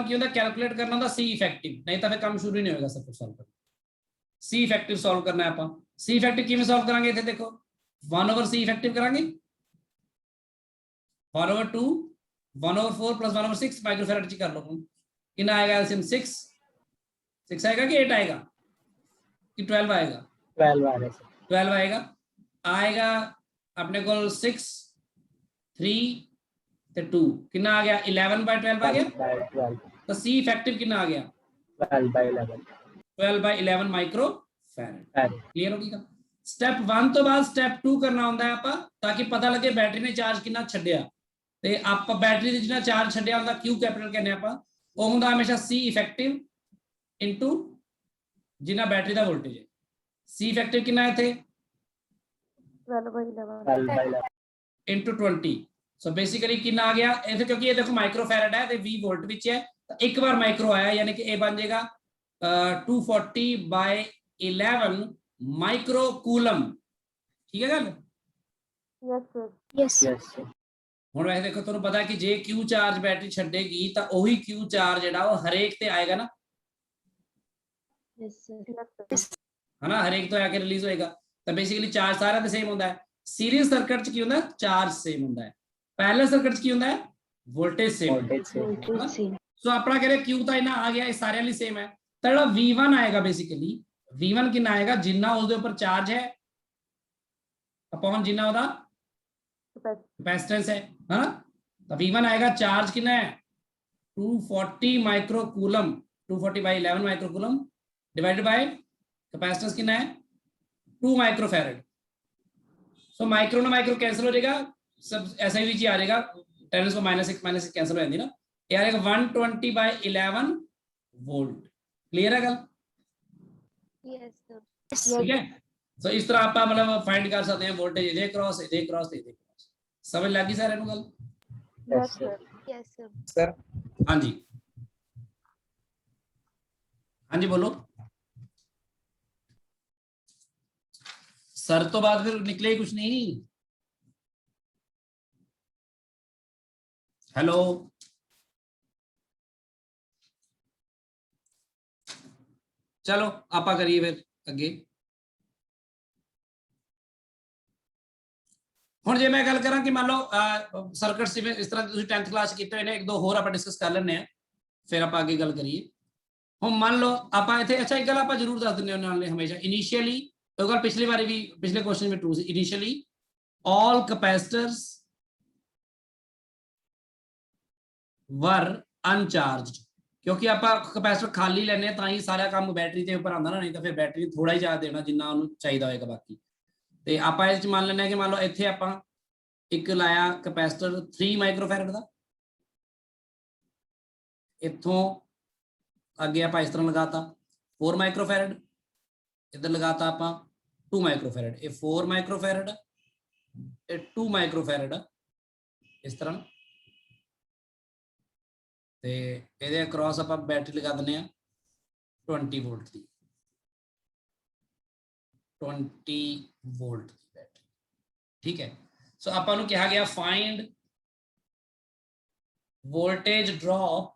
की होता है कैलकुलेट करना होता C इफेक्टिव, नहीं तो फिर काम शुरू ही नहीं होगा सब कुछ सॉल्व करना। C इफेक्टिव सॉल्व करना है, आप C इफेक्टिव किवें सॉल्व करांगे, इथे देखो 1/C इफेक्टिव करांगे, 1/2 1/4 + 1/6 माइक्रोफैरड ची कर लो, कितना आएगा एलसीएम 6 आएगा कि 8 आएगा कि 12 आएगा, 12 आएगा अपने को 6 3 ਤੇ 2 ਕਿੰਨਾ ਆ ਗਿਆ 11/12 ਆ ਗਿਆ, ਤਾਂ C ਇਫੈਕਟਿਵ ਕਿੰਨਾ ਆ ਗਿਆ 12/11 ਮਾਈਕਰੋ ਫੈਰਡ। ਕਲੀਅਰ ਹੋ ਗਿਆ। ਸਟੈਪ 1 ਤੋਂ ਬਾਅਦ ਸਟੈਪ 2 ਕਰਨਾ ਹੁੰਦਾ ਹੈ ਆਪਾਂ, ਤਾਂ ਕਿ ਪਤਾ ਲੱਗੇ ਬੈਟਰੀ ਨੇ ਚਾਰਜ ਕਿੰਨਾ ਛੱਡਿਆ, ਤੇ ਆਪਾਂ ਬੈਟਰੀ ਦੇ ਜਿੰਨਾ ਚਾਰਜ ਛੱਡਿਆ ਹੁੰਦਾ Q ਕੈਪੀਟਲ ਕਹਿੰਦੇ ਆਪਾਂ, ਉਹ ਹੁੰਦਾ ਹਮੇਸ਼ਾ C ਇਫੈਕਟਿਵ ਇਨਟੂ ਜਿੰਨਾ ਬੈਟਰੀ ਦਾ ਵੋਲਟੇਜ ਹੈ। C ਇਫੈਕਟਿਵ ਕਿੰਨਾ ਇੱਥੇ 12/11 into 20, so basically कितना आ गया ऐसे, क्योंकि ये देखो माइक्रोफैरड है तो V वोल्ट विच है, तो एक बार माइक्रो आया यानी कि ये बन जाएगा 240/11 माइक्रो कूलम, ठीक है गल। Yes sir. Yes, sir. ਹੁਣ ਵੈਸੇ ਦੇਖੋ ਤੁਹਾਨੂੰ ਪਤਾ ਕਿ ਜੇ Q ਚਾਰਜ ਬੈਟਰੀ ਛੱਡੇਗੀ ਤਾਂ ਉਹੀ Q ਚਾਰਜ ਜਿਹੜਾ ਉਹ ਹਰੇਕ ਤੇ ਆਏਗਾ ਨਾ, Yes, sir. है ना, हरेक तो आके रिलीज होएगा, तो बेसिकली चार्ज सारा द सेम होता है। सीरीज सर्किट च की होता है चार्ज सेम होता है, पैरेलल सर्किट च की होता है वोल्टेज सेम होता है। सो अपना कह रहे Q ਤਾਂ ਇਹਨਾਂ ਆ ਗਿਆ, ਇਹ ਸਾਰਿਆਂ ਲਈ ਸੇਮ ਹੈ, ਤਾਂ ਜਿਹੜਾ V1 ਆਏਗਾ ਬੇਸਿਕਲੀ V1 ਕਿੰਨਾ ਆਏਗਾ ਜਿੰਨਾ ਉਸਦੇ ਉੱਪਰ ਚਾਰਜ ਹੈ ਅਪਨ ਜਿੰਨਾ ਉਹਦਾ कैपेसिटेंस है ना। तो V1 आएगा, चार्ज कितना है 240 microcoulomb, 240/11 microcoulomb divided by capacitance कितना है 2 माइक्रोफैरड। सो माइक्रो ना माइक्रो कैंसिल हो जाएगा, सब ऐसा ही आ जाएगा, 10 को -6 कैंसिल हो जाती ना, ये आएगा 120/11 वोल्ट। क्लियर है गल? Yes sir. ठीक है। सो इस तरह आप मतलब फाइंड कर सकते हैं वोल्टेज ਇਹਦੇ क्रॉस ਇਹਦੇ क्रॉस ਤੇ ਇਹਦੇ क्रॉस। समझ लगी सारे ਨੂੰ ਗੱਲ? Yes sir. Yes sir. Sir हाँ जी, हाँ जी बोलो सर। तो बाद फिर निकले ही कुछ नहीं। हेलो, चलो आपा करिए फिर अगे। ਹੁਣ ਜੇ ਮੈਂ ਗੱਲ ਕਰਾਂ ਕਿ ਮੰਨ ਲਓ ਸਰਕਟਸ ਜਿਵੇਂ ਇਸ ਤਰ੍ਹਾਂ ਤੁਸੀਂ 10th ਕਲਾਸ ਕੀਤੇ ਹੋਏ ਨੇ, ਇੱਕ ਦੋ ਹੋਰ ਆਪਾਂ ਡਿਸਕਸ ਕਰ ਲੈਣੇ ਆ, ਫਿਰ ਆਪਾਂ ਅੱਗੇ ਗੱਲ ਕਰੀਏ। ਹੁਣ ਮੰਨ ਲਓ ਆਪਾਂ ਇੱਥੇ, ਅੱਛਾ ਇੱਕ ਗੱਲ ਆਪਾਂ ਜ਼ਰੂਰ ਦੱਸ ਦਿੰਦੇ ਉਹਨਾਂ ਨੇ ਹਮੇਸ਼ਾ, ਇਨੀਸ਼ੀਅਲੀ ਉਹ ਗੱਲ ਪਿਛਲੀ ਵਾਰੀ ਵੀ, ਪਿਛਲੇ ਕੁਐਸਚਨ ਵਿੱਚ true C, initially all capacitors were uncharged, क्योंकि आप कैपेसिटर खाली लेने ਤਾਂ ਹੀ ਸਾਰਾ ਕੰਮ ਬੈਟਰੀ ਦੇ ਉੱਪਰ ਆਉਂਦਾ ਨਾ, ਨਹੀਂ ਤਾਂ ਫਿਰ ਬੈਟਰੀ ਥੋੜਾ ਹੀ ਚਾਰਜ ਦੇਣਾ ਜਿੰਨਾ ਉਹਨੂੰ ਚਾਹੀਦਾ ਹੋਏਗਾ। ਬਾਕੀ ਤੇ ਆਪਾਂ ਇਹ ਚ ਮੰਨ ਲੈਂਦੇ ਹਾਂ ਕਿ ਮੰਨ ਲਓ ਇੱਥੇ ਆਪਾਂ ਇੱਕ ਲਾਇਆ ਕੈਪੈਸਿਟਰ 3 ਮਾਈਕਰੋਫੈਰਡ ਦਾ, ਇੱਥੋਂ ਅੱਗੇ ਆਪਾਂ ਇਸ ਤਰ੍ਹਾਂ ਲਗਾਤਾ 4 ਮਾਈਕਰੋਫੈਰਡ, ਇੱਧਰ ਲਗਾਤਾ ਆਪਾਂ 2 ਮਾਈਕਰੋਫੈਰਡ, ਇਹ 4 ਮਾਈਕਰੋਫੈਰਡ, ਇਹ 2 ਮਾਈਕਰੋਫੈਰਡ ਇਸ ਤਰ੍ਹਾਂ, ਤੇ ਇਹਦੇ ਅਕ੍ਰੋਸ ਆਪਾਂ ਬੈਟਰੀ ਲਗਾ ਦਿੰਦੇ ਆ 20 ਵੋਲਟ ਦੀ, 20 ਵੋਲਟ ਦੀ ਬੈਟਰੀ। ਠੀਕ ਹੈ। ਸੋ ਆਪਾਂ ਨੂੰ ਕਿਹਾ ਗਿਆ find voltage drop,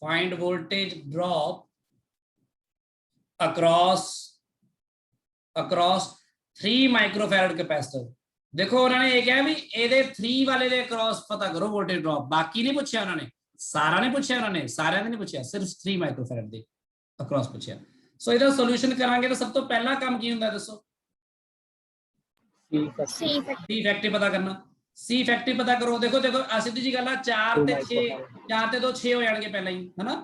find voltage drop across 3 microfarad capacitor। देखो उन्होंने ये कहा भी ਇਹਦੇ 3 वाले ਦੇ across पता करो voltage drop, बाकी नहीं पूछा उन्होंने, सारा नहीं पूछा उन्होंने, सारे ने नहीं पूछा, सिर्फ 3 microfarad ਦੇ across पूछा। सो ਇਹਦਾ ਸੋਲੂਸ਼ਨ ਕਰਾਂਗੇ ਤਾਂ ਸਭ ਤੋਂ ਪਹਿਲਾ ਕੰਮ ਕੀ ਹੁੰਦਾ ਦੱਸੋ? सी इफेक्टिव पता करना। सी इफेक्टिव पता करो। देखो देखो सीधी जी गल है, 4 ਤੇ 6, 4 ਤੇ 2 6 ਹੋ ਜਾਣਗੇ ਪਹਿਲਾਂ ਹੀ, ਹੈ ਨਾ।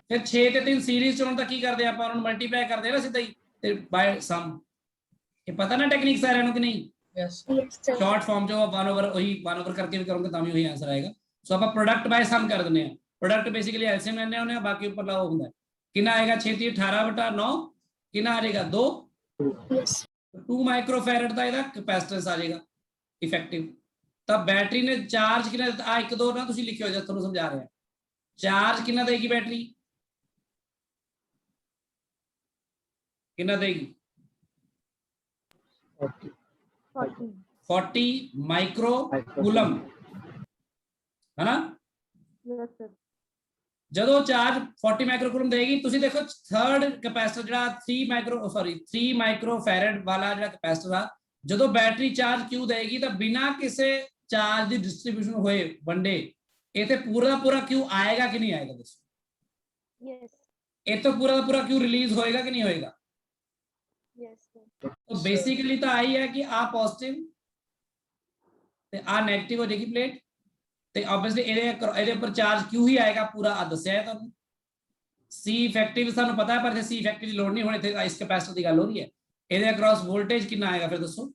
ਫਿਰ 6 ਤੇ 3 ਸੀਰੀਜ਼ ਚ ਹੋਣ ਤਾਂ ਕੀ ਕਰਦੇ ਆਪਾਂ, ਉਹਨਾਂ ਨੂੰ ਮਲਟੀਪਲਾਈ ਕਰਦੇ ਨਾ ਸਿੱਧਾ ਹੀ ਤੇ ਬਾਈ ਸਮ। ਇਹ ਪਤਾ ਨਾ ਟੈਕਨੀਕ ਸਾਰਿਆਂ ਨੂੰ ਕਿ ਨਹੀਂ? यस ਸ਼ਾਰਟ ਫਾਰਮ ਜੋ 1/, ਉਹੀ 1/, ਕਰਕੇ ਵੀ ਕਰੋਗੇ ਤਾਂ ਵੀ ਉਹੀ ਆਨਸਰ ਆਏਗਾ। ਸੋ ਆਪਾਂ ਪ੍ਰੋਡਕਟ ਬਾਈ ਸਮ ਕਰ ਦਿੰਦੇ ਆ। ਪ੍ਰੋਡਕਟ ਬੇਸਿਕਲੀ ਐਲਸੀਐਮ ਲੈਣੇ ਹੁੰਦੇ ਆ, ਬਾਕੀ ਉੱਪਰਲਾ ਉਹ ਹੁੰਦਾ ਕਿੰਨਾ ਆਏਗਾ 36 18/9, ਕਿੰਨਾ ਆ ਜਾਏਗਾ 2 यस 2 ਮਾਈਕਰੋਫੈਰਡ ਦਾ ਇਹਦਾ ਕੈਪੈਸਿਟੈਂਸ ਆ ਜਾਏਗਾ ਇਫੈਕਟਿਵ। ਤਾਂ ਬੈਟਰੀ ਨੇ ਚਾਰਜ ਕਿੰਨਾ ਦਿੱਤਾ, ਆ 1 2 ਨਾ ਤੁਸੀਂ ਲਿਖਿਓ ਜਦ ਤੁਹਾਨੂੰ ਸਮਝਾ ਰਿਹਾ। ਚਾਰਜ ਕਿੰਨਾ ਦੇਗੀ ਬੈਟਰੀ, ਕਿੰਨਾ ਦੇਗੀ 40 ਮਾਈਕਰੋਕੂਲਮ, ਹੈ ਨਾ। Yes sir. ਜਦੋਂ ਚਾਰਜ 40 ਮਾਈਕਰੋਕੂਲਮ ਦੇਗੀ, ਤੁਸੀਂ ਦੇਖੋ ਥਰਡ ਕੈਪੈਸਿਟਰ ਜਿਹੜਾ 3 ਮਾਈਕਰੋਫੈਰਡ ਵਾਲਾ ਜਿਹੜਾ ਕੈਪੈਸਿਟਰ ਆ, ਜਦੋਂ ਬੈਟਰੀ ਚਾਰਜ ਕਿਉਂ ਦੇਗੀ ਤਾਂ ਬਿਨਾਂ ਕਿਸੇ ਚਾਰਜ ਦੀ ਡਿਸਟ੍ਰੀਬਿਊਸ਼ਨ ਹੋਏ ਵੰਡੇ ਇਹ ਤੇ ਪੂਰਾ ਦਾ ਪੂਰਾ ਕਿਉਂ ਆਏਗਾ ਕਿ ਨਹੀਂ ਆਏਗਾ ਦੱਸੋ? यस ਇਹ ਤੋਂ ਪੂਰਾ ਦਾ ਪੂਰਾ ਕਿਉਂ ਰਿਲੀਜ਼ ਹੋਏਗਾ ਕਿ ਨਹੀਂ ਹੋਏਗਾ? यस तो बेसिकली तो आई है कि आ पॉजिटिव ते आ नेगेटिव हो जाएगी प्लेट, ਤੇ ਆਬਵੀਅਸਲੀ ਇਹਦੇ ਉੱਪਰ ਚਾਰਜ ਕਿਉਂ ਹੀ ਆਏਗਾ ਪੂਰਾ ਆ ਦੱਸਿਆ ਹੈ ਤੁਹਾਨੂੰ। ਸੀ ਇਫੈਕਟਿਵ ਸਾਨੂੰ ਪਤਾ ਹੈ, ਪਰ ਸੀ ਇਫੈਕਟਿਵ ਦੀ ਲੋੜ ਨਹੀਂ, ਹੁਣ ਇੱਥੇ ਇਸ ਕੈਪੈਸਿਟਰ ਦੀ ਗੱਲ ਹੋ ਰਹੀ ਹੈ। ਇਹਦੇ ਅਕ੍ਰੋਸ ਵੋਲਟੇਜ ਕਿੰਨਾ ਆਏਗਾ ਫਿਰ ਦੱਸੋ?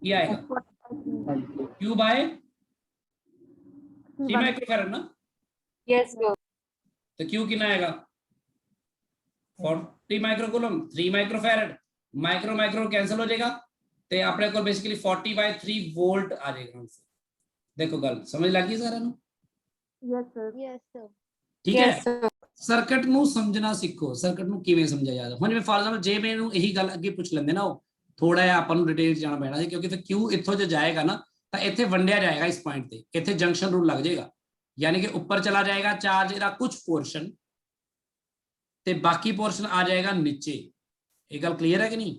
ਕੀ ਆਏਗਾ Q ਬਾय 3 ਮਾਈਕਰੋਫੈਰਡ ਨਾ। यस तो Q कितना आएगा 40 microcoulomb, 3 microfarad, micro micro cancel हो जाएगा, ਤੇ ਆਪਣੇ ਕੋਲ ਬੇਸਿਕਲੀ 40/3 ਵੋਲਟ ਆ ਜਾਏਗਾ ਆਂਸਰ। ਦੇਖੋ ਗੱਲ ਸਮਝ ਲੱਗੀ ਸਾਰਿਆਂ ਨੂੰ? Yes sir. यस सर ਠੀਕ ਹੈ। ਸਰਕਟ ਨੂੰ ਸਮਝਣਾ ਸਿੱਖੋ, ਸਰਕਟ ਨੂੰ ਕਿਵੇਂ ਸਮਝਿਆ ਜਾਂਦਾ। ਹੁਣ ਜਿਵੇਂ ਫਾਰ ਐਗਜ਼ਾਮਪਲ ਜੇ ਮੈਨੂੰ ਇਹੀ ਗੱਲ ਅੱਗੇ ਪੁੱਛ ਲੈਂਦੇ ਨਾ, ਉਹ ਥੋੜਾ ਜਿਹਾ ਆਪਾਂ ਨੂੰ ਡਿਟੇਲ ਜਾਣਾ ਪੈਣਾ ਸੀ, ਕਿਉਂਕਿ ਫਿਰ Q ਇੱਥੋਂ ਜੇ ਜਾਏਗਾ ਨਾ ਤਾਂ ਇੱਥੇ ਵੰਡਿਆ ਜਾਏਗਾ ਇਸ ਪੁਆਇੰਟ ਤੇ, ਇੱਥੇ ਜੰਕਸ਼ਨ ਰੂਲ ਲੱਗ ਜਾਏਗਾ, यानी कि ऊपर चला जाएगा चार्ज ਇਹਦਾ कुछ पोर्शन ਤੇ ਬਾਕੀ पोर्शन आ जाएगा नीचे। ਇਹ ਗੱਲ क्लियर है कि नहीं?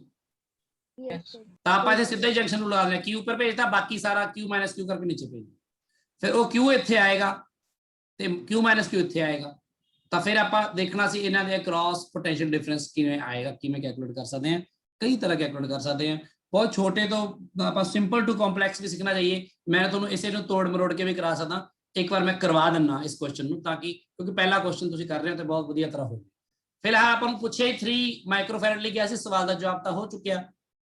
यस सर ਤਾਂ ਆਪਾਂ ਇਹਦੇ ਸਿੱਧਾ ਹੀ ਜੰਕਸ਼ਨ ਨੂੰ ਲਾ ਦਿੰਦੇ, Q ਉੱਪਰ ਭੇਜਦਾ, ਬਾਕੀ ਸਾਰਾ Q - Q ਕਰਕੇ ਨੀਚੇ ਭੇਜ, ਫਿਰ ਉਹ Q ਇੱਥੇ ਆਏਗਾ ਤੇ Q - Q ਇੱਥੇ ਆਏਗਾ। ਤਾਂ ਫਿਰ ਆਪਾਂ ਦੇਖਣਾ ਸੀ ਇਹਨਾਂ ਦੇ ਅਕ੍ਰੋਸ ਪੋਟੈਂਸ਼ੀਅਲ ਡਿਫਰੈਂਸ ਕਿਵੇਂ ਆਏਗਾ, ਕਿਵੇਂ ਕੈਲਕੂਲੇਟ ਕਰ ਸਕਦੇ ਹਾਂ। कई तरह कैलकुलेट कर सकते हैं। बहुत छोटे तो आप सिंपल टू कॉम्पलैक्स भी सीखना चाहिए। मैं ਤੁਹਾਨੂੰ ਇਸੇ ਨੂੰ ਤੋੜ ਮਰੋੜ ਕੇ ਵੀ ਕਰਾ ਸਕਦਾ। ਇੱਕ ਵਾਰ ਮੈਂ ਕਰਵਾ ਦਿੰਨਾ ਇਸ ਕੁਐਸਚਨ ਨੂੰ, ਤਾਂ ਕਿ ਕਿਉਂਕਿ ਪਹਿਲਾ ਕੁਐਸਚਨ ਤੁਸੀਂ ਕਰ ਰਹੇ ਹੋ ਤੇ ਬਹੁਤ ਵਧੀਆ ਤਰ੍ਹਾਂ ਹੋ। ਫਿਲਹਾਲ ਆਪਾਂ ਨੂੰ ਪੁੱਛਿਆ 3 ਮਾਈਕਰੋਫੈਰਡ ਲਈ ਗਿਆ ਸੀ, ਸਵਾਲ ਦਾ ਜਵਾਬ ਤਾਂ ਹੋ ਚੁੱਕਿਆ।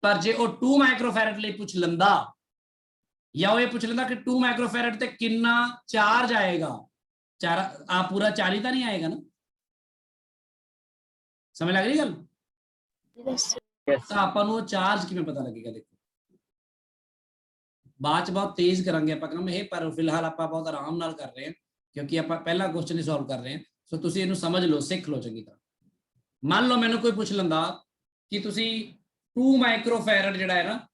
ਪਰ ਜੇ ਉਹ 2 ਮਾਈਕਰੋਫੈਰਡ ਲਈ ਪੁੱਛ ਲੈਂਦਾ, ਜਾਂ ਉਹ ਇਹ ਪੁੱਛ ਲੈਂਦਾ ਕਿ 2 ਮਾਈਕਰੋਫੈਰਡ ਤੇ ਕਿੰਨਾ ਚਾਰਜ ਆਏਗਾ, ਚਾਰ ਆ ਪੂਰਾ 40 ਤਾਂ ਨਹੀਂ ਆਏਗਾ ਨਾ। ਸਮਝ ਲੱਗ ਰਹੀ ਗੱਲ? Yes, sir. Yes. ਤਾਂ ਆਪਾਂ ਨੂੰ ਉਹ ਚਾਰਜ ਕਿਵੇਂ ਪਤਾ ਲੱਗੇਗਾ? ਦੇਖੋ ਬਾਅਦ ਚ ਬਹੁਤ ਤੇਜ਼ ਕਰਾਂਗੇ ਆਪਾਂ ਕੰਮ ਇਹ, ਪਰ ਫਿਲਹਾਲ ਆਪਾਂ ਬਹੁਤ ਆਰਾਮ ਨਾਲ ਕਰ ਰਹੇ ਹਾਂ ਕਿਉਂਕਿ ਆਪਾਂ ਪਹਿਲਾ ਕੁਐਸਚਨ ਹੀ ਸੋਲਵ ਕਰ ਰਹੇ ਹਾਂ। ਸੋ ਤੁਸੀਂ ਇਹਨੂੰ ਸਮਝ ਲਓ, ਸਿੱਖ ਲਓ ਚੰਗੀ ਤਰ੍ਹਾਂ। ਮੰਨ ਲਓ ਮੈਨੂੰ ਕੋਈ ਪੁੱਛ ਲੈਂਦਾ ਕਿ ਤੁਸੀਂ 2 ਮਾਈਕਰੋਫੈਰਡ ਜਿਹੜਾ ਹੈ ਨਾ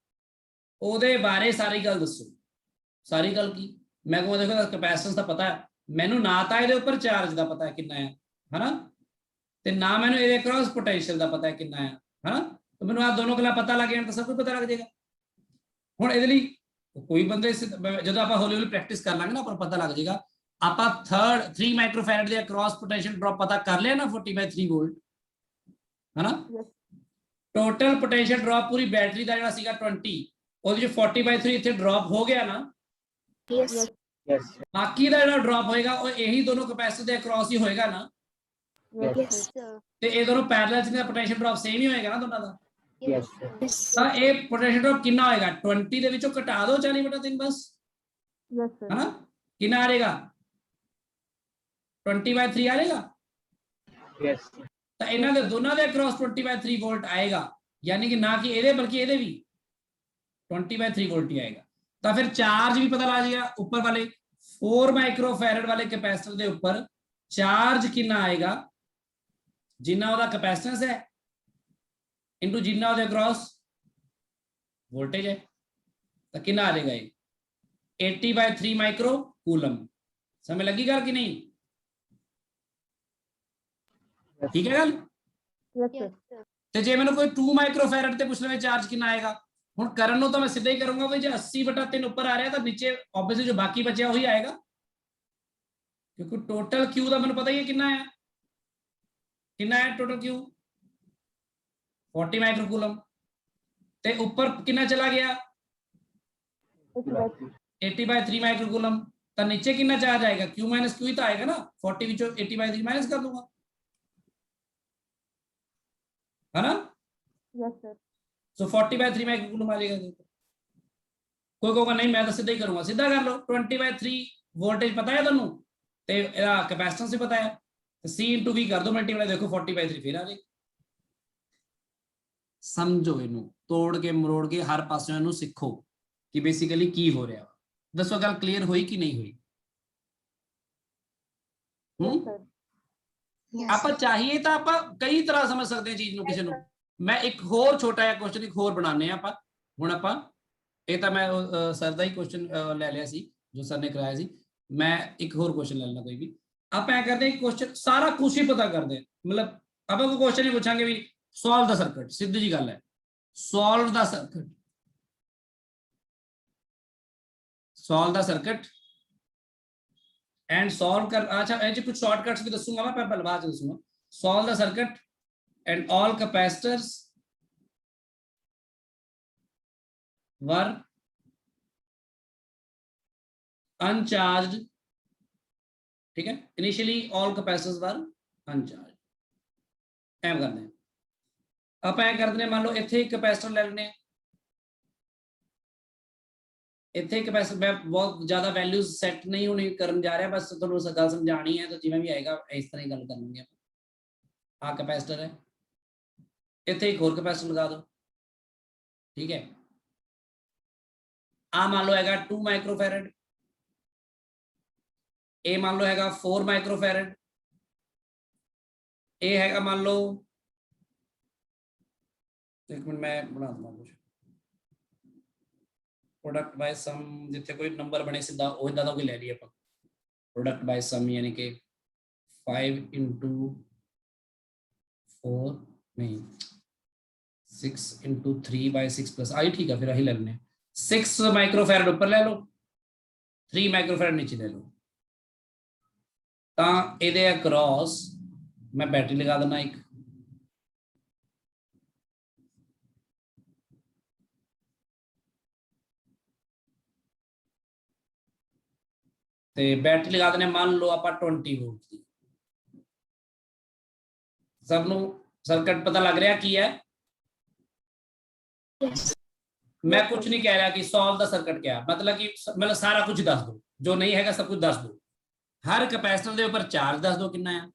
ਉਹਦੇ ਬਾਰੇ ਸਾਰੀ ਗੱਲ ਦੱਸੋ। ਸਾਰੀ ਗੱਲ ਕੀ? ਮੈਂ ਕਹਾਂ ਦੇਖੋ ਕੈਪੈਸਿਟੈਂਸ ਦਾ ਪਤਾ ਹੈ ਮੈਨੂੰ, ਨਾ ਤਾਂ ਇਹਦੇ ਉੱਪਰ ਚਾਰਜ ਦਾ ਪਤਾ ਹੈ ਕਿੰਨਾ ਹੈ ਹਨਾ, ਤੇ ਨਾ ਮੈਨੂੰ ਇਹਦੇ ਕ੍ਰਾਸ ਪੋਟੈਂਸ਼ੀਅਲ ਦਾ ਪਤਾ ਹੈ ਕਿੰਨਾ ਹੈ ਹਨਾ। ਤਾਂ ਮੈਨੂੰ ਆ ਦੋਨੋਂ ਗੱਲਾਂ ਪਤਾ ਲੱਗ ਜਾਣ ਤਾਂ ਸਭ ਕੁਝ ਪਤਾ ਲੱਗ ਜਾਏਗਾ। ਹੁਣ ਇਹਦੇ ਲਈ ਕੋਈ ਬੰਦੇ ਜਦੋਂ ਆਪਾਂ ਹੌਲੀ ਹੌਲੀ ਪ੍ਰੈਕਟਿਸ ਕਰ ਲਾਂਗੇ ਨਾ ਆਪਾਂ ਪਤਾ ਲੱਗ ਜਾਏਗਾ। ਆਪਾਂ 3 ਮਾਈਕਰੋਫੈਰਡ ਦੇ ਕ੍ਰਾਸ ਪੋਟੈਂਸ਼ੀਅਲ ਡ੍ਰੌਪ ਪਤਾ ਕਰ ਲਿਆ ਨਾ 40/3 ਵੋਲਟ ਹਨਾ। ਟੋਟਲ ਪੋਟੈਂਸ਼ੀਅਲ ਡ੍ਰੌਪ ਪੂਰੀ ਬੈਟਰੀ ਦਾ ਜਿਹੜਾ ਸੀਗਾ 20, ਉਹਦੇ ਚ 40/3 ਇੱਥੇ ਡ੍ਰੌਪ ਹੋ ਗਿਆ ਨਾ। Yes. Yes. ਬਾਕੀ ਦਾ ਜਿਹੜਾ ਡ੍ਰੌਪ ਹੋਏਗਾ ਉਹ ਇਹੀ ਦੋਨੋਂ ਕੈਪੈਸਿਟਰ ਦੇ ਅਕ੍ਰੋਸ ਹੀ ਹੋਏਗਾ ਨਾ। Yes, sir. ਤੇ ਇਹ ਦੋਨੋਂ ਪੈਰਲਲ ਚ ਦਾ ਪੋਟੈਂਸ਼ੀਅਲ ਡ੍ਰੌਪ ਸੇਮ ਹੀ ਹੋਏਗਾ ਨਾ ਦੋਨਾਂ ਦਾ। Yes. Yes. ਤਾਂ ਇਹ ਪੋਟੈਂਸ਼ੀਅਲ ਡ੍ਰੌਪ ਕਿੰਨਾ ਹੋਏਗਾ? 20 ਦੇ ਵਿੱਚੋਂ ਘਟਾ ਦਿਓ 40/3 ਬਸ Yes, sir. ਹਨਾ। ਕਿੰਨਾ ਆ ਜਾਏਗਾ? 20/3 ਆ ਜਾਏਗਾ। Yes. ਤਾਂ ਇਹਨਾਂ ਦੇ ਦੋਨਾਂ ਦੇ ਅਕ੍ਰੋਸ 20/3 ਵੋਲਟ ਆਏਗਾ, ਯਾਨੀ ਕਿ ਨਾ ਕਿ ਇਹਦੇ ਬਲਕਿ ਇਹਦੇ ਵੀ 20/3 ਵੋਲਟ ਹੀ ਆਏਗਾ। ਤਾਂ ਫਿਰ ਚਾਰਜ ਵੀ ਪਤਾ ਲੱਗ ਜਾਏਗਾ ਉੱਪਰ ਵਾਲੇ 4 ਮਾਈਕਰੋਫੈਰਡ ਵਾਲੇ ਕੈਪੈਸਿਟਰ ਦੇ ਉੱਪਰ ਚਾਰਜ ਕਿੰਨਾ ਆਏਗਾ, ਜਿੰਨਾ ਉਹਦਾ ਕੈਪੈਸਿਟੈਂਸ ਹੈ ਇਨਟੂ ਜਿੰਨਾ ਉਹਦੇ ਅਕ੍ਰੋਸ ਵੋਲਟੇਜ ਹੈ। ਤਾਂ ਕਿੰਨਾ ਆ ਜਾਏਗਾ ਇਹ? 80/3 ਮਾਈਕਰੋ ਕੂਲਮ। ਸਮਝ ਲੱਗੀ ਗੱਲ ਕਿ ਨਹੀਂ? ਠੀਕ ਹੈ ਗੱਲ? Yes, sir. Yes, sir. ਤੇ ਜੇ ਮੈਨੂੰ ਕੋਈ 2 ਮਾਈਕਰੋਫੈਰਡ ਤੇ ਪੁੱਛ ਲਵੇ ਚਾਰਜ ਕਿੰਨਾ ਆਏਗਾ, ਹੁਣ ਕਰਨ ਨੂੰ ਤਾਂ ਮੈਂ ਸਿੱਧਾ ਹੀ ਕਰੂੰਗਾ ਵੀ ਜੇ 80/3 ਉੱਪਰ ਆ ਰਿਹਾ ਤਾਂ ਨੀਚੇ ਆਬਵੀਅਸਲੀ ਜੋ ਬਾਕੀ ਬਚਿਆ ਉਹੀ ਆਏਗਾ, ਕਿਉਂਕਿ ਟੋਟਲ Q ਦਾ ਮੈਨੂੰ ਪਤਾ ਹੀ ਹੈ ਕਿੰਨਾ ਹੈ। ਕਿੰਨਾ ਹੈ ਟੋਟਲ Q? 40 micro coulomb. ਤੇ ਉੱਪਰ ਕਿੰਨਾ ਚਲਾ ਗਿਆ? 80/3 ਮਾਈਕਰੋ ਕੂਲਮ। ਤਾਂ ਨੀਚੇ ਕਿੰਨਾ ਚਾਰਜ ਆਏਗਾ? Q - Q ਹੀ ਤਾਂ ਆਏਗਾ ਨਾ। 40 ਵਿੱਚੋਂ 80/3 ਮਾਈਨਸ ਕਰ ਦੂੰਗਾ है ना। Yes, sir. सो 40/3 माइक्रो कूलम आ जाएगा। कोई कहोगा नहीं मैं तो सीधा ही करूंगा, सीधा कर लो। 20/3 वोल्टेज पता है ਤੁਹਾਨੂੰ ਤੇ ਇਹਦਾ ਕੈਪੈਸਿਟੈਂਸ ਵੀ ਪਤਾ ਹੈ, ਤੇ C * V ਕਰ ਦੋ ਮਲਟੀਪਲਾਈ, ਦੇਖੋ 40/3 ਫਿਰ ਆ ਜਾਏ। ਸਮਝੋ ਇਹਨੂੰ, ਤੋੜ ਕੇ ਮਰੋੜ ਕੇ ਹਰ ਪਾਸਿਓਂ ਇਹਨੂੰ ਸਿੱਖੋ ਕਿ ਬੇਸਿਕਲੀ ਕੀ ਹੋ ਰਿਹਾ। ਦੱਸੋ ਗੱਲ ਕਲੀਅਰ ਹੋਈ ਕਿ ਨਹੀਂ ਹੋਈ? Yes, sir. Yes. ਆਪਾਂ ਚਾਹੀਏ ਤਾਂ ਆਪਾਂ ਕਈ ਤਰ੍ਹਾਂ ਸਮਝ ਸਕਦੇ ਹਾਂ ਚੀਜ਼ ਨੂੰ ਕਿਸੇ ਨੂੰ। ਮੈਂ ਇੱਕ ਹੋਰ ਛੋਟਾ ਜਿਹਾ ਕੁਐਸਚਨ ਇੱਕ ਹੋਰ ਬਣਾਉਂਦੇ ਹਾਂ ਆਪਾਂ। ਹੁਣ ਆਪਾਂ ਇਹ ਤਾਂ ਮੈਂ ਸਰ ਦਾ ਹੀ ਕੁਐਸਚਨ ਲੈ ਲਿਆ ਸੀ ਜੋ ਸਰ ਨੇ ਕਰਾਇਆ ਸੀ। ਮੈਂ ਇੱਕ ਹੋਰ ਕੁਐਸਚਨ ਲੈ ਲੈਣਾ ਕੋਈ ਵੀ। ਆਪਾਂ ਐ ਕਰਦੇ ਹਾਂ ਕੁਐਸਚਨ ਸਾਰਾ ਕੁਝ ਹੀ ਪਤਾ ਕਰਦੇ ਹਾਂ, ਮਤਲਬ ਆਪਾਂ ਕੋਈ ਕੁਐਸਚਨ ਹੀ ਪੁੱਛਾਂਗੇ ਵੀ ਸੋਲਵ ਦਾ ਸਰਕਟ, ਸਿੱਧੀ ਜੀ ਗੱਲ ਹੈ solve the circuit, solve the circuit and solve कर। अच्छा ऐसे कुछ शॉर्टकट्स भी दसूंगा मैं, पर बाद में दसूंगा। Solve the circuit and all capacitors were uncharged. ठीक है, initially all capacitors were uncharged. एम करते हैं आप ऐ करते हैं। मान लो इत्थे एक कैपेसिटर ले लेने, इत्थे कैपेसिटर मैं बहुत ज्यादा वैल्यूज सैट नहीं होनी करन जा रहा, बस तुहानू गल समझानी है तो जिवें भी आएगा इस तरह ही गल करेंगे। आ कैपेसिटर है, इत्थे एक होर कैपेसिटर लगा दो। ठीक है, आ मान लो हैगा 2 माइक्रोफैरड, ए मान लो हैगा 4 माइक्रोफैरड, ए हैगा मान लो, एक मिनट मैं बना दूंगा कुछ प्रोडक्ट बाय सम, जिथे कोई नंबर बने सीधा वो इदा कोई ले लिया अपन। प्रोडक्ट बाय सम यानी कि 5 * 4 नहीं 6 * 3/6 प्लस आई। ठीक है, फिर अही ले लेने। 6 माइक्रोफैरड ऊपर ले लो, 3 माइक्रोफैरड नीचे ले लो। तो ये अक्रॉस मैं बैटरी लगा देना एक, ਤੇ ਬੈਟਰੀ ਲਗਾ ਦਿੰਦੇ ਮੰਨ ਲਓ ਆਪਾਂ 20 ਵੋਲਟ ਦੀ। ਸਭ ਨੂੰ ਸਰਕਟ ਪਤਾ ਲੱਗ ਰਿਹਾ ਕੀ ਹੈ? Yes. मैं कुछ नहीं कह रहा कि सॉल्व द सर्किट क्या मतलब कि मतलब सारा कुछ दस दो, जो नहीं हैगा सब कुछ दस दो। हर कैपेसिटर के ऊपर चार्ज दस दो कितना है,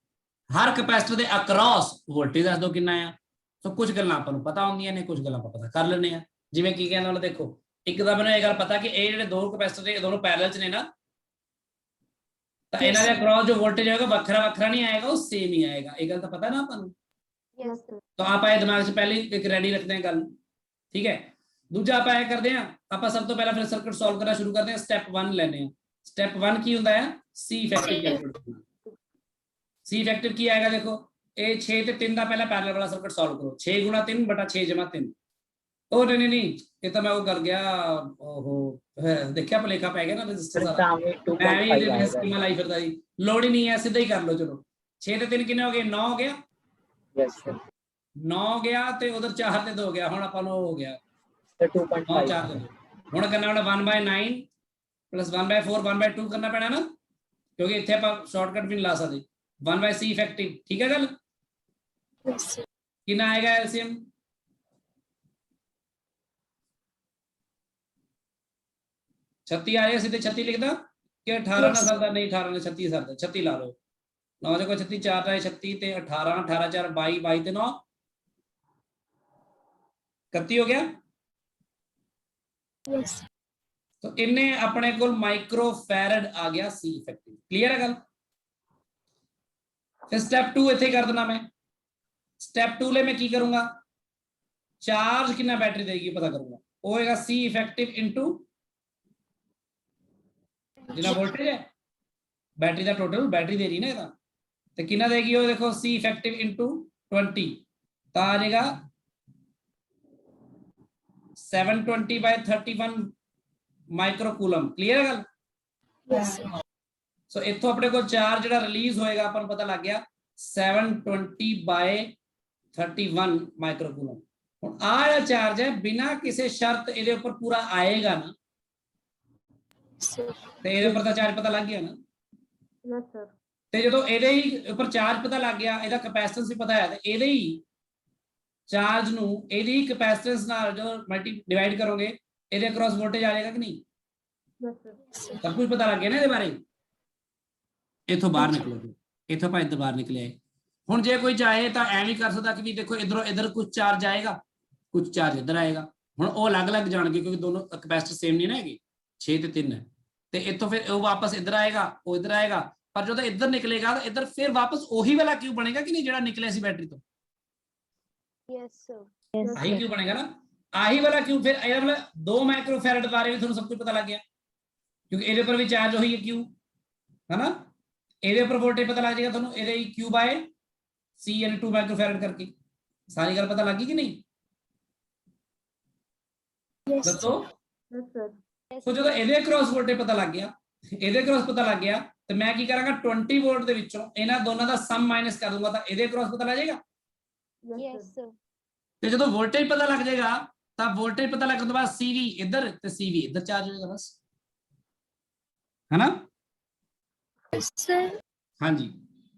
हर कैपेसिटर के अक्रॉस वोल्टेज दस दो कितना है। तो कुछ गल्लां आपां नूं पता होंदियां ने, कुछ गल्लां आपां पता कर लैंदे आ। जिवें की कहंदा हुण देखो, एक तां मैनूं इह गल पता कि इह जिहड़े दो कैपेसिटर ये दोनों पैरेलल च ने ना, तां इन्हां दे अक्रॉस जो वोल्टेज आएगा वखरा वखरा नहीं आएगा, वो सेम ही आएगा। इह गल तां पता ना आपां नूं। Yes sir. तो आपां इह दिमाग 'च पहले ही एक रेडी रखते हैं गल, ठीक है। दूजा आप ऐ करते हैं, आप सब तो पहला फिर सर्किट सॉल्व करना शुरू करते हैं। स्टेप 1 लेने हैं। स्टेप 1 की होता है सी इफेक्टिव कैलकुलेट। सी इफेक्टिव की आएगा देखो, ए 6 ते 3 ਦਾ ਪਹਿਲਾ ਪੈਰਲਲ ਵਾਲਾ ਸਰਕਟ ਸੋਲਵ ਕਰੋ। 6 * 3 / 6 + 3। ਉਹ ਨਹੀਂ ਇਹ ਤਾਂ ਮੈਂ ਉਹ ਕਰ ਗਿਆ, ਓਹੋ ਦੇਖਿਆ ਭਲੇਖਾ ਪੈ ਗਿਆ ਨਾ ਰੈਜ਼ਿਸਟਰ ਸਾਰਾ। ਮੈਂ ਵੀ ਇਹਦੇ ਸਕੀਮਾ ਲਾਈ ਫਿਰਦਾ ਜੀ, ਲੋੜ ਹੀ ਨਹੀਂ ਹੈ, ਸਿੱਧਾ ਹੀ ਕਰ ਲਓ। ਚਲੋ 6 ਤੇ 3 ਕਿੰਨੇ ਹੋ ਗਏ? 9 ਹੋ ਗਿਆ। Yes sir. 9 ਗਿਆ ਤੇ ਉਧਰ 4 ਤੇ 2 ਹੋ ਗਿਆ। ਹੁਣ ਆਪਾਂ ਨੂੰ ਹੋ ਗਿਆ 2.5। ਹੁਣ ਕਰਨਾ ਪੈਣਾ 1/9 + 1/4 1/2 ਕਰਨਾ ਪੈਣਾ ਨਾ, ਕਿਉਂਕਿ ਇੱਥੇ ਆਪਾਂ ਸ਼ਾਰਟਕਟ ਵੀ ਨਹੀਂ ਲਾ ਸਕਦੇ। 1/c ਇਫੈਕਟਿਵ, ਠੀਕ ਹੈ ਗੱਲ। Yes, sir. ਕਿੰਨਾ ਆਏਗਾ ਐਲਸੀਐਮ? 36 ਆ ਰਿਹਾ। ਸਿੱਧੇ 36 ਲਿਖਦਾ ਕਿ 18 ਨਾਲ ਸਰਦਾ? ਨਹੀਂ 18 ਨਾਲ 36 ਸਰਦਾ। 36 ਲਾ ਲਓ। 9 ਦੇ ਕੋਲ 36 4 ਹੈ 36 ਤੇ 18 18 4 22 22 ਤੇ 9 31 ਹੋ ਗਿਆ। Yes. तो इन्हें अपने को माइक्रोफैरड आ गया सी इफेक्टिव। क्लियर है गल। फिर स्टेप 2 इथे कर देना मैं। स्टेप 2 ले मैं की करूंगा, चार्ज कितना बैटरी देगी पता करूंगा। वो होएगा सी इफेक्टिव इनटू जितना वोल्टेज है बैटरी का टोटल बैटरी दे रही ना, तो कितना देगी वो देखो सी इफेक्टिव इनटू 20 तो आ जाएगा 720/31 माइक्रोकूलम। क्लियर है गल। Yes, sir. सो इथों अपने को चार्ज जो रिलीज होएगा अपन पता लग गया 720/31 माइक्रोकूलम। हुण आ चार्ज है बिना किसी शर्त इहदे उपर पूरा आएगा ना, Sir. ते इहदे उपर तां चार्ज पता लग गया ना। Yes sir. ते जदों इहदे ही उपर चार्ज पता लग गया, इहदा कैपेसिटेंस भी पता है, ते इहदे ही चार्ज नूं इहदी कैपेसिटेंस नाल जो मल्टी डिवाइड करोगे इहदे अक्रॉस वोल्टेज आ जाएगा कि नहीं। Yes sir. सब कुछ पता लग गया ना इहदे बारे। इथों बाहर निकलो, इथों भाई बाहर निकले। हुण जे कोई चाहे तो एवं कर सकता कि भी देखो इधरों इधर कुछ चार्ज आएगा, कुछ चार्ज इधर आएगा। हुण वो अलग अलग जाणगे क्योंकि दोनों कैपेसिटर सेम नहीं ना है, 6 ते 3 है। तो इथों फिर वो वापस इधर आएगा, वो इधर आएगा, पर जो इधर निकलेगा तो इधर फिर वापस वही वाला क्यों बनेगा कि नहीं जो निकले सी बैटरी तो। Yes, sir. आही क्यों बनेगा ना, आही वाला क्यों। फिर मतलब 2 माइक्रोफैरड बारे में सब कुछ पता लग गया क्योंकि ਇਹਦੇ पर भी चार्ज वही है क्यू है ना। ਇਹਦੇ पर वोल्टेज पता लग जाएगा ਤੁਹਾਨੂੰ, ਇਹਦੇ Q/C यानी 2 माइक्रोफैरड करके। सारी गल पता लगी कि नहीं Yes, दसो। Yes sir. तो जो ਇਹਦੇ क्रॉस वोल्टेज पता लग गया, ਇਹਦੇ क्रॉस पता लग गया, तो मैं की करांगा 20 वोल्ट ਦੇ ਵਿੱਚੋਂ ਇਹਨਾਂ ਦੋਨਾਂ ਦਾ ਸਮ ਮਾਈਨਸ ਕਰ ਦੂੰਗਾ ਤਾਂ ਇਹਦੇ क्रॉस पता लग जाएगा। Yes, sir. ਤੇ ਜਦੋਂ वोल्टेज पता लग जाएगा ਤਾਂ वोल्टेज पता लगने के बाद CV इधर ਤੇ CV इधर चार्ज हो जाएगा बस, है ना। Sir. हाँ जी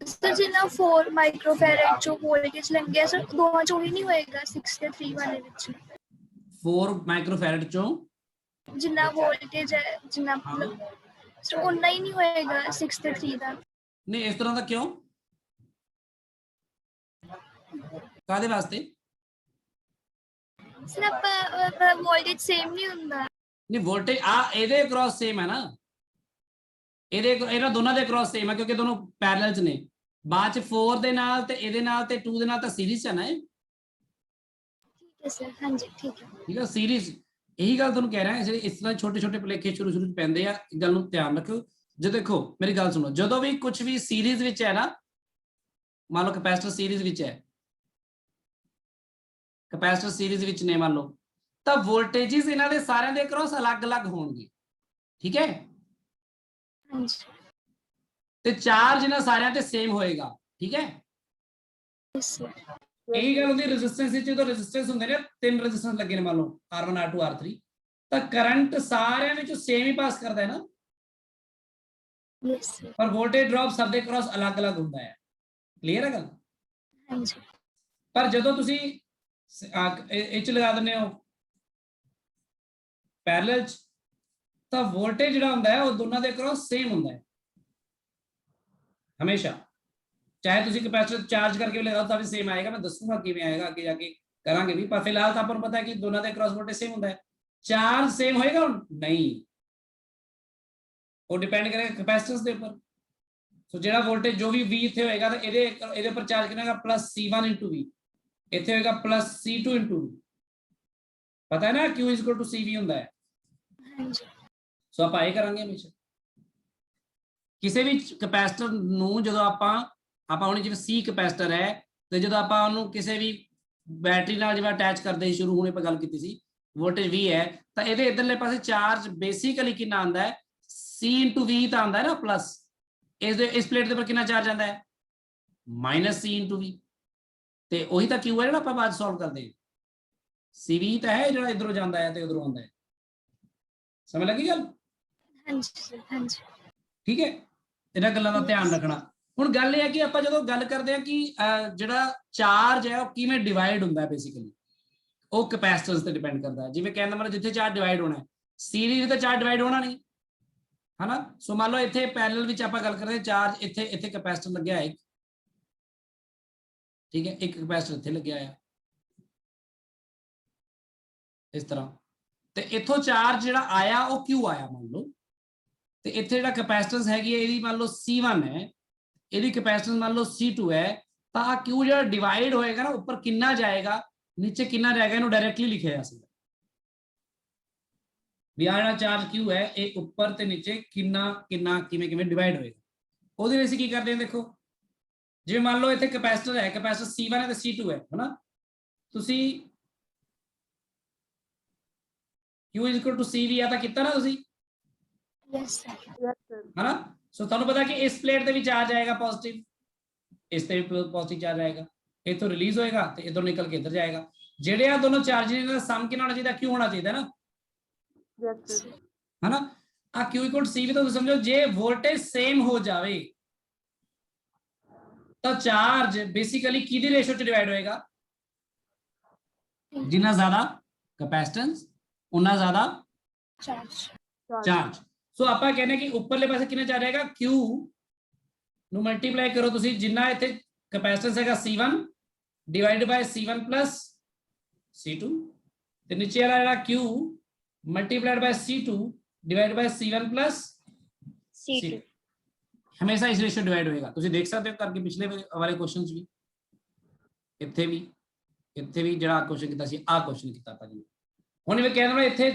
सर जिन्ना 4 माइक्रोफैरड जो वोल्टेज लंघिਆ सर ਦੋਵਾਂ ਚੋਂ ਹੀ ਨਹੀਂ ਹੋਏਗਾ 6 ਤੇ 3 ਵਾਲੇ ਵਿੱਚ। 4 माइक्रोफैरड ਚੋਂ ਜਿੰਨਾ ਵੋਲਟੇਜ ਹੈ ਜਿੰਨਾ ਮਤਲਬ ਸਰ ਉਨਾ ਹੀ ਨਹੀਂ ਹੋਏਗਾ 6 ਤੇ 3 ਦਾ। नहीं इस तरह का क्यों, ਕਾਦੇ ਵਾਸਤੇ। ਸਰ ਆਪਾਂ ਵੋਲਟੇਜ ਸੇਮ ਨਹੀਂ ਹੁੰਦਾ। नहीं वोल्टेज आ ਇਹਦੇ क्रॉस सेम है ना, ਇਹਦੇ ਇਹਨਾਂ ਦੋਨਾਂ ਦੇ क्रॉस सेम है क्योंकि दोनों पैरेलल ਚ ਨੇ। ਬਾਅਦ ਚ 4 ਦੇ ਨਾਲ ਤੇ ਇਹਦੇ ਨਾਲ ਤੇ 2 ਦੇ ਨਾਲ ਤਾਂ ਸੀਰੀਜ਼ ਚ ਹੈ ਨਾ ਇਹ। ਠੀਕ ਹੈ ਸਰ। ਹਾਂਜੀ ਠੀਕ ਹੈ। ਠੀਕ ਹੈ ਸੀਰੀਜ਼। ਇਹੀ ਗੱਲ ਤੁਹਾਨੂੰ ਕਹਿ ਰਿਹਾ, ਜਿਹੜੇ ਇਸ ਤਰ੍ਹਾਂ ਛੋਟੇ ਛੋਟੇ ਭੁਲੇਖੇ ਸ਼ੁਰੂ ਚ ਪੈਂਦੇ ਆ, ਗੱਲ ਨੂੰ ਧਿਆਨ ਰੱਖੋ। ਜੇ ਦੇਖੋ ਮੇਰੀ ਗੱਲ ਸੁਣੋ, ਜਦੋਂ ਵੀ ਕੁਝ ਵੀ ਸੀਰੀਜ਼ ਵਿੱਚ ਹੈ ਨਾ, ਮੰਨ ਲਓ ਕੈਪੈਸਿਟਰ ਸੀਰੀਜ਼ ਵਿੱਚ ਹੈ, ਕੈਪੈਸਿਟਰ ਸੀਰੀਜ਼ ਵਿੱਚ ਨੇ ਮੰਨ ਲਓ, ਤਾਂ ਵੋਲਟੇजेस ਇਹਨਾਂ ਦੇ ਸਾਰਿਆਂ ਦੇ ਅਕ੍ਰੋਸ ਅਲੱਗ-ਅਲੱਗ ਹੋਣਗੇ। ਠੀਕ ਹੈ। ਹਾਂਜੀ। ਤੇ ਚਾਰਜ ਇਹਨਾਂ ਸਾਰਿਆਂ ਤੇ ਸੇਮ ਹੋਏਗਾ। ਠੀਕ ਹੈ। Yes, sir. ਇਹੀ ਗੱਲ ਹੁੰਦੀ ਰੈਜ਼ਿਸਟੈਂਸ ਵਿੱਚ। ਜਦੋਂ ਰੈਜ਼ਿਸਟੈਂਸ ਹੁੰਦੇ ਨੇ, 3 ਰੈਜ਼ਿਸਟੈਂਸ ਲੱਗੇ ਨੇ ਮੰਨ ਲਓ R1 R2 R3, ਤਾਂ ਕਰੰਟ ਸਾਰਿਆਂ ਵਿੱਚੋਂ ਸੇਮ ਹੀ ਪਾਸ ਕਰਦਾ ਹੈ ਨਾ। Yes sir. पर वोल्टेज ड्रॉप सब ਦੇ ਕ੍ਰਾਸ ਅਲੱਗ-ਅਲੱਗ ਹੁੰਦਾ ਹੈ। ਕਲੀਅਰ ਹੈ ਗੱਲ? हाँ जी। ਪਰ ਜਦੋਂ ਤੁਸੀਂ ਇਹ ਚ ਲਗਾ ਦਿੰਦੇ ਹੋ ਪੈਰਲਲ ਚ, ਤਾਂ ਵੋਲਟੇਜ ਜਿਹੜਾ ਹੁੰਦਾ ਹੈ ਉਹ ਦੋਨਾਂ ਦੇ ਕ੍ਰਾਸ ਸੇਮ ਹੁੰਦਾ ਹੈ ਹਮੇਸ਼ਾ। ਚਾਹੇ ਤੁਸੀਂ ਕੈਪੈਸਿਟਰ ਚਾਰਜ ਕਰਕੇ ਵੀ ਲਗਾਓ ਤਾਂ ਵੀ ਸੇਮ ਆਏਗਾ। ਮੈਂ ਦੱਸੂਗਾ ਕਿਵੇਂ ਆਏਗਾ ਅੱਗੇ ਜਾ ਕੇ ਕਰਾਂਗੇ ਵੀ, ਪਰ ਫਿਲਹਾਲ ਤਾਂ ਆਪਾਂ ਨੂੰ ਪਤਾ ਹੈ ਕਿ ਦੋਨਾਂ ਦੇ ਕ੍ਰਾਸ ਵੋਲਟੇਜ ਸੇਮ ਹੁੰਦਾ ਹੈ। ਚਾਰਜ ਸੇਮ ਹੋਏਗਾ ਨਹੀਂ, ਉਹ ਡਿਪੈਂਡ ਕਰੇਗਾ ਕੈਪੈਸਿਟੈਂਸ ਦੇ ਉੱਪਰ। ਸੋ ਜਿਹੜਾ ਵੋਲਟੇਜ ਜੋ ਵੀ V ਇੱਥੇ ਹੋਏਗਾ ਤਾਂ ਇਹਦੇ ਉੱਪਰ ਚਾਰਜ ਕਿੰਨਾ ਹੋਏਗਾ ਪਲੱਸ C1 ਇੰਟੂ V, ਇੱਥੇ ਹੋਏਗਾ ਪਲੱਸ C2 ਇੰਟੂ V। ਪਤਾ ਹੈ ਨਾ Q ਇਜ਼ਕੁਅਲ ਟੂ CV ਹੁੰਦਾ ਹੈ। हाँ जी। ਸੋ ਆਪਾਂ ਇਹ ਕਰਾਂਗੇ ਹਮੇਸ਼ਾ। ਕਿਸੇ ਵੀ ਕੈਪੈਸਿਟਰ ਨੂੰ ਜਦੋਂ ਆਪਾਂ ਹੁਣ ਜਿਵੇਂ C ਕੈਪੈਸਿਟਰ ਹੈ ਤੇ ਜਦੋਂ ਆਪਾਂ ਉਹਨੂੰ ਕਿਸੇ ਵੀ ਬੈਟਰੀ ਨਾਲ ਜਿਵੇਂ ਅਟੈਚ ਕਰਦੇ ਸੀ, ਸ਼ੁਰੂ ਹੁਣੇ ਆਪਾਂ ਗੱਲ ਕੀਤੀ ਸੀ, ਵੋਲਟੇਜ V ਹੈ ਤਾਂ ਇਹਦੇ ਇਧਰਲੇ ਪਾਸੇ ਚਾਰਜ ਬੇਸਿਕਲੀ ਕਿੰਨਾ ਆਉਂਦਾ ਹੈ C ਇੰਟੂ V ਤਾਂ ਆਉਂਦਾ ਹੈ ਨਾ ਪਲੱਸ, ਇਸ ਪਲੇਟ ਦੇ ਉੱਪਰ ਕਿੰਨਾ ਚਾਰਜ ਆਉਂਦਾ ਹੈ ਮਾਈਨਸ C ਇੰਟੂ V, ਤੇ ਉਹੀ ਤਾਂ Q ਹੈ ਜਿਹੜਾ ਆਪਾਂ ਬਾਅਦ ਸੋਲਵ ਕਰਦੇ ਹਾਂ। CV ਤਾਂ ਹੈ ਜਿਹੜਾ ਇਧਰੋਂ ਜਾਂਦਾ ਹੈ ਤੇ ਉਧਰੋਂ ਆਉਂਦਾ ਹੈ। ਸਮਝ ਲੱਗੀ ਗੱਲ? हाँ जी सर। हाँ जी। ਠੀਕ ਹੈ, ਇਹਨਾਂ ਗੱਲਾਂ ਦਾ ਧਿਆਨ ਰੱਖਣਾ। ਹੁਣ ਗੱਲ ਇਹ ਹੈ ਕਿ ਆਪਾਂ ਜਦੋਂ ਗੱਲ ਕਰਦੇ ਹਾਂ ਕਿ ਜਿਹੜਾ ਚਾਰਜ ਹੈ ਉਹ ਕਿਵੇਂ ਡਿਵਾਈਡ ਹੁੰਦਾ ਹੈ, ਬੇਸਿਕਲੀ ਉਹ ਕੈਪੈਸਿਟੈਂਸ ਤੇ ਡਿਪੈਂਡ ਕਰਦਾ ਹੈ। ਜਿਵੇਂ ਕਹਿੰਦਾ ਮਤਲਬ ਜਿੱਥੇ ਚਾਰਜ ਡਿਵਾਈਡ ਹੋਣਾ ਹੈ, ਸੀਰੀਜ਼ ਤੇ ਚਾਰਜ ਡਿਵਾਈਡ ਹੋਣਾ ਨਹੀਂ, ਹਨਾ। ਸੋ ਮੰਨ ਲਓ ਇੱਥੇ ਪੈਰਲਲ ਵਿੱਚ ਆਪਾਂ ਗੱਲ ਕਰਦੇ ਹਾਂ, ਚਾਰਜ ਇੱਥੇ ਕੈਪੈਸਿਟਰ ਲੱਗਿਆ ਹੈ, ਠੀਕ ਹੈ, ਇੱਕ ਕੈਪੈਸਿਟਰ ਇੱਥੇ ਲੱਗਿਆ ਆ ਇਸ ਤਰ੍ਹਾਂ, ਤੇ ਇੱਥੋਂ ਚਾਰਜ ਜਿਹੜਾ ਆਇਆ ਉਹ ਕਿਉਂ ਆਇਆ ਮੰਨ ਲਓ, ਤੇ ਇੱਥੇ ਜਿਹੜਾ ਕੈਪੈਸਿਟੈਂਸ ਹੈਗੀ ਹੈ ਇਹਦੀ ਮੰਨ ਲਓ C1 ਹੈ, ਇਹਦੀ ਕੈਪੈਸਿਟੈਂਸ ਮੰਨ ਲਓ C2 ਹੈ, ਤਾਂ ਆ Q ਜਿਹੜਾ ਡਿਵਾਈਡ ਹੋਏਗਾ ਨਾ ਉੱਪਰ ਕਿੰਨਾ ਜਾਏਗਾ ਨੀਚੇ ਕਿੰਨਾ ਜਾਏਗਾ, ਇਹਨੂੰ ਡਾਇਰੈਕਟਲੀ ਲਿਖਿਆ ਜਾ ਸਕਦਾ ਵੀ ਆ ਜਿਹੜਾ ਚਾਰਜ Q ਹੈ ਇਹ ਉੱਪਰ ਤੇ ਨੀਚੇ ਕਿਵੇਂ ਡਿਵਾਈਡ ਹੋਏਗਾ। ਉਹਦੇ ਵਿੱਚ ਕੀ ਕਰਦੇ ਹਾਂ ਦੇਖੋ, ਜਿਵੇਂ ਮੰਨ ਲਓ ਇੱਥੇ ਕੈਪੈਸਿਟਰ ਹੈ, ਕੈਪੈਸਿਟਰ C1 ਹੈ ਤੇ C2 ਹੈ, ਹਨਾ। ਤੁਸੀਂ Q ਇਜ਼ਕੁਅਲ ਟੂ CV ਆ ਤਾਂ ਕੀਤਾ ਨਾ ਤੁਸੀਂ, यस सर। Yes sir. ਹਨਾ। ਸੋ ਤੁਹਾਨੂੰ ਪਤਾ ਕਿ ਇਸ ਪਲੇਟ ਤੇ ਵੀ ਚਾਰਜ ਆਏਗਾ ਪੋਜ਼ਿਟਿਵ, ਇਸ ਤੇ ਵੀ ਪੋਜ਼ਿਟਿਵ ਚਾਰਜ ਆਏਗਾ, ਇੱਥੋਂ ਰਿਲੀਜ਼ ਹੋਏਗਾ ਤੇ ਇਧਰੋਂ ਨਿਕਲ ਕੇ ਇੱਧਰ ਜਾਏਗਾ। ਜਿਹੜੇ ਆ ਦੋਨੋਂ ਚਾਰਜ ਨੇ ਦਾ ਸਮ ਕਿੰਨਾ ਹੋਣਾ ਚਾਹੀਦਾ, Q ਹੋਣਾ ਚਾਹੀਦਾ ਨਾ, यस सर। ਹਨਾ। ਆ Q ਇਕੁਅਲ CV ਤਾਂ ਤੁਸੀਂ ਸਮਝੋ ਜੇ ਵੋਲਟੇਜ ਸੇਮ ਹੋ ਜਾਵੇ ਤਾਂ ਚਾਰਜ ਬੇਸਿਕਲੀ ਕਿਹਦੀ ਰੇਸ਼ੋ ਚ ਡਿਵਾਈਡ ਹੋਏਗਾ, ਜਿੰਨਾ ਜ਼ਿਆਦਾ ਕੈਪੈਸਿਟੈਂਸ ਉਨਾ ਜ਼ਿਆਦਾ चार्ज। ਚਾਰਜ। ਸੋ ਆਪਾਂ ਕਹਿੰਦੇ ਕਿ ਉੱਪਰਲੇ ਪਾਸੇ ਕਿੰਨਾ ਚਾਰਜ ਆਏਗਾ, Q ਨੂੰ ਮਲਟੀਪਲਾਈ ਕਰੋ ਤੁਸੀਂ, ਜਿੰਨਾ ਇੱਥੇ ਕੈਪੈਸਿਟੈਂਸ ਹੈਗਾ C1 ਡਿਵਾਈਡਡ ਬਾਈ C1 ਪਲੱਸ C2, ਤੇ ਨੀਚੇ ਵਾਲਾ ਜਿਹੜਾ Q multiplied by C2 divided by C1 ਪਲੱਸ C2। ਹਮੇਸ਼ਾ ਇਸ ਰੇਸ਼ੋ ਡਿਵਾਈਡ ਹੋਏਗਾ। ਤੁਸੀਂ ਦੇਖ ਸਕਦੇ ਹੋ ਕਰਕੇ ਪਿਛਲੇ ਵਾਲੇ ਕੁਐਸਚਨਸ ਵੀ, ਇੱਥੇ ਵੀ ਜਿਹੜਾ ਕੁਐਸਚਨ ਕੀਤਾ ਸੀ, ਆਹ ਕੁਐਸਚਨ ਕੀਤਾ ਆਪਾਂ ਜੀ। ਹੁਣ ਇਹ ਕਹਿੰਦਾ ਮੈਂ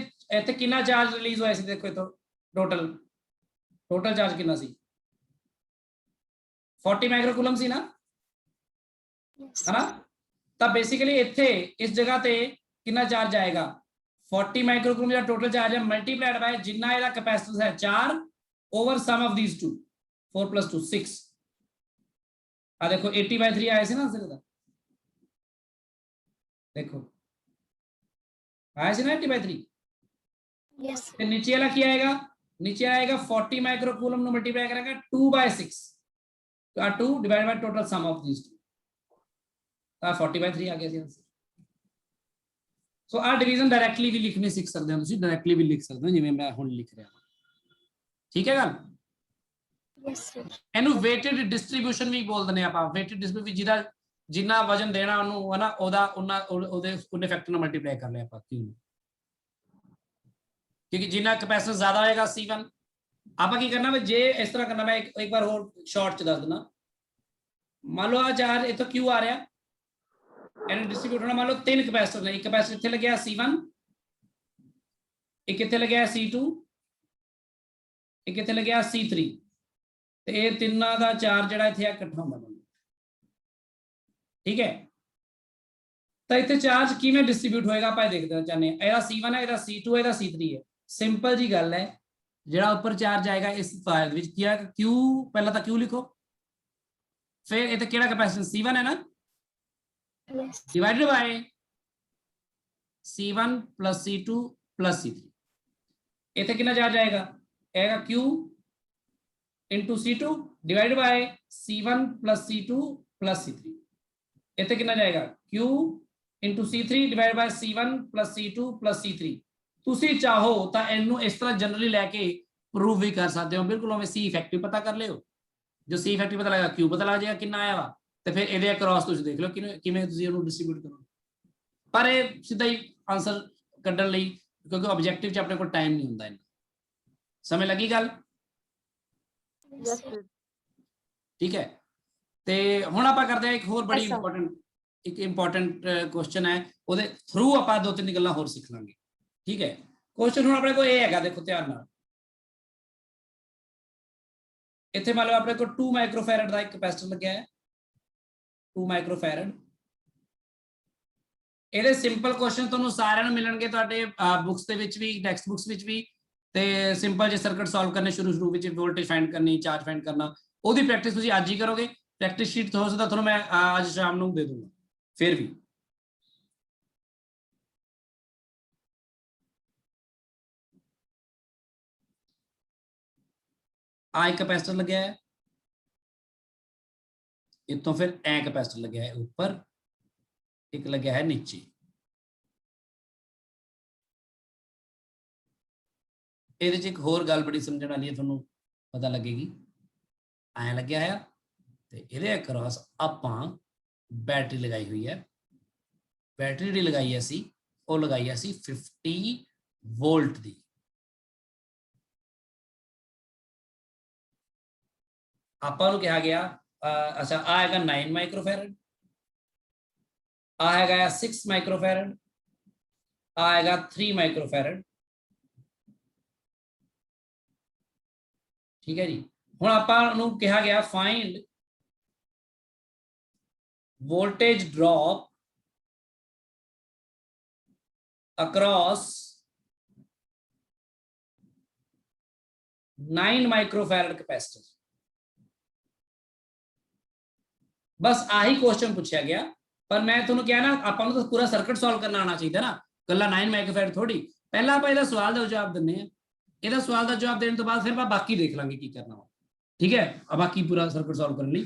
ਇੱਥੇ ਕਿੰਨਾ ਚਾਰਜ ਰਿਲੀਜ਼ ਹੋਇਆ ਸੀ, ਦੇਖੋ ਇੱਥੋਂ ਟੋਟਲ ਚਾਰਜ ਕਿੰਨਾ ਸੀ 40 ਮਾਈਕਰੋਕੂਲਮ ਸੀ ਨਾ, ਹਨਾ। ਤਾਂ ਬੇਸਿਕਲੀ ਇੱਥੇ ਇਸ ਜਗ੍ਹਾ ਤੇ ਕਿੰਨਾ ਚਾਰਜ ਆਏਗਾ 40 ਮਾਈਕਰੋਕੂਲਮ ਜਿਹੜਾ ਟੋਟਲ ਚਾਰਜ ਹੈ ਮਲਟੀਪਲਾਈਡ ਬਾय ਜਿੰਨਾ ਇਹਦਾ ਕੈਪੈਸਿਟੈਂਸ ਹੈ 4 over sum of these two 4 + 2 6। ਆ ਦੇਖੋ 80/3 ਆਇਆ ਸੀ ਨਾ ਆंसर ਦਾ, देखो आया से ना 80/3। यस। ਤੇ ਨੀਚੇ ਵਾਲਾ ਕੀ ਆਏਗਾ, नीचे आएगा 40 माइक्रोकूलम ਨੂੰ ਮਲਟੀਪਲਾਈ ਕਰਾਂਗਾ 2/6, तो 2 divide by total sum of these two, ਤਾਂ 40/3 ਆ ਗਿਆ ਸੀ ਆंसर। ਸੋ ਆ ਡਿवीजन ਡਾਇਰੈਕਟਲੀ ਵੀ ਲਿਖਣੇ ਸਿੱਖ ਸਕਦੇ ਹੋ ਤੁਸੀਂ, ਡਾਇਰੈਕਟਲੀ ਵੀ ਲਿਖ ਸਕਦੇ ਹੋ ਜਿਵੇਂ ਮੈਂ ਹੁਣ ਲਿਖ ਰਿਹਾ ਹਾਂ, ਠੀਕ ਹੈ ਗੱਲ। Yes sir. ਇਹਨੂੰ weighted distribution ਵੀ ਬੋਲਦੇ ਨੇ ਆਪਾਂ, weighted distribution ਜਿਹਦਾ ਜਿੰਨਾ ਵਜਨ ਦੇਣਾ ਉਹਨੂੰ, ਹਨਾ, ਉਹਦੇ ਫੈਕਟਰ ਨਾਲ ਮਲਟੀਪਲਾਈ ਕਰ ਲਿਆ ਆਪਾਂ Q ਨੂੰ, क्योंकि जिन्ना कैपेसिटेंस ज्यादा होएगा C1, आप की करना है जे इस तरह करना, मैं एक बार और शॉर्ट च दस देना। मान लो आ चार्ज इतो Q आ रहा है, डिस्ट्रीब्यूट होना, मान लो 3 कैपेसिटर ने, एक कैपेसिटर इत्थे लग्या C1, एक इत्थे लग्या C2, एक इत्थे लग्या C3, ते ये तिन्ना दा चार्ज जिहड़ा इत्थे इकट्ठा होंदा, ठीक है। तो इत्थे चार्ज किवें डिस्ट्रीब्यूट होएगा आप देखते चाहते हैं, ਇਹਦਾ C1 है, ਇਹਦਾ C2 है, ਇਹਦਾ C3 है। ਸਿੰਪਲ ਜੀ ਗੱਲ ਹੈ, ਜਿਹੜਾ ਉੱਪਰ ਚਾਰਜ ਆਏਗਾ ਇਸ ਫਾਇਲ ਵਿੱਚ ਕੀ ਆਏਗਾ Q, ਪਹਿਲਾਂ ਤਾਂ Q ਲਿਖੋ, ਫਿਰ ਇੱਥੇ ਕਿਹੜਾ ਕੈਪੈਸਿਟੈਂਸ C1 ਹੈ ਨਾ, yes. Divided by C1 + C2 + C3, ਇੱਥੇ ਕਿੰਨਾ ਚਾਰਜ ਆਏਗਾ Q into C2 divided by C1 plus C2 plus C3 ਇੱਥੇ ਕਿੰਨਾ ਜਾਏਗਾ Q into C3 divided by C1 plus C2 plus C3 ਤੁਸੀਂ ਚਾਹੋ ਤਾਂ ਇਹਨੂੰ ਇਸ ਤਰ੍ਹਾਂ ਜਨਰਲੀ ਲੈ ਕੇ ਪ੍ਰੂਵ ਵੀ ਕਰ ਸਕਦੇ ਹੋ ਬਿਲਕੁਲ ਉਵੇਂ C ਇਫੈਕਟਿਵ ਪਤਾ ਕਰ ਲਿਓ ਜੋ C ਇਫੈਕਟਿਵ ਪਤਾ ਲੱਗਾ Q ਪਤਾ ਲੱਗ ਜਾਏਗਾ ਕਿੰਨਾ ਆਇਆ ਵਾ ਤੇ ਫਿਰ ਇਹਦੇ ਅਕ੍ਰੋਸ ਤੁਸੀਂ ਦੇਖ ਲਓ ਕਿਵੇਂ ਤੁਸੀਂ ਉਹਨੂੰ ਡਿਸਟ੍ਰੀਬਿਊਟ ਕਰੋ ਪਰ ਇਹ ਸਿੱਧਾ ਹੀ ਆਨਸਰ ਕੱਢਣ ਲਈ ਕਿਉਂਕਿ ਆਬਜੈਕਟਿਵ 'ਚ ਆਪਣੇ ਕੋਲ ਟਾਈਮ ਨਹੀਂ ਹੁੰਦਾ ਇੰਨਾ ਸਮਝ ਲੱਗੀ ਗੱਲ Yes, sir. ਠੀਕ ਹੈ ਤੇ ਹੁਣ ਆਪਾਂ ਕਰਦੇ ਹਾਂ ਇੱਕ ਹੋਰ ਬੜੀ Yes, sir. ਇੰਪੋਰਟੈਂਟ ਕੁਐਸਚਨ ਹੈ ਉਹਦੇ ਥਰੂ ਆਪਾਂ ਦੋ ਤਿੰਨ ਗੱਲਾਂ ਹੋਰ ਸਿੱਖ ਲਾਂਗੇ ਠੀਕ ਹੈ ਕੁਐਸਚਨ ਹੁਣ ਆਪਣੇ ਕੋਲ ਇਹ ਹੈਗਾ ਦੇਖੋ ਧਿਆਨ ਨਾਲ ਇੱਥੇ ਮੰਨ ਲਓ ਆਪਣੇ ਕੋਲ 2 ਮਾਈਕਰੋਫੈਰਡ ਦਾ ਇੱਕ ਕੈਪੈਸਿਟਰ ਲੱਗਿਆ ਹੈ 2 ਮਾਈਕਰੋਫੈਰਡ ਇਹਦੇ ਸਿੰਪਲ ਕੁਐਸਚਨ ਤੁਹਾਨੂੰ ਸਾਰਿਆਂ ਨੂੰ ਮਿਲਣਗੇ ਤੁਹਾਡੇ ਬੁక్స్ ਦੇ ਵਿੱਚ ਵੀ ਟੈਕਸਟ ਬੁక్స్ ਵਿੱਚ ਵੀ ਤੇ ਸਿੰਪਲ ਜੇ ਸਰਕਟ ਸੋਲਵ ਕਰਨੇ ਸ਼ੁਰੂ ਵਿੱਚ ਵੋਲਟੇਜ ਫਾਈਂਡ ਕਰਨੀ ਚਾਰਜ ਫਾਈਂਡ ਕਰਨਾ ਉਹਦੀ ਪ੍ਰੈਕਟਿਸ ਤੁਸੀਂ ਅੱਜ ਹੀ ਕਰੋਗੇ ਪ੍ਰੈਕਟਿਸ ਸ਼ੀਟ ਹੋ ਸਕਦਾ ਤੁਹਾਨੂੰ ਮੈਂ ਅੱਜ ਸ਼ਾਮ ਨੂੰ ਦੇ ਦੂੰਗਾ ਫਿਰ ਵੀ ਆ ਇੱਕ ਕੈਪੈਸਿਟਰ ਲੱਗਿਆ ਹੈ ਇਤੋਂ ਫਿਰ ਐ ਕੈਪੈਸਿਟਰ ਲੱਗਿਆ ਹੈ ਉੱਪਰ ਇੱਕ ਲੱਗਿਆ ਹੈ ਨੀਚੇ ਇਹਦੇ ਚ ਇੱਕ ਹੋਰ ਗੱਲ ਬੜੀ ਸਮਝਣ ਵਾਲੀ ਹੈ ਤੁਹਾਨੂੰ ਪਤਾ ਲੱਗੇਗੀ ਐ ਲੱਗਿਆ ਹੈ ਤੇ ਇਹਦੇ ਅਕ੍ਰੋਸ ਆਪਾਂ ਬੈਟਰੀ ਲਗਾਈ ਹੋਈ ਹੈ ਬੈਟਰੀ ਜਿਹੜੀ ਲਗਾਈ ਹੈ ਅਸੀਂ ਉਹ ਲਗਾਈ ਹੈ ਅਸੀਂ 50 ਵੋਲਟ ਦੀ ਆਪਾਂ ਨੂੰ ਕਿਹਾ ਗਿਆ ਅੱਛਾ ਆ ਹੈਗਾ 9 ਮਾਈਕਰੋਫੈਰਡ ਆ ਹੈਗਾ 6 ਮਾਈਕਰੋਫੈਰਡ ਆ ਹੈਗਾ 3 ਮਾਈਕਰੋਫੈਰਡ ਠੀਕ ਹੈ ਜੀ ਹੁਣ ਆਪਾਂ ਨੂੰ ਕਿਹਾ ਗਿਆ find voltage drop across 9 microfarad capacitor बस आही क्वेश्चन पूछा गया पर मैं ਤੁਹਾਨੂੰ ਕਿਹਾ ਨਾ ਆਪਾਂ ਨੂੰ ਤਾਂ ਪੂਰਾ ਸਰਕਟ ਸੋਲਵ ਕਰਨਾ ਆਉਣਾ ਚਾਹੀਦਾ ਨਾ ਕੱਲਾ 9 ਮਾਈਕਰੋਫੈਰਡ ਥੋੜੀ ਪਹਿਲਾਂ ਆਪਾਂ ਇਹਦਾ ਸਵਾਲ ਦਾ ਜਵਾਬ ਦਿੰਨੇ ਆ ਇਹਦਾ ਸਵਾਲ ਦਾ ਜਵਾਬ ਦੇਣ ਤੋਂ ਬਾਅਦ ਫਿਰ ਆਪਾਂ ਬਾਕੀ ਦੇਖ ਲਾਂਗੇ ਕੀ ਕਰਨਾ ਵਾ ਠੀਕ ਹੈ ਆ ਬਾਕੀ ਪੂਰਾ ਸਰਕਟ ਸੋਲਵ ਕਰਨ ਲਈ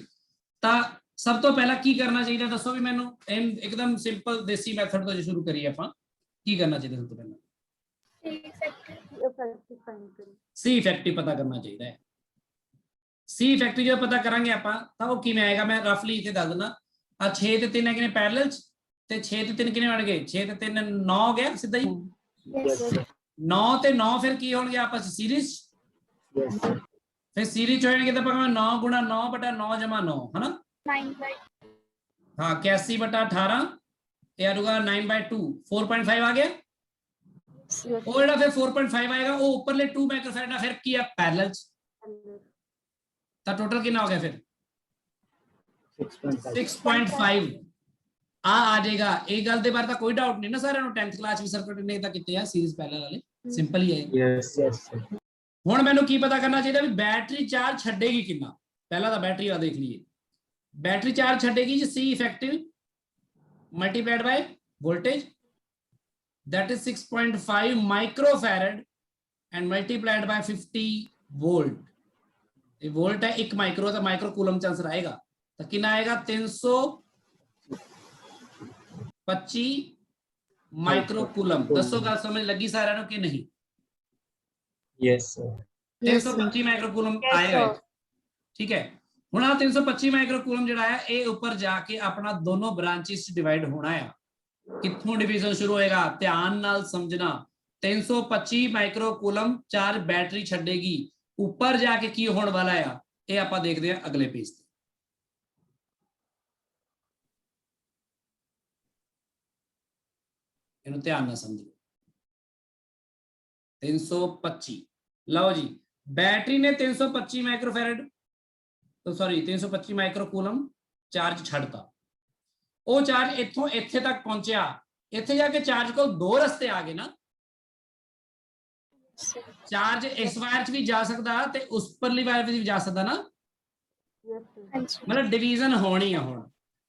ਤਾਂ ਸਭ ਤੋਂ ਪਹਿਲਾਂ ਕੀ ਕਰਨਾ ਚਾਹੀਦਾ ਦੱਸੋ ਵੀ ਮੈਨੂੰ ਇੱਕਦਮ ਸਿੰਪਲ ਦੇਸੀ ਮੈਥਡ ਤੋਂ ਜੇ ਸ਼ੁਰੂ ਕਰੀਏ ਆਪਾਂ ਕੀ ਕਰਨਾ ਚਾਹੀਦਾ ਸਭ ਤੋਂ ਪਹਿਲਾਂ ਸੀ ਇਫੈਕਟਿਵ ਪਤਾ ਕਰਨਾ ਚਾਹੀਦਾ ਹੈ ਸੀ ਇਫੈਕਟਿਵ ਜੇ ਪਤਾ ਕਰਾਂਗੇ ਆਪਾਂ ਤਾਂ ਉਹ ਕਿਵੇਂ ਆਏਗਾ ਮੈਂ ਰਫਲੀ ਇੱਥੇ ਦੱਸ ਦਿੰਦਾ ਆ 6 ਤੇ 3 ਹੈ ਕਿਨੇ ਪੈਰਲਲ ਤੇ 6 ਤੇ 3 ਕਿਨੇ ਬਣ ਗਏ 6 ਤੇ 3 9 ਹੋ ਗਿਆ ਸਿੱਧਾ ਹੀ 9 ਤੇ 9 ਫਿਰ ਕੀ ਹੋਣਗੇ ਆਪਸ ਵਿੱਚ ਸੀਰੀਜ਼ ਫਿਰ ਸੀਰੀਜ਼ ਹੋਣਗੇ ਤਾਂ ਆਪਾਂ 9 ਗੁਣਾ 9 ਬਟਾ 9 ਜਮਾ 9 ਹਨਾ 9/2 हाँ 81 बटा 18 ये आएगा 9/2 4.5 आ गया वो ਜਿਹੜਾ ਫਿਰ 4.5 ਆਏਗਾ ਉਹ ਉੱਪਰਲੇ 2 ਮਾਈਕਰੋਫੈਰਡ ਨਾਲ ਫਿਰ ਕੀ ਹੈ ਪੈਰਲਲ ਤਾਂ ਟੋਟਲ ਕਿੰਨਾ ਹੋ ਗਿਆ ਫਿਰ 6.5 ਆ ਜਾਏਗਾ ਇਹ ਗੱਲ ਦੇ ਬਾਰੇ ਤਾਂ ਕੋਈ ਡਾਊਟ ਨਹੀਂ ਨਾ ਸਾਰਿਆਂ ਨੂੰ 10th ਕਲਾਸ ਵਿੱਚ ਸਰਕਟ ਨੇ ਤਾਂ ਕਿਤੇ ਆ ਸੀਰੀਜ਼ ਪੈਰਲਲ ਵਾਲੇ ਸਿੰਪਲ ਹੀ ਹੈ यस ਹੁਣ ਮੈਨੂੰ ਕੀ ਪਤਾ ਕਰਨਾ ਚਾਹੀਦਾ ਵੀ ਬੈਟਰੀ ਚਾਰਜ ਛੱਡੇਗੀ ਕਿੰਨਾ ਪਹਿਲਾਂ ਤਾਂ ਬੈਟਰੀ ਵਾਲਾ ਦੇਖ ਲਈਏ battery charge छड़ेगी ji C effective multiplied by voltage that is 6.5 microfarad and multiplied by 50 volt ये volt है 1 माइक्रो तो माइक्रो कूलम आंसर आएगा तो कितना आएगा 325 माइक्रो कूलम दसो गल समझ लगी सारा नु कि नहीं यस सर 325 माइक्रो कूलम आएगा ठीक है ਹੁਣ ਆ 325 ਮਾਈਕਰੋ ਕੂਲਮ ਜਿਹੜਾ ਹੈ ਇਹ ਉੱਪਰ ਜਾ ਕੇ ਆਪਣਾ ਦੋਨੋਂ ਬ੍ਰਾਂਚਿਸ ਚ ਡਿਵਾਈਡ ਹੋਣਾ ਆ ਕਿੱਥੋਂ ਡਿਵੀਜ਼ਨ ਸ਼ੁਰੂ ਹੋਏਗਾ ਧਿਆਨ ਨਾਲ ਸਮਝਣਾ 325 ਮਾਈਕਰੋ ਕੂਲਮ ਚਾਰਜ ਬੈਟਰੀ ਛੱਡੇਗੀ ਉੱਪਰ ਜਾ ਕੇ ਕੀ ਹੋਣ ਵਾਲਾ ਆ ਇਹ ਆਪਾਂ ਦੇਖਦੇ ਆ ਅਗਲੇ ਪੇਜ ਤੇ ਇਹਨੂੰ ਧਿਆਨ ਨਾਲ ਸਮਝੋ 325 ਲਓ ਜੀ ਬੈਟਰੀ ਨੇ 325 ਮਾਈਕਰੋਫੈਰਡ तो सॉरी 325 माइक्रो कूलम चार्ज छड़ता वो चार्ज इथों इत्थे तक पहुंचया इत्थे जाके चार्ज को दो रस्ते आ गए ना चार्ज इस वायर च भी जा सकता ते उस परली वायर भी जा सकता ना मतलब डिवीजन होनी है हुण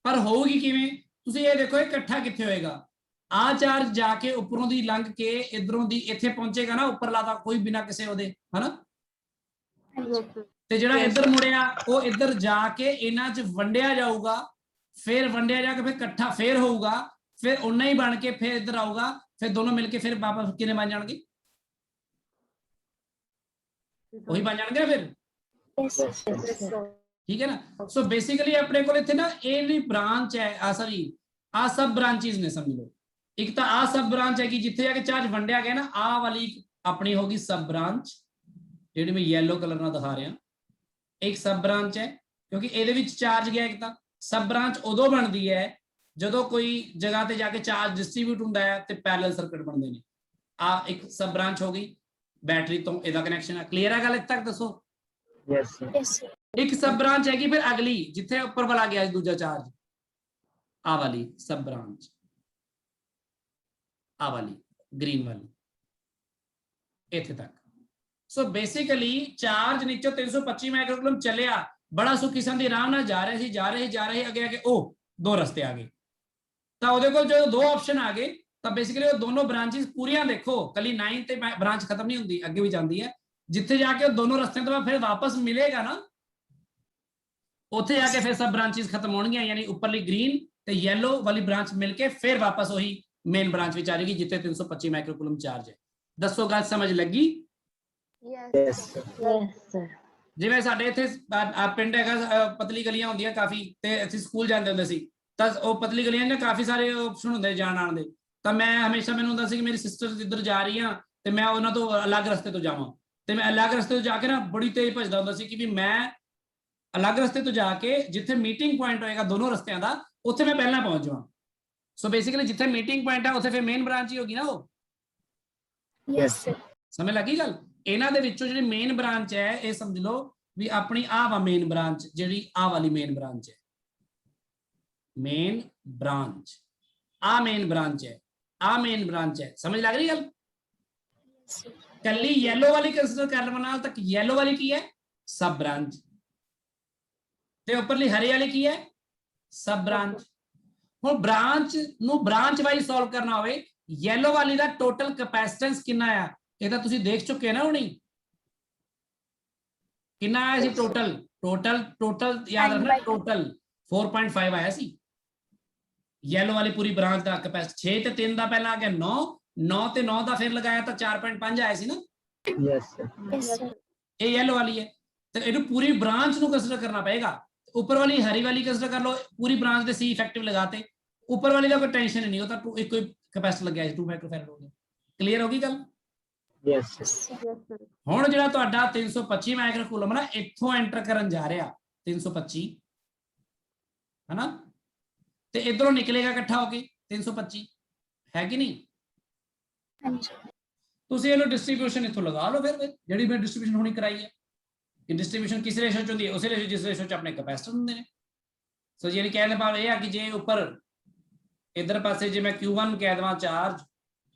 पर होगी किवें तुसीं ये देखो इकट्ठा कित्थे होएगा आ चार्ज जाके उपरों दी लंघ के इधरों दी इत्थे पहुंचेगा ना ऊपर लाता कोई बिना किसी ओदे है ना ਤੇ ਜਿਹੜਾ ਇੱਧਰ ਮੁੜਿਆ ਉਹ ਇੱਧਰ ਜਾ ਕੇ ਇਹਨਾਂ 'ਚ ਵੰਡਿਆ ਜਾਊਗਾ, ਫਿਰ ਵੰਡਿਆ ਜਾ ਕੇ ਫਿਰ ਇਕੱਠਾ ਫਿਰ ਹੋਊਗਾ, ਫਿਰ ਉਨਾ ਹੀ ਬਣ ਕੇ ਫਿਰ ਇੱਧਰ ਆਊਗਾ, ਫਿਰ ਦੋਨੋਂ ਮਿਲ ਕੇ ਫਿਰ ਵਾਪਸ ਕਿੰਨੇ ਬਣ ਜਾਣਗੇ? ਉਹੀ ਬਣ ਜਾਣਗੇ ਫਿਰ। ਠੀਕ ਹੈ ਨਾ। ਸੋ ਬੇਸਿਕਲੀ ਆਪਣੇ ਕੋਲ ਇੱਥੇ ਨਾ ਇਹ ਜਿਹੜੀ ਬ੍ਰਾਂਚ ਹੈ ਆ ਸਬ ਬ੍ਰਾਂਚਿਸ ਨੇ, ਸਮਝ ਲਓ। ਇੱਕ ਤਾਂ ਆ ਸਬ ਬ੍ਰਾਂਚ ਹੈ ਕਿ ਜਿੱਥੇ ਜਾ ਕੇ ਚਾਰਜ ਵੰਡਿਆ ਗਿਆ ਨਾ, ਆ ਵਾਲੀ ਆਪਣੀ ਹੋਗੀ ਸਬ ਬ੍ਰਾਂਚ, ਜਿਹੜੀ ਮੈਂ ਯੈਲੋ ਕਲਰ ਨਾਲ ਦਿਖਾ ਰਿਹਾ, ਇੱਕ ਸਬ ਬ੍ਰਾਂਚ ਹੈ ਕਿਉਂਕਿ ਇਹਦੇ ਵਿੱਚ ਚਾਰਜ ਗਿਆ। ਇੱਕ ਤਾਂ ਸਬ ਬ੍ਰਾਂਚ ਉਦੋਂ ਬਣਦੀ ਹੈ ਜਦੋਂ ਕੋਈ ਜਗ੍ਹਾ ਤੇ ਜਾ ਕੇ ਚਾਰਜ ਡਿਸਟ੍ਰੀਬਿਊਟ ਹੁੰਦਾ ਹੈ ਤੇ ਪੈਰਲਲ ਸਰਕਟ ਬਣਦੇ ਨੇ। ਆ ਇੱਕ ਸਬ ਬ੍ਰਾਂਚ ਹੋ ਗਈ, बैटरी तो ਇਹਦਾ ਕਨੈਕਸ਼ਨ ਹੈ। ਕਲੀਅਰ ਹੈ ਗੱਲ ਇੱਥੇ ਤੱਕ? ਦੱਸੋ। Yes sir. ਇੱਕ ਸਬ ਬ੍ਰਾਂਚ ਹੈਗੀ ਫਿਰ ਅਗਲੀ, ਜਿੱਥੇ ਉੱਪਰ ਵਾਲਾ ਗਿਆ ਦੂਜਾ ਚਾਰਜ, ਆ ਵਾਲੀ ਸਬ ਬ੍ਰਾਂਚ, ਆ ਵਾਲੀ ਗ੍ਰੀਨ ਵਾਲੀ, ਇੱਥੇ ਤੱਕ। ਸੋ ਬੇਸਿਕਲੀ ਚਾਰਜ ਨੀਚੋਂ 325 ਮਾਈਕਰੋਕੂਲਮ ਚੱਲਿਆ, ਬੜਾ ਸੁਖੀ ਸੰਦੀ ਆਰਾਮ ਨਾਲ ਜਾ ਰਹੇ ਸੀ, ਜਾ ਰਹੇ ਅੱਗੇ ਅੱਗੇ ਉਹ ਦੋ ਰਸਤੇ ਆ ਗਏ। ਤਾਂ ਉਹਦੇ ਕੋਲ ਜਦੋਂ ਦੋ ਆਪਸ਼ਨ ਆ ਗਏ ਤਾਂ ਬੇਸਿਕਲੀ ਉਹ ਦੋਨੋਂ ਬ੍ਰਾਂਚਿਸ ਪੂਰੀਆਂ ਦੇਖੋ, ਕੱਲੀ 9 ਤੇ ਬ੍ਰਾਂਚ ਖਤਮ ਨਹੀਂ ਹੁੰਦੀ, ਅੱਗੇ ਵੀ ਜਾਂਦੀ ਹੈ। ਜਿੱਥੇ ਜਾ ਕੇ ਉਹ ਦੋਨੋਂ ਰਸਤਿਆਂ ਤੋਂ ਫਿਰ ਵਾਪਸ ਮਿਲੇਗਾ ਨਾ, ਉੱਥੇ ਜਾ ਕੇ ਫਿਰ ਸਬ ਬ੍ਰਾਂਚਿਸ ਖਤਮ ਹੋਣਗੀਆਂ, ਯਾਨੀ ਉੱਪਰਲੀ ਗ੍ਰੀਨ ਤੇ ਯੈਲੋ ਵਾਲੀ ਬ੍ਰਾਂਚ ਮਿਲ ਕੇ ਫਿਰ ਵਾਪਸ ਉਹੀ ਮੇਨ ਬ੍ਰਾਂਚ ਵਿੱਚ ਆ ਜਾਏਗੀ ਜਿੱਥੇ 325 ਮਾਈਕਰੋਕੂਲਮ ਚਾਰਜ ਹੈ। ਦੱਸੋ ਗੱਲ ਸਮਝ ਲੱਗੀ? Yes sir. ਜਿਵੇਂ ਸਾਡੇ ਇੱਥੇ ਪਿੰਡ ਹੈਗਾ, ਪਤਲੀ ਗਲੀਆਂ ਹੁੰਦੀਆਂ ਕਾਫੀ, ਤੇ ਅਸੀਂ ਸਕੂਲ ਜਾਂਦੇ ਹੁੰਦੇ ਸੀ, ਤਾਂ ਉਹ ਪਤਲੀ ਗਲੀਆਂ ਨੇ ਕਾਫੀ ਸਾਰੇ ਆਪਸ਼ਨ ਹੁੰਦੇ ਜਾਣ ਆਉਣ ਦੇ। ਤਾਂ ਮੈਂ ਹਮੇਸ਼ਾ, ਮੈਨੂੰ ਹੁੰਦਾ ਸੀ ਕਿ ਮੇਰੀ ਸਿਸਟਰ ਇੱਧਰ ਜਾ ਰਹੀ ਆ ਤੇ ਮੈਂ ਉਹਨਾਂ ਤੋਂ ਅਲੱਗ ਰਸਤੇ ਤੋਂ ਜਾਵਾਂ, ਤੇ ਮੈਂ ਅਲੱਗ ਰਸਤੇ ਤੋਂ ਜਾ ਕੇ ਨਾ ਬੜੀ ਤੇਜ਼ ਭੱਜਦਾ ਹੁੰਦਾ ਸੀ ਕਿ ਵੀ ਮੈਂ ਅਲੱਗ ਰਸਤੇ ਤੋਂ ਜਾ ਕੇ ਜਿੱਥੇ ਮੀਟਿੰਗ ਪੁਆਇੰਟ ਹੋਏਗਾ ਦੋਨੋਂ ਰਸਤਿਆਂ ਦਾ, ਉੱਥੇ ਮੈਂ ਪਹਿਲਾਂ ਪਹੁੰਚ ਜਾਵਾਂ। ਸੋ ਬੇਸਿਕਲੀ ਜਿੱਥੇ ਮੀਟਿੰਗ ਪੁਆਇੰਟ ਹੈ ਉੱਥੇ ਫਿਰ ਮੇਨ ਬ੍ਰਾਂਚ ਹੀ ਹੋਗੀ ਨਾ ਉਹ। यस ਸਮਝ ਲੱਗੀ ਗੱਲ? ਇਹਨਾਂ ਦੇ ਵਿੱਚੋਂ ਜਿਹੜੀ ਮੇਨ ਬ੍ਰਾਂਚ ਹੈ, ਇਹ ਸਮਝ ਲਓ ਵੀ ਆਪਣੀ ਆਹ ਵਾ ਮੇਨ ਬ੍ਰਾਂਚ, ਜਿਹੜੀ ਆਹ ਵਾਲੀ ਮੇਨ ਬ੍ਰਾਂਚ ਹੈ, ਮੇਨ ਬ੍ਰਾਂਚ, ਆਹ ਮੇਨ ਬ੍ਰਾਂਚ ਹੈ, ਆਹ ਮੇਨ ਬ੍ਰਾਂਚ ਹੈ। ਸਮਝ ਲੱਗ ਰਹੀ ਗੱਲ? ਕੱਲੀ ਯੈਲੋ ਵਾਲੀ ਕੰਸੀਡਰ ਕਰ ਲਵਾਂ ਨਾਲ, ਤੱਕ ਯੈਲੋ ਵਾਲੀ ਕੀ ਹੈ? ਸਬ ਬ੍ਰਾਂਚ, ਤੇ ਉੱਪਰਲੀ ਹਰੇ ਵਾਲੀ ਕੀ ਹੈ? ਸਬ ਬ੍ਰਾਂਚ। ਹੁਣ ਬ੍ਰਾਂਚ ਨੂੰ ਬ੍ਰਾਂਚ ਵਾਈਜ਼ ਸੋਲਵ ਕਰਨਾ ਹੋਵੇ, ਯੈਲੋ ਵਾਲੀ ਦਾ ਟੋਟਲ ਕੈਪੈਸਿਟੈਂਸ ਕਿੰਨਾ ਆ, ਇਹ ਤਾਂ ਤੁਸੀਂ ਦੇਖ ਚੁੱਕੇ ਨਾ ਹੁਣੀ, ਕਿੰਨਾ ਆਇਆ ਸੀ ਟੋਟਲ ਯਾਦ ਰੱਖਣਾ, ਟੋਟਲ 4.5 ਆਇਆ ਸੀ ਯੈਲੋ ਵਾਲੀ ਪੂਰੀ ਬ੍ਰਾਂਚ ਦਾ ਕੈਪੈਸਿਟੀ। 6 ਤੇ 3 ਦਾ ਪਹਿਲਾਂ ਆ ਗਿਆ 9 ਤੇ 9 ਦਾ ਫਿਰ ਲਗਾਇਆ ਤਾਂ 4.5 ਆਇਆ ਸੀ ਨਾ। Yes sir. ਇਹ ਯੈਲੋ ਵਾਲੀ ਹੈ, ਤੇ ਇਹਨੂੰ ਪੂਰੀ ਬ੍ਰਾਂਚ ਨੂੰ ਕੰਸੀਡਰ ਕਰਨਾ ਪਏਗਾ। ਉੱਪਰ ਵਾਲੀ ਹਰੀ ਵਾਲੀ ਕੰਸੀਡਰ ਕਰ ਲਓ, ਪੂਰੀ ਬ੍ਰਾਂਚ ਦੇ ਸੀ ਇਫੈਕਟਿਵ ਲਗਾਤੇ, ਉੱਪਰ ਵਾਲੀ ਦਾ ਕੋਈ ਟੈਨਸ਼ਨ ਨਹੀਂ, ਉਹ ਤਾਂ ਇੱਕੋ ਹੀ ਕੈਪੈਸਿਟੀ ਲੱਗਿਆ ਸੀ 2 ਮਾਈਕਰੋਫੈਰਡ ਹੋ ਗਿਆ। ਕਲੀਅਰ ਹੋ ਗਈ ਗੱਲ? Yes sir. ਹੁਣ ਜਿਹੜਾ ਤੁਹਾਡਾ 325 ਮਾਈਕਰੋਕੂਲਮ ਨਾ ਇੱਥੋਂ ਐਂਟਰ ਕਰਨ ਜਾ ਰਿਹਾ 325, ਹਨਾ, ਤੇ ਇਧਰੋਂ ਨਿਕਲੇਗਾ ਇਕੱਠਾ ਹੋ ਕੇ 325, ਹੈ ਕਿ ਨਹੀਂ? ਤੁਸੀਂ ਇਹਨੂੰ ਡਿਸਟ੍ਰੀਬਿਊਸ਼ਨ ਇੱਥੋਂ ਲਗਾ ਲਓ ਫਿਰ ਜਿਹੜੀ ਮੈਂ ਡਿਸਟ੍ਰੀਬਿਊਸ਼ਨ ਹੁਣੀ ਕਰਾਈ ਹੈ, ਕਿ ਡਿਸਟ੍ਰੀਬਿਊਸ਼ਨ ਕਿਸ ਰੇਸ਼ੋ ਚ ਹੁੰਦੀ ਹੈ? ਉਸੇ ਰੇਸ਼ੋ ਜਿਸ ਰੇਸ਼ੋ ਚ ਆਪਣੇ ਕੈਪੈਸਿਟਰ ਹੁੰਦੇ ਨੇ। ਸੋ ਜਿਹੜੀ ਕਹਿਣ ਦਾ ਭਾਵ ਇਹ ਆ ਕਿ ਜੇ ਉੱਪਰ ਇਧਰ ਪਾਸੇ ਜੇ ਮੈਂ Q1 ਕਹਿ ਦੇਵਾਂ ਚਾਰਜ,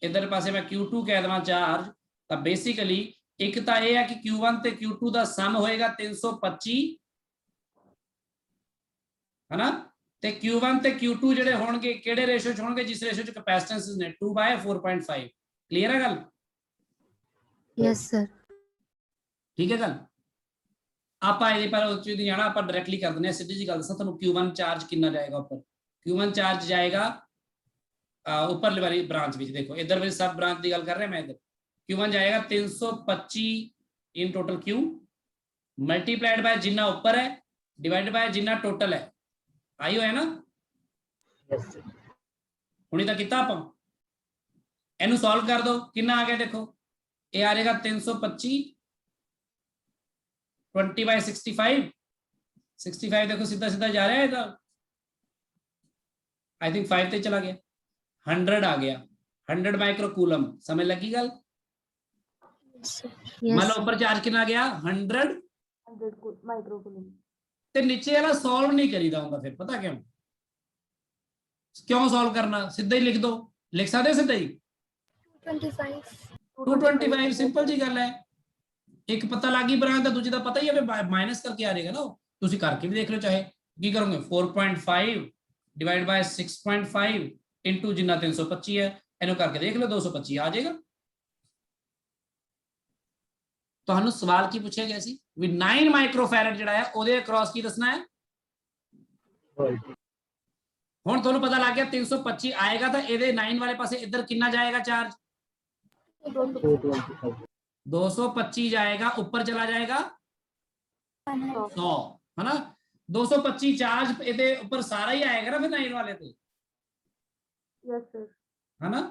ਇਧਰ ਪਾਸੇ ਮੈਂ Q2 ਕਹਿ ਦੇਵਾਂ ਚਾਰਜ, ਤਾਂ ਬੇਸਿਕਲੀ ਇੱਕ ਤਾਂ ਇਹ ਹੈ ਕਿ Q1 ਤੇ Q2 ਦਾ ਸਮ ਹੋਏਗਾ 325, ਹਨਾ, ਤੇ Q1 ਤੇ Q2 ਜਿਹੜੇ ਹੋਣਗੇ ਕਿਹੜੇ ਰੇਸ਼ੋ ਚ ਹੋਣਗੇ? ਜਿਸ ਰੇਸ਼ੋ ਚ ਕੈਪੈਸਿਟੈਂਸ ਨੇ 2/4.5। ਕਲੀਅਰ ਹੈ ਗੱਲ? Yes sir. ਠੀਕ ਹੈ ਗੱਲ? ਆਪਾਂ ਇਹਦੇ ਪਰ ਉੱਚ ਨਹੀਂ ਜਾਣਾ, ਆਪਾਂ ਡਾਇਰੈਕਟਲੀ ਕਰ ਦਿੰਦੇ ਹਾਂ, ਸਿੱਧੀ ਜੀ ਗੱਲ ਦੱਸਾਂ ਤੁਹਾਨੂੰ। Q1 ਚਾਰਜ ਕਿੰਨਾ ਜਾਏਗਾ ਉੱਪਰ? Q1 ਚਾਰਜ ਜਾਏਗਾ ਉੱਪਰਲੀ ਵਾਲੀ ਬ੍ਰਾਂਚ ਵਿੱਚ, ਦੇਖੋ ਇਧਰ ਵਾਲੀ ਸਬ ਬ੍ਰਾਂਚ ਦੀ ਗੱਲ ਕਰ ਰਿਹਾ ਮੈਂ, ਇਧਰ Q1 ਜਾਏਗਾ 325 ਇਨ ਟੋਟਲ Q ਮਲਟੀਪਲਾਈਡ ਬਾय ਜਿੰਨਾ ਉੱਪਰ ਹੈ ਡਿਵਾਈਡਡ ਬਾय ਜਿੰਨਾ ਟੋਟਲ ਹੈ। ਆਈ ਹੋਇਆ ਨਾ? Yes sir. ਹੁਣੀ ਤਾਂ ਕੀਤਾ ਆਪਾਂ। ਇਹਨੂੰ ਸੋਲਵ ਕਰ ਦੋ, ਕਿੰਨਾ ਆ ਗਿਆ ਦੇਖੋ, ਇਹ ਆ ਜਾਏਗਾ 325 20/65, 65 देखो सीधा सीधा जा रहा है इधर, आई थिंक 5 ਤੇ ਚਲਾ ਗਿਆ, 100 आ गया, 100 माइक्रोकूलम। समझ लगी गल? मान लो ऊपर चार्ज कितना गया 100 माइक्रोकूलम, ਤੇ ਨੀਚੇ ਵਾਲਾ ਸੋਲਵ ਨਹੀਂ ਕਰੀਦਾ ਹੁੰਦਾ। ਫਿਰ ਪਤਾ ਕਿਉਂ ਸੋਲਵ ਕਰਨਾ? ਸਿੱਧਾ ਹੀ ਲਿਖ ਦੋ, ਲਿਖ ਸਕਦੇ ਸਿੱਧਾ ਹੀ 225। ਸਿੰਪਲ ਜੀ ਗੱਲ ਹੈ, ਇੱਕ ਪਤਾ ਲੱਗੀ ਬ੍ਰਾਂਚ ਦਾ, ਦੂਜੇ ਦਾ ਪਤਾ ਹੀ ਹੈ, ਮਾਈਨਸ ਕਰਕੇ ਆ ਜਾਏਗਾ ਨਾ। ਤੁਸੀਂ ਕਰਕੇ ਵੀ ਦੇਖ ਲਓ, ਚਾਹੇ ਕੀ ਕਰੋਗੇ 4.5 ਡਿਵਾਈਡ ਬਾय 6.5 ਇਨਟੂ ਜਿੰਨਾ 325 ਹੈ, ਇਹਨੂੰ ਕਰਕੇ ਦੇਖ ਲਓ 225 ਆ ਜਾਏਗਾ। ਤੁਹਾਨੂੰ ਸਵਾਲ ਕੀ ਪੁੱਛਿਆ ਗਿਆ ਸੀ? ਵੀ 9 ਮਾਈਕਰੋਫੈਰਡ ਜਿਹੜਾ ਹੈ ਉਹਦੇ ਅਕ੍ਰੋਸ ਕੀ ਦੱਸਣਾ ਹੈ। वोल्ट ਹੁਣ ਤੁਹਾਨੂੰ ਪਤਾ ਲੱਗ ਗਿਆ 325 ਆਏਗਾ ਤਾਂ ਇਹਦੇ 9 ਵਾਲੇ ਪਾਸੇ ਇੱਧਰ ਕਿੰਨਾ ਜਾਏਗਾ ਚਾਰਜ 225 225 जाएगा, ऊपर चला जाएगा 100 100 है ना। 225 चार्ज ਇਹਦੇ ਉੱਪਰ ਸਾਰਾ ਹੀ ਆਏਗਾ ਨਾ ਫਿਰ 9 ਵਾਲੇ ਤੇ यस सर है ना।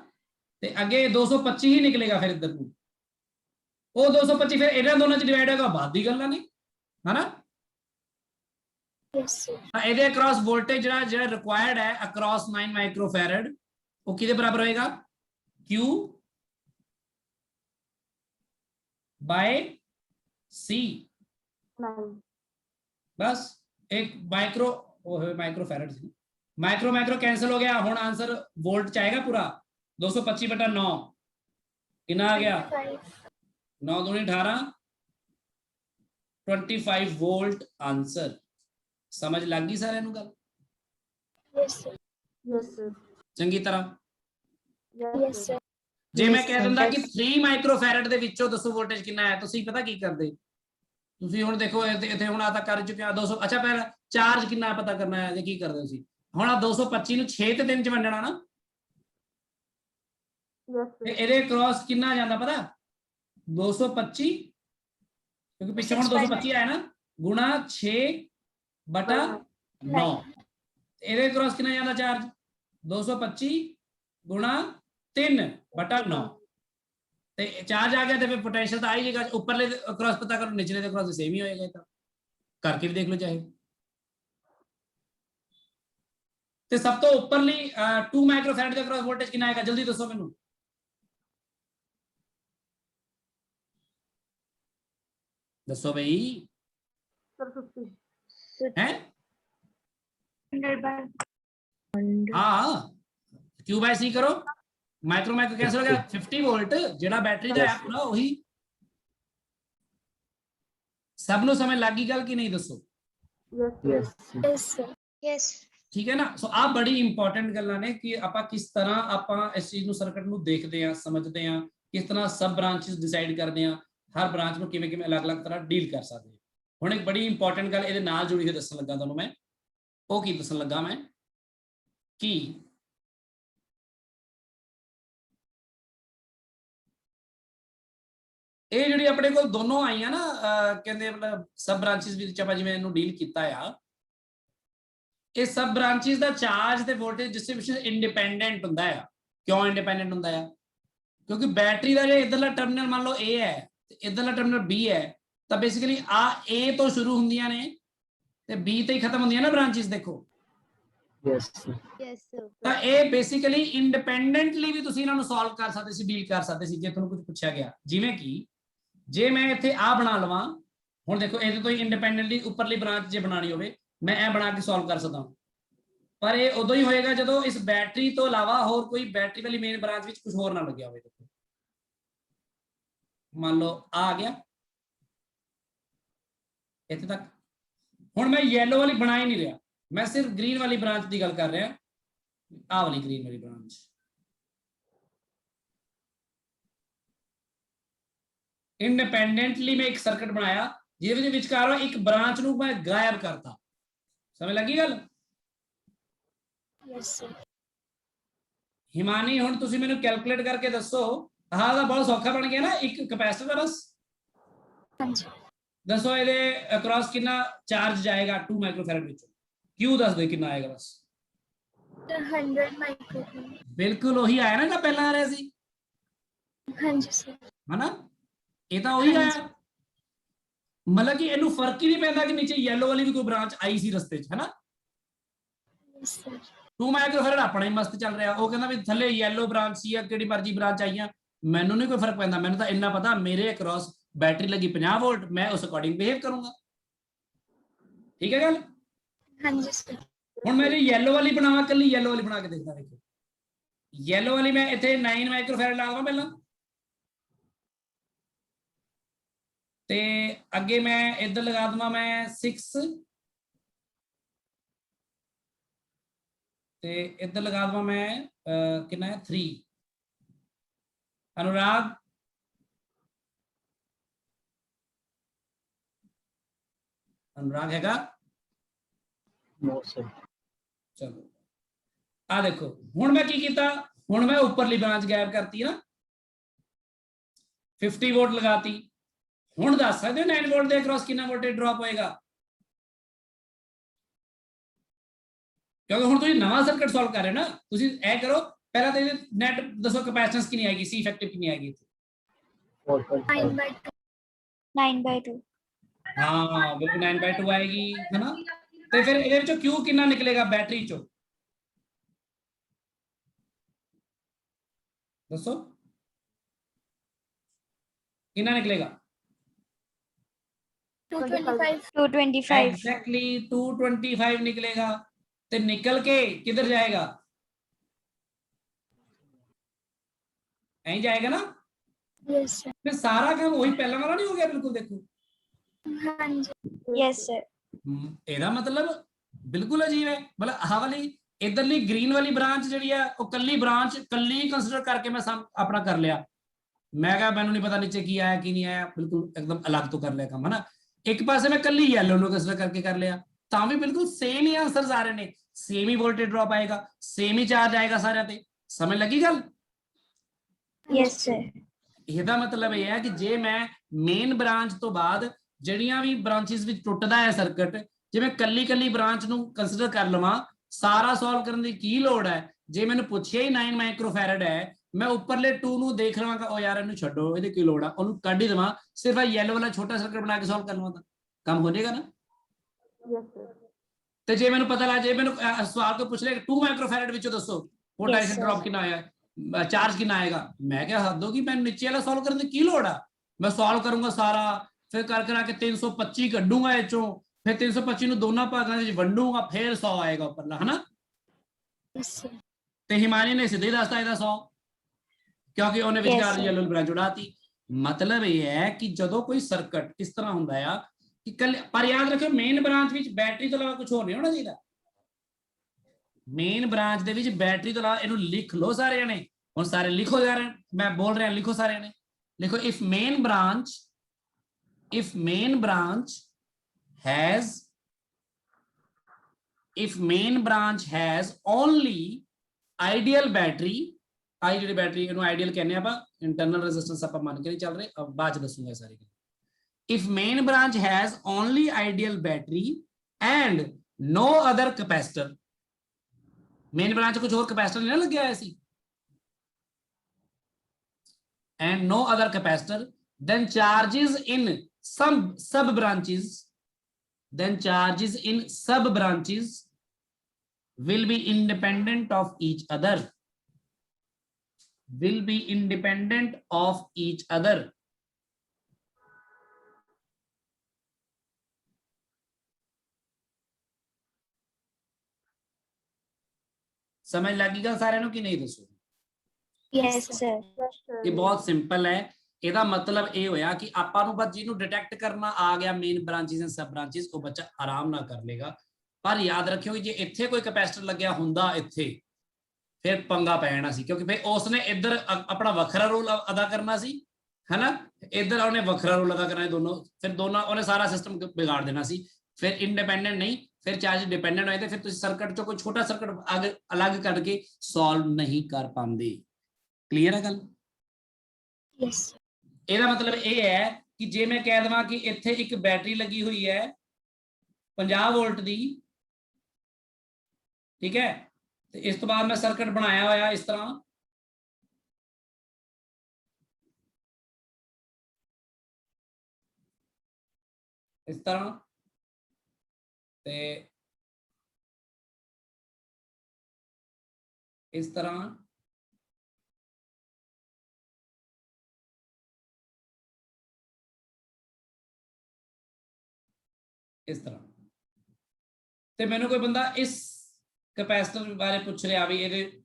ਤੇ ਅੱਗੇ 225 ਹੀ ਨਿਕਲੇਗਾ ਫਿਰ ਇੱਧਰ ਨੂੰ, ਉਹ 225 ਫਿਰ ਇਹਨਾਂ ਦੋਨਾਂ ਚ ਡਿਵਾਈਡ ਹੋਏਗਾ, ਬਾਅਦ ਦੀ ਗੱਲਾਂ ਨਹੀਂ ਹੈ ਨਾ। yes sir ਤਾਂ ਇਹਦੇ ਅਕ੍ਰੋਸ ਵੋਲਟੇਜ ਜਿਹੜਾ ਰਿਕੁਆਇਰਡ ਹੈ ਅਕ੍ਰੋਸ 9 ਮਾਈਕਰੋਫੈਰਡ ਉਹ ਕਿਹਦੇ ਬਰਾਬਰ ਹੋਏਗਾ Q बाय C। 9 बस एक माइक्रोफैरड सी, माइक्रो कैंसिल हो गया, हुन आंसर वोल्ट चाहेगा पूरा 225/9 कितना आ गया 9 दूनी 18 25 वोल्ट आंसर। समझ लग गई सारे गल yes sir यस सर चंगी तरह। yes sir ਜੇ ਮੈਂ ਕਹਿ ਦਿੰਦਾ ਕਿ 3 ਮਾਈਕਰੋਫੈਰਡ ਦੇ ਵਿੱਚੋਂ ਦੱਸੋ ਵੋਲਟੇਜ ਕਿੰਨਾ ਹੈ, ਤੁਸੀਂ ਪਤਾ ਕੀ ਕਰਦੇ, ਤੁਸੀਂ ਹੁਣ ਦੇਖੋ ਇੱਥੇ ਹੁਣ ਆ ਤਾਂ ਕਰ ਚੁੱਕਿਆ 200। ਅੱਛਾ ਪਹਿਲਾਂ ਚਾਰਜ ਕਿੰਨਾ ਪਤਾ ਕਰਨਾ ਹੈ, ਕੀ ਕਰਦੇ ਸੀ ਹੁਣ ਆ 225 ਨੂੰ 6 ਤੇ 3 ਚ ਵੰਡਣਾ ਨਾ, यस ਤੇ सर ਇਹਦੇ ਕ੍ਰਾਸ ਕਿੰਨਾ ਜਾਂਦਾ ਪਤਾ 225 ਕਿਉਂਕਿ ਪਿੱਛੇ ਹੁਣ 225 ਆਇਆ ਨਾ ਗੁਣਾ 6/9 ਇਹਦੇ ਕ੍ਰਾਸ ਕਿੰਨਾ ਜਾਂਦਾ ਚਾਰਜ 225 ਗੁਣਾ 3/9 ਤੇ ਚਾਰਜ ਆ ਗਿਆ ਤੇ ਫਿਰ ਪੋਟੈਂਸ਼ੀਅਲ ਤਾਂ ਆ ਹੀ ਜਾਏਗਾ। ਉੱਪਰਲੇ ਕ੍ਰਾਸ ਪਤਾ ਕਰੋ, ਨਿਚਲੇ ਦੇ ਕ੍ਰਾਸ ਸੇਮ ਹੀ ਹੋਏਗਾ, ਤਾਂ ਕਰਕੇ ਵੀ ਦੇਖ ਲਓ ਚਾਹੇ। ਤੇ ਸਭ ਤੋਂ ਉੱਪਰਲੀ 2 ਮਾਈਕਰੋਫੈਰਡ ਦੇ ਕ੍ਰਾਸ ਵੋਲਟੇਜ ਕਿੰਨਾ ਆਏਗਾ, ਜਲਦੀ ਦੱਸੋ ਮੈਨੂੰ। ਦੱਸੋ ਬਈ सर 50 ਹੈ 100/100 ਹਾਂ Q बाय C करो, माइक्रो कैंसिल हो गया 50 वोल्ट ਜਿਹੜਾ बैटरी ਦਾ ਹੈ ਪੂਰਾ ਉਹੀ। ਸਭ ਨੂੰ ਸਮਝ ਲੱਗ ਗਈ ਗੱਲ ਕਿ ਨਹੀਂ ਦੱਸੋ। Yes yes yes sir yes ਠੀਕ ਹੈ ਨਾ। ਸੋ ਆ ਬੜੀ ਇੰਪੋਰਟੈਂਟ ਗੱਲਾਂ ਨੇ ਕਿ ਆਪਾਂ ਕਿਸ ਤਰ੍ਹਾਂ ਆਪਾਂ ਇਸ ਚੀਜ਼ ਨੂੰ ਸਰਕਟ ਨੂੰ ਦੇਖਦੇ ਆ, ਸਮਝਦੇ ਆ, ਕਿਸ ਤਰ੍ਹਾਂ ਸਬ ਬ੍ਰਾਂਚਸ ਡਿਸਾਈਡ ਕਰਦੇ ਆ, ਹਰ ਬ੍ਰਾਂਚ ਨੂੰ ਕਿਵੇਂ ਅਲੱਗ-ਅਲੱਗ ਤਰ੍ਹਾਂ ਡੀਲ ਕਰ ਸਕਦੇ ਆ। ਹੁਣ ਇੱਕ ਬੜੀ ਇੰਪੋਰਟੈਂਟ ਗੱਲ ਇਹਦੇ ਨਾਲ ਜੁੜੀ ਹੋਈ ਦੱਸਣ ਲੱਗਾ ਤੁਹਾਨੂੰ ਮੈਂ, ਉਹ ਕੀ ਦੱਸਣ ਲੱਗਾ ਮੈਂ ਕਿ ਇਹ ਜਿਹੜੀ ਆਪਣੇ ਕੋਲ ਦੋਨੋਂ ਆਈਆਂ ਨਾ ਕਹਿੰਦੇ ਮਤਲਬ ਸਬ ਬ੍ਰਾਂਚਸ ਵਿੱਚ ਆਪਾਂ ਜਿਵੇਂ ਇਹਨੂੰ ਡੀਲ ਕੀਤਾ ਆ, ਇਹ ਸਬ ਬ੍ਰਾਂਚਸ ਦਾ ਚਾਰਜ ਤੇ ਵੋਲਟੇਜ ਡਿਸਟ੍ਰੀਬਿਊਸ਼ਨ ਇੰਡੀਪੈਂਡੈਂਟ ਹੁੰਦਾ ਆ। ਕਿਉਂ ਇੰਡੀਪੈਂਡੈਂਟ ਹੁੰਦਾ ਆ, ਕਿਉਂਕਿ ਬੈਟਰੀ ਦਾ ਜੇ ਇਧਰਲਾ ਟਰਮੀਨਲ ਮੰਨ ਲਓ A ਹੈ ਤੇ ਇਧਰਲਾ ਟਰਮੀਨਲ B ਹੈ, ਤਾਂ ਬੇਸਿਕਲੀ ਆ A ਤੋਂ ਸ਼ੁਰੂ ਹੁੰਦੀਆਂ ਨੇ ਤੇ B ਤੇ ਹੀ ਖਤਮ ਹੁੰਦੀਆਂ ਨਾ ਬ੍ਰਾਂਚਸ। ਦੇਖੋ यस yes sir ਤਾਂ ਇਹ ਬੇਸਿਕਲੀ ਇੰਡੀਪੈਂਡੈਂਟਲੀ ਵੀ ਤੁਸੀਂ ਇਹਨਾਂ ਨੂੰ ਸੋਲਵ ਕਰ ਸਕਦੇ ਸੀ, ਡੀਲ ਕਰ ਸਕਦੇ ਸੀ ਜੇ ਤੁਹਾਨੂੰ ਕੁਝ ਪੁੱਛਿਆ ਗਿਆ। ਜਿਵੇਂ ਕਿ ਜੇ ਮੈਂ ਇੱਥੇ ਆ ਬਣਾ ਲਵਾਂ, ਹੁਣ ਦੇਖੋ ਇਹਦੇ ਤੋਂ ਹੀ ਇੰਡੀਪੈਂਡੈਂਟਲੀ ਉੱਪਰਲੀ ਬ੍ਰਾਂਚ ਜੇ ਬਣਾਣੀ ਹੋਵੇ ਮੈਂ ਇਹ ਬਣਾ ਕੇ ਸੋਲਵ ਕਰ ਸਕਦਾ, ਪਰ ਇਹ ਉਦੋਂ ਹੀ ਹੋਏਗਾ ਜਦੋਂ ਇਸ ਬੈਟਰੀ ਤੋਂ ਇਲਾਵਾ ਹੋਰ ਕੋਈ ਬੈਟਰੀ ਵਾਲੀ ਮੇਨ ਬ੍ਰਾਂਚ ਵਿੱਚ ਕੁਝ ਹੋਰ ਨਾ ਲੱਗਿਆ ਹੋਵੇ। ਦੇਖੋ ਮੰਨ ਲਓ ਆ ਗਿਆ ਇੱਥੇ ਤੱਕ, ਹੁਣ ਮੈਂ ਯੈਲੋ ਵਾਲੀ ਬਣਾ ਹੀ ਨਹੀਂ ਰਿਹਾ, मैं सिर्फ ग्रीन वाली ब्रांच की गल कर रहा, आ वाली ग्रीन वाली ब्रांच। इंडिपेंडेंटली मैं एक सर्किट बनाया जिहदे विचकारों एक ब्रांच नूं मैं गायब करता। समझ लगी गल। yes sir हिमानी हुण तुसीं मैनूं कैलकुलेट करके दसो, आह दा बहुत सौखा बन गया ना, एक कैपेसिटर है बस। हाँ जी दसो इहदे अक्रॉस कितना चार्ज जाएगा 2 माइक्रोफैरड विच, क्यों दस दे कितना आएगा बस। 100 माइक्रोफैरड बिल्कुल वही आया ना जो पहला आ रहा सी, हाँ जी सर है ना। ये तो वही आया, मतलब कि इनू फर्क ही नहीं पैंदा कि नीचे येलो वाली भी कोई ब्रांच आई सी रस्ते च, है ना। yes sir 2 माइक्रोफैरड अपना ही मस्त चल रहा, वो कहना भी थले येलो ब्रांच सी या केड़ी मर्जी ब्रांच आई है, मैनू नहीं कोई फर्क पैंदा, मैनू तो इन्ना पता मेरे अक्रॉस बैटरी लगी 50 वोल्ट, मैं उस अकॉर्डिंग बिहेव करूंगा। ठीक है गल। हाँ जी सर हुण मैं जे येलो वाली बनावा, कल्ली येलो वाली बना के देखदा, देखो येलो वाली मैं इत्थे 9 माइक्रोफैरड ला लवां पहला, ते अगे मैं इधर लगा दूंगा मैं 6 ते इधर लगा दूंगा मैं कितना है 3। अनुराग अनुराग हैगा? No sir. चलो आ देखो हुण मैं की कीता, हुण मैं उपरली ब्रांच गायब करती ना, 50 वोल्ट लगाती। हुण दस सकते हो 9 वोल्ट के अक्रॉस कितना वोल्टेज ड्रॉप होएगा? क्योंकि हुण तुसीं नवां सर्किट सॉल्व कर रहे हो ना, तुसीं ऐ करो पहला तो नेट दसो कैपेसिटेंस कितनी आएगी, सी इफेक्टिव कितनी आएगी? 4.5। 9/2 हाँ बिल्कुल 9/2 आएगी, है ना। तो फिर ਇਹਦੇ ਵਿੱਚੋਂ Q ਕਿੰਨਾ ਨਿਕਲੇਗਾ बैटरी चो, दसो कितना निकलेगा? 225 225 एग्जैक्टली 225 निकलेगा। तो निकल के किधर जाएगा? यहीं जाएगा ना। Yes sir. फिर सारा काम वही पहला वाला नहीं हो गया? बिल्कुल देखो हाँ जी यस सर। ਇਹਦਾ मतलब बिल्कुल अजीब है। मतलब आह वाली इधरली ग्रीन वाली ब्रांच ਜਿਹੜੀ ਹੈ ਉਹ ਕੱਲੀ ब्रांच ਕੱਲੀ कंसीडर करके मैं अपना कर लिया। मैं कहा मैंने नहीं पता नीचे की आया कि नहीं आया, बिल्कुल एकदम अलग तो कर लिया काम, है ना। एक पासे मैं कल ही येलो नो कंसीडर करके कर लिया, ਤਾਂ भी बिल्कुल सेम ही आंसर आ रहे ने, सेम ही वोल्टेज ड्रॉप आएगा, सेम ही चार्ज आएगा सारे ते। समझ लगी गल? Yes sir. ਇਹਦਾ ਮਤਲਬ ਇਹ ਹੈ ਕਿ ਜੇ ਮੈਂ ਮੇਨ ਬ੍ਰਾਂਚ ਤੋਂ ਬਾਅਦ ਜਿਹੜੀਆਂ ਵੀ ਬ੍ਰਾਂਚਸ ਵਿੱਚ ਟੁੱਟਦਾ ਹੈ ਸਰਕਟ, ਜਿਵੇਂ ਕੱਲੀ ਕੱਲੀ ਬ੍ਰਾਂਚ ਨੂੰ ਕੰਸੀਡਰ ਕਰ ਲਵਾਂ, ਸਾਰਾ ਸੋਲਵ ਕਰਨ ਦੀ ਕੀ ਲੋੜ ਹੈ? ਜੇ ਮੈਨੂੰ ਪੁੱਛਿਆ ਹੀ 9 ਮਾਈਕਰੋਫੈਰਡ ਹੈ, मैं उपरले 2 ਨੂੰ ਦੇਖ ਲਵਾਂਗਾ, ਉਹ ਯਾਰ ਇਹਨੂੰ ਛੱਡੋ, ਇਹਦੀ ਕੀ ਲੋੜ ਆ, ਉਹਨੂੰ ਕੱਢ ਹੀ ਦੇਵਾਂ, ਸਿਰਫ ਇਹ ਯੈਲੋ ਵਾਲਾ ਛੋਟਾ ਸਰਕਟ ਬਣਾ ਕੇ ਸੋਲਵ ਕਰ ਲਵਾਂ ਤਾਂ ਕੰਮ ਹੋ ਜਾਏਗਾ ਨਾ। Yes sir. ਤੇ ਜੇ ਮੈਨੂੰ ਪਤਾ ਲੱਗ ਜੇ, ਮੈਨੂੰ ਸਵਾਲ ਤੋਂ ਪੁੱਛ ਲੈ 2 ਮਾਈਕਰੋਫੈਰਡ ਵਿੱਚੋਂ ਦੱਸੋ ਪੋਟੈਂਸ਼ੀਅਲ ਡ੍ਰੌਪ ਕਿੰਨਾ ਆਇਆ, ਚਾਰਜ ਕਿੰਨਾ ਆਏਗਾ, ਮੈਂ ਕਿਹਾ ਹੱਦ ਹੋ ਗਈ, ਮੈਨੂੰ ਨੀਚੇ ਵਾਲਾ ਸੋਲਵ ਕਰਨ ਦੀ ਕੀ ਲੋੜ ਆ। ਮੈਂ ਸੋਲਵ ਕਰੂੰਗਾ ਸਾਰਾ, ਫਿਰ ਕਰ ਕਰਾ ਕੇ 325 ਕੱਢੂੰਗਾ ਇਹ ਚੋਂ, ਫਿਰ 325 ਨੂੰ ਦੋਨਾਂ ਭਾਗਾਂ ਵਿੱਚ ਵੰਡੂੰਗਾ, ਫਿਰ 100 ਆਏਗਾ ਉੱਪਰਲਾ, ਹਨਾ। ਤੇ ਹਿਮਾਨੀ ਨੇ ਸਿੱਧੇ ਦੱਸਤਾ ਇਹਦਾ 100, क्योंकि उन्हें विचार येलो ब्रांच उड़ाती। मतलब यह है कि जो कोई सर्किट इस तरह होंदा है कि कल, पर याद रखो मेन ब्रांच विच बैटरी तो अलावा कुछ होर नहीं होना चाहिए। मेन ब्रांच दे विच बैटरी तो अलावा इहनूं लिख लो सारे जने, हुण सारे लिखो यार, मैं बोल रहा लिखो सारे जने, लिखो if main branch has only ideal battery, आई जी बैटरी आइडियल कहने आप, इंटरनल रेजिस्टेंस आप मान के नहीं चल रहे, अब बाद दसूंगा सारी। If main branch has only ideal battery and no other capacitor, main branch कुछ और कैपेसिटर नहीं लग गया ऐसी, and no other capacitor, then charges in सब branches will be independent of each other, समझ लगेगा सारे नु कि नहीं? दसो। Yes sir. ये बहुत सिंपल है। ਇਹਦਾ मतलब ਇਹ ਹੋਇਆ ਕਿ ਆਪਾਂ ਨੂੰ ਬਸ ਜਿਹਨੂੰ ਡਿਟੈਕਟ ਕਰਨਾ ਆ ਗਿਆ main branches and sub branches, ਉਹ ਬੱਚਾ ਆਰਾਮ ਨਾਲ ਕਰ ਲੇਗਾ। ਪਰ ਯਾਦ ਰੱਖਿਓ ਕਿ ਜੇ ਇੱਥੇ ਕੋਈ ਕੈਪੈਸਿਟਰ ਲੱਗਿਆ ਹੁੰਦਾ ਇੱਥੇ, ਫਿਰ ਪੰਗਾ ਪੈ ਜਾਣਾ ਸੀ, ਕਿਉਂਕਿ ਫਿਰ ਉਸਨੇ ਇੱਧਰ ਆਪਣਾ ਵੱਖਰਾ ਰੋਲ ਅਦਾ ਕਰਨਾ ਸੀ, ਹੈਨਾ, ਇੱਧਰ ਉਹਨੇ ਵੱਖਰਾ ਰੋਲ ਅਦਾ ਕਰਨਾ, ਦੋਨੋਂ ਫਿਰ ਦੋਨਾਂ ਉਹਨੇ ਸਾਰਾ ਸਿਸਟਮ ਵਿਗਾੜ ਦੇਣਾ ਸੀ। ਫਿਰ ਇੰਡੀਪੈਂਡੈਂਟ ਨਹੀਂ, ਫਿਰ ਚਾਰਜ ਡਿਪੈਂਡੈਂਟ ਹੋਏ ਤੇ ਫਿਰ ਤੁਸੀਂ ਸਰਕਟ ਚੋਂ ਕੋਈ ਛੋਟਾ ਸਰਕਟ ਅਲੱਗ ਕੱਢ ਕੇ ਸੋਲਵ ਨਹੀਂ ਕਰ ਪਾਉਂਦੇ। ਕਲੀਅਰ ਹੈ ਗੱਲ? ਯੈਸ। ਇਹਦਾ ਮਤਲਬ ਇਹ ਹੈ ਕਿ ਜੇ ਮੈਂ ਕਹਿ ਦਵਾਂ ਕਿ ਇੱਥੇ ਇੱਕ ਬੈਟਰੀ ਲੱਗੀ ਹੋਈ ਹੈ 50 ਵੋਲਟ ਦੀ, ਠੀਕ ਹੈ, ਤੇ ਇਸ ਤੋਂ ਬਾਅਦ ਮੈਂ ਸਰਕਟ ਬਣਾਇਆ ਹੋਇਆ ਇਸ ਤਰ੍ਹਾਂ, ਇਸ ਤਰ੍ਹਾਂ, ਤੇ ਇਸ ਤਰ੍ਹਾਂ, इस तरह। ਤੇ ਮੈਨੂੰ ਕੋਈ ਬੰਦਾ ਇਸ ਕੈਪੈਸਿਟਰ ਬਾਰੇ ਪੁੱਛ ਰਿਹਾ ਵੀ ਇਹਦੇ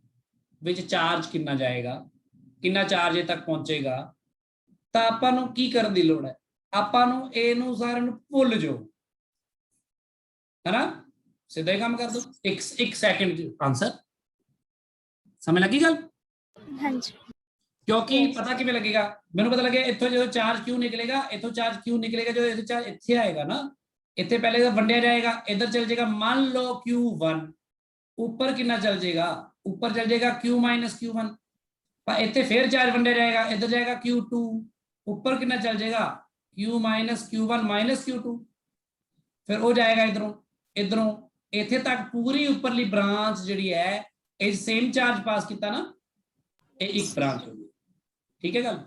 ਵਿੱਚ ਚਾਰਜ ਕਿੰਨਾ ਜਾਏਗਾ, ਕਿੰਨਾ ਚਾਰਜ ਇਹ ਤੱਕ ਪਹੁੰਚੇਗਾ, ਤਾਂ ਆਪਾਂ ਨੂੰ ਕੀ ਕਰਨ ਦੀ ਲੋੜ ਹੈ? ਆਪਾਂ ਨੂੰ ਇਹਨੂੰ ਸਾਰਿਆਂ ਨੂੰ ਭੁੱਲ ਜਾਓ, ਹੈਨਾ, ਸਿੱਧਾ ਹੀ ਕੰਮ ਕਰ ਦੋ। ਇੱਕ ਸੈਕਿੰਡ ਆਨਸਰ। ਸਮਝ ਲੱਗੀ ਗੱਲ? ਹਾਂਜੀ। ਕਿਉਂਕਿ ਪਤਾ ਕਿਵੇਂ ਲੱਗੇਗਾ? ਮੈਨੂੰ ਪਤਾ ਲੱਗਿਆ ਇੱਥੋਂ ਜਦੋਂ ਚਾਰਜ ਕਿਉਂ ਨਿਕਲੇਗਾ, ਇੱਥੋਂ ਚਾਰਜ ਕਿਉਂ ਨਿਕਲੇਗਾ, ਜਦੋਂ ਇਹ ਚਾਰਜ ਇੱਥੇ ਆਏਗਾ ਨਾ, ਇੱਥੇ ਪਹਿਲੇ ਤਾਂ ਵੰਡਿਆ ਜਾਏਗਾ, ਇੱਧਰ ਚਲ ਜਾਏਗਾ ਮੰਨ ਲਓ Q1, ਉੱਪਰ ਕਿੰਨਾ ਚਲ ਜਾਏਗਾ, ਉੱਪਰ ਚਲ ਜਾਏਗਾ Q - Q1, ਪਰ ਇੱਥੇ ਫੇਰ ਚਾਰਜ ਵੰਡਿਆ ਜਾਏਗਾ, ਇੱਧਰ ਜਾਏਗਾ Q2, ਉੱਪਰ ਕਿੰਨਾ ਚਲ ਜਾਏਗਾ Q - Q1 - Q2, ਫਿਰ ਉਹ ਜਾਏਗਾ ਇਧਰੋਂ ਇੱਥੇ ਤੱਕ ਪੂਰੀ ਉੱਪਰਲੀ ਬ੍ਰਾਂਚ ਜਿਹੜੀ ਹੈ ਇਹ ਸੇਮ ਚਾਰਜ ਪਾਸ ਕੀਤਾ ਨਾ, ਇਹ ਇੱਕ ਬ੍ਰਾਂਚ ਹੋ ਗਈ। ਠੀਕ ਹੈ ਗੱਲ।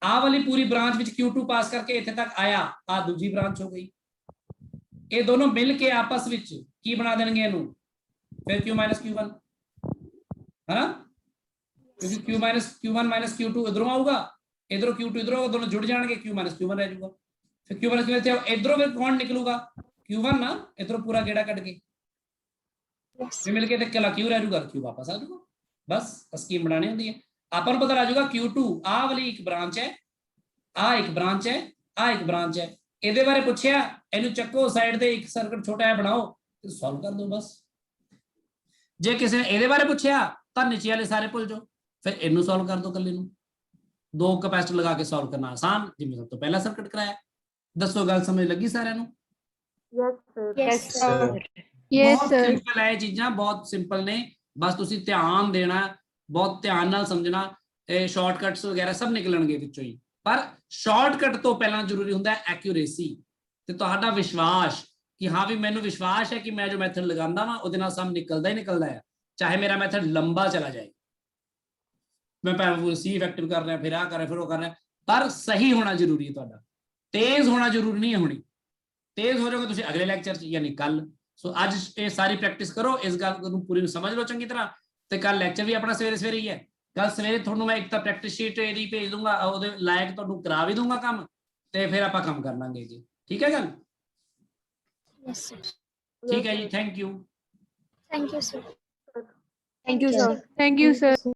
ਆਹ ਵਾਲੀ ਪੂਰੀ ਬ੍ਰਾਂਚ ਵਿੱਚ Q2 ਪਾਸ ਕਰਕੇ ਇੱਥੇ ਤੱਕ ਆਇਆ, ਆ ਦੂਜੀ ਬ੍ਰਾਂਚ ਹੋ ਗਈ। ਇਹ ਦੋਨੋਂ ਮਿਲ ਕੇ ਆਪਸ ਵਿੱਚ ਕੀ ਬਣਾ ਦੇਣਗੇ ਇਹਨੂੰ, ਫਿਰ Q - Q1 है ना, क्योंकि Q1 - Q2 इधरों आऊगा, इधरों Q2 इधरों आऊगा, दोनों जुड़ जाएंगे, Q - Q1 रह जाऊगा। फिर Q - Q1 इधरों फिर कौन निकलूगा, Q1 ना, इधरों पूरा गेड़ा कट के फिर मिलके देख कला Q रह जाऊगा, Q वापस आ जाऊगा। बस स्कीम बनानी होती है। अपन पता लग जाऊगा Q2 आ वाली एक ब्रांच है, आ एक ब्रांच है, आ एक ब्रांच है, ਇਹਦੇ ਬਾਰੇ ਪੁੱਛਿਆ ਇਹਨੂੰ ਚੱਕੋ ਸਾਈਡ ਤੇ ਇੱਕ ਸਰਕਟ ਛੋਟਾ ਜਿਹਾ ਬਣਾਓ ਤੇ ਸੋਲਵ ਕਰ ਦਿਓ ਬਸ। ਜੇ ਕਿਸੇ ਨੇ ਇਹਦੇ ਬਾਰੇ ਪੁੱਛਿਆ ਤਾਂ ਨੀਚੇ ਵਾਲੇ ਸਾਰੇ ਭੁੱਲ ਜਾਓ, ਫਿਰ ਇਹਨੂੰ ਸੋਲਵ ਕਰ ਦਿਓ ਕੱਲੇ ਨੂੰ। ਦੋ ਕੈਪੈਸਿਟਰ ਲਗਾ ਕੇ ਸੋਲਵ ਕਰਨਾ ਆਸਾਨ, ਜਿਵੇਂ ਸਭ ਤੋਂ ਪਹਿਲਾ ਸਰਕਟ ਕਰਾਇਆ। ਦੱਸੋ ਗੱਲ ਸਮਝ ਲੱਗੀ ਸਾਰਿਆਂ ਨੂੰ? Yes sir. Yes sir. ਬਹੁਤ ਸਿੰਪਲ ਹੈ ਇਹ ਚੀਜ਼ਾਂ, ਬਹੁਤ ਸਿੰਪਲ ਨੇ, ਬਸ ਤੁਸੀਂ ਧਿਆਨ ਦੇਣਾ, ਬਹੁਤ ਧਿਆਨ ਨਾਲ ਸਮਝਣਾ। ਇਹ ਸ਼ਾਰਟਕਟਸ ਵਗੈਰਾ ਸਭ ਨਿਕਲਣਗੇ ਵਿੱਚੋਂ ਹੀ, ਪਰ ਸ਼ਾਰਟਕਟ ਤੋਂ ਪਹਿਲਾਂ ਜ਼ਰੂਰੀ ਹੁੰਦਾ ਐਕਿਊਰੇਸੀ ਤੇ ਤੁਹਾਡਾ ਵਿਸ਼ਵਾਸ ਕਿ ਹਾਂ ਵੀ ਮੈਨੂੰ ਵਿਸ਼ਵਾਸ ਹੈ ਕਿ ਮੈਂ ਜੋ ਮੈਥਡ ਲਗਾਉਂਦਾ ਵਾਂ ਉਹਦੇ ਨਾਲ ਸਮ ਨਿਕਲਦਾ ਹੀ ਨਿਕਲਦਾ ਹੈ, ਚਾਹੇ ਮੇਰਾ ਮੈਥਡ ਲੰਬਾ ਚਲਾ ਜਾਏ, ਮੈਂ ਭਾਵੇਂ ਸੀ ਇਫੈਕਟਿਵ ਕਰ ਰਿਹਾ, ਫਿਰ ਆ ਕਰ ਰਿਹਾ, ਫਿਰ ਉਹ ਕਰ ਰਿਹਾ, ਪਰ ਸਹੀ ਹੋਣਾ ਜ਼ਰੂਰੀ ਹੈ ਤੁਹਾਡਾ। ਤੇਜ਼ ਹੋਣਾ ਜ਼ਰੂਰੀ ਨਹੀਂ ਹੈ ਹੋਣੀ, ਤੇਜ਼ ਹੋ ਜਾਓਗੇ ਤੁਸੀਂ ਅਗਲੇ ਲੈਕਚਰ 'ਚ ਯਾਨੀ ਕੱਲ। ਸੋ ਅੱਜ ਇਹ ਸਾਰੀ ਪ੍ਰੈਕਟਿਸ ਕਰੋ, ਇਸ ਗੱਲ ਨੂੰ ਪੂਰੀ ਨੂੰ ਸਮਝ ਲਓ ਚੰਗੀ ਤਰ੍ਹਾਂ, ਤੇ ਕੱਲ ਲੈਕਚਰ ਵੀ ਆਪਣਾ ਸਵੇਰੇ ਸਵੇਰੇ ਹੀ ਹੈ। ਕੱਲ ਸਵੇਰੇ ਤੁਹਾਨੂੰ ਮੈਂ ਇੱਕ ਤਾਂ ਪ੍ਰੈਕਟਿਸ ਸ਼ੀਟ ਇਹਦੀ ਭੇਜ ਦੂੰਗਾ, ਉਹਦੇ ਲਾਇਕ ਤੁਹਾਨੂੰ ਕਰਾ ਵੀ ਦੂੰਗਾ ਕੰਮ, ਤੇ ਫਿਰ ਆਪਾਂ ਕੰਮ ਕਰ ਲਾਂਗੇ ਜੀ। ਠੀਕ ਹੈ ਗੱਲ? Yes sir. ठीक है जी, thank you. Thank you sir. Thank you sir. Thank you, sir.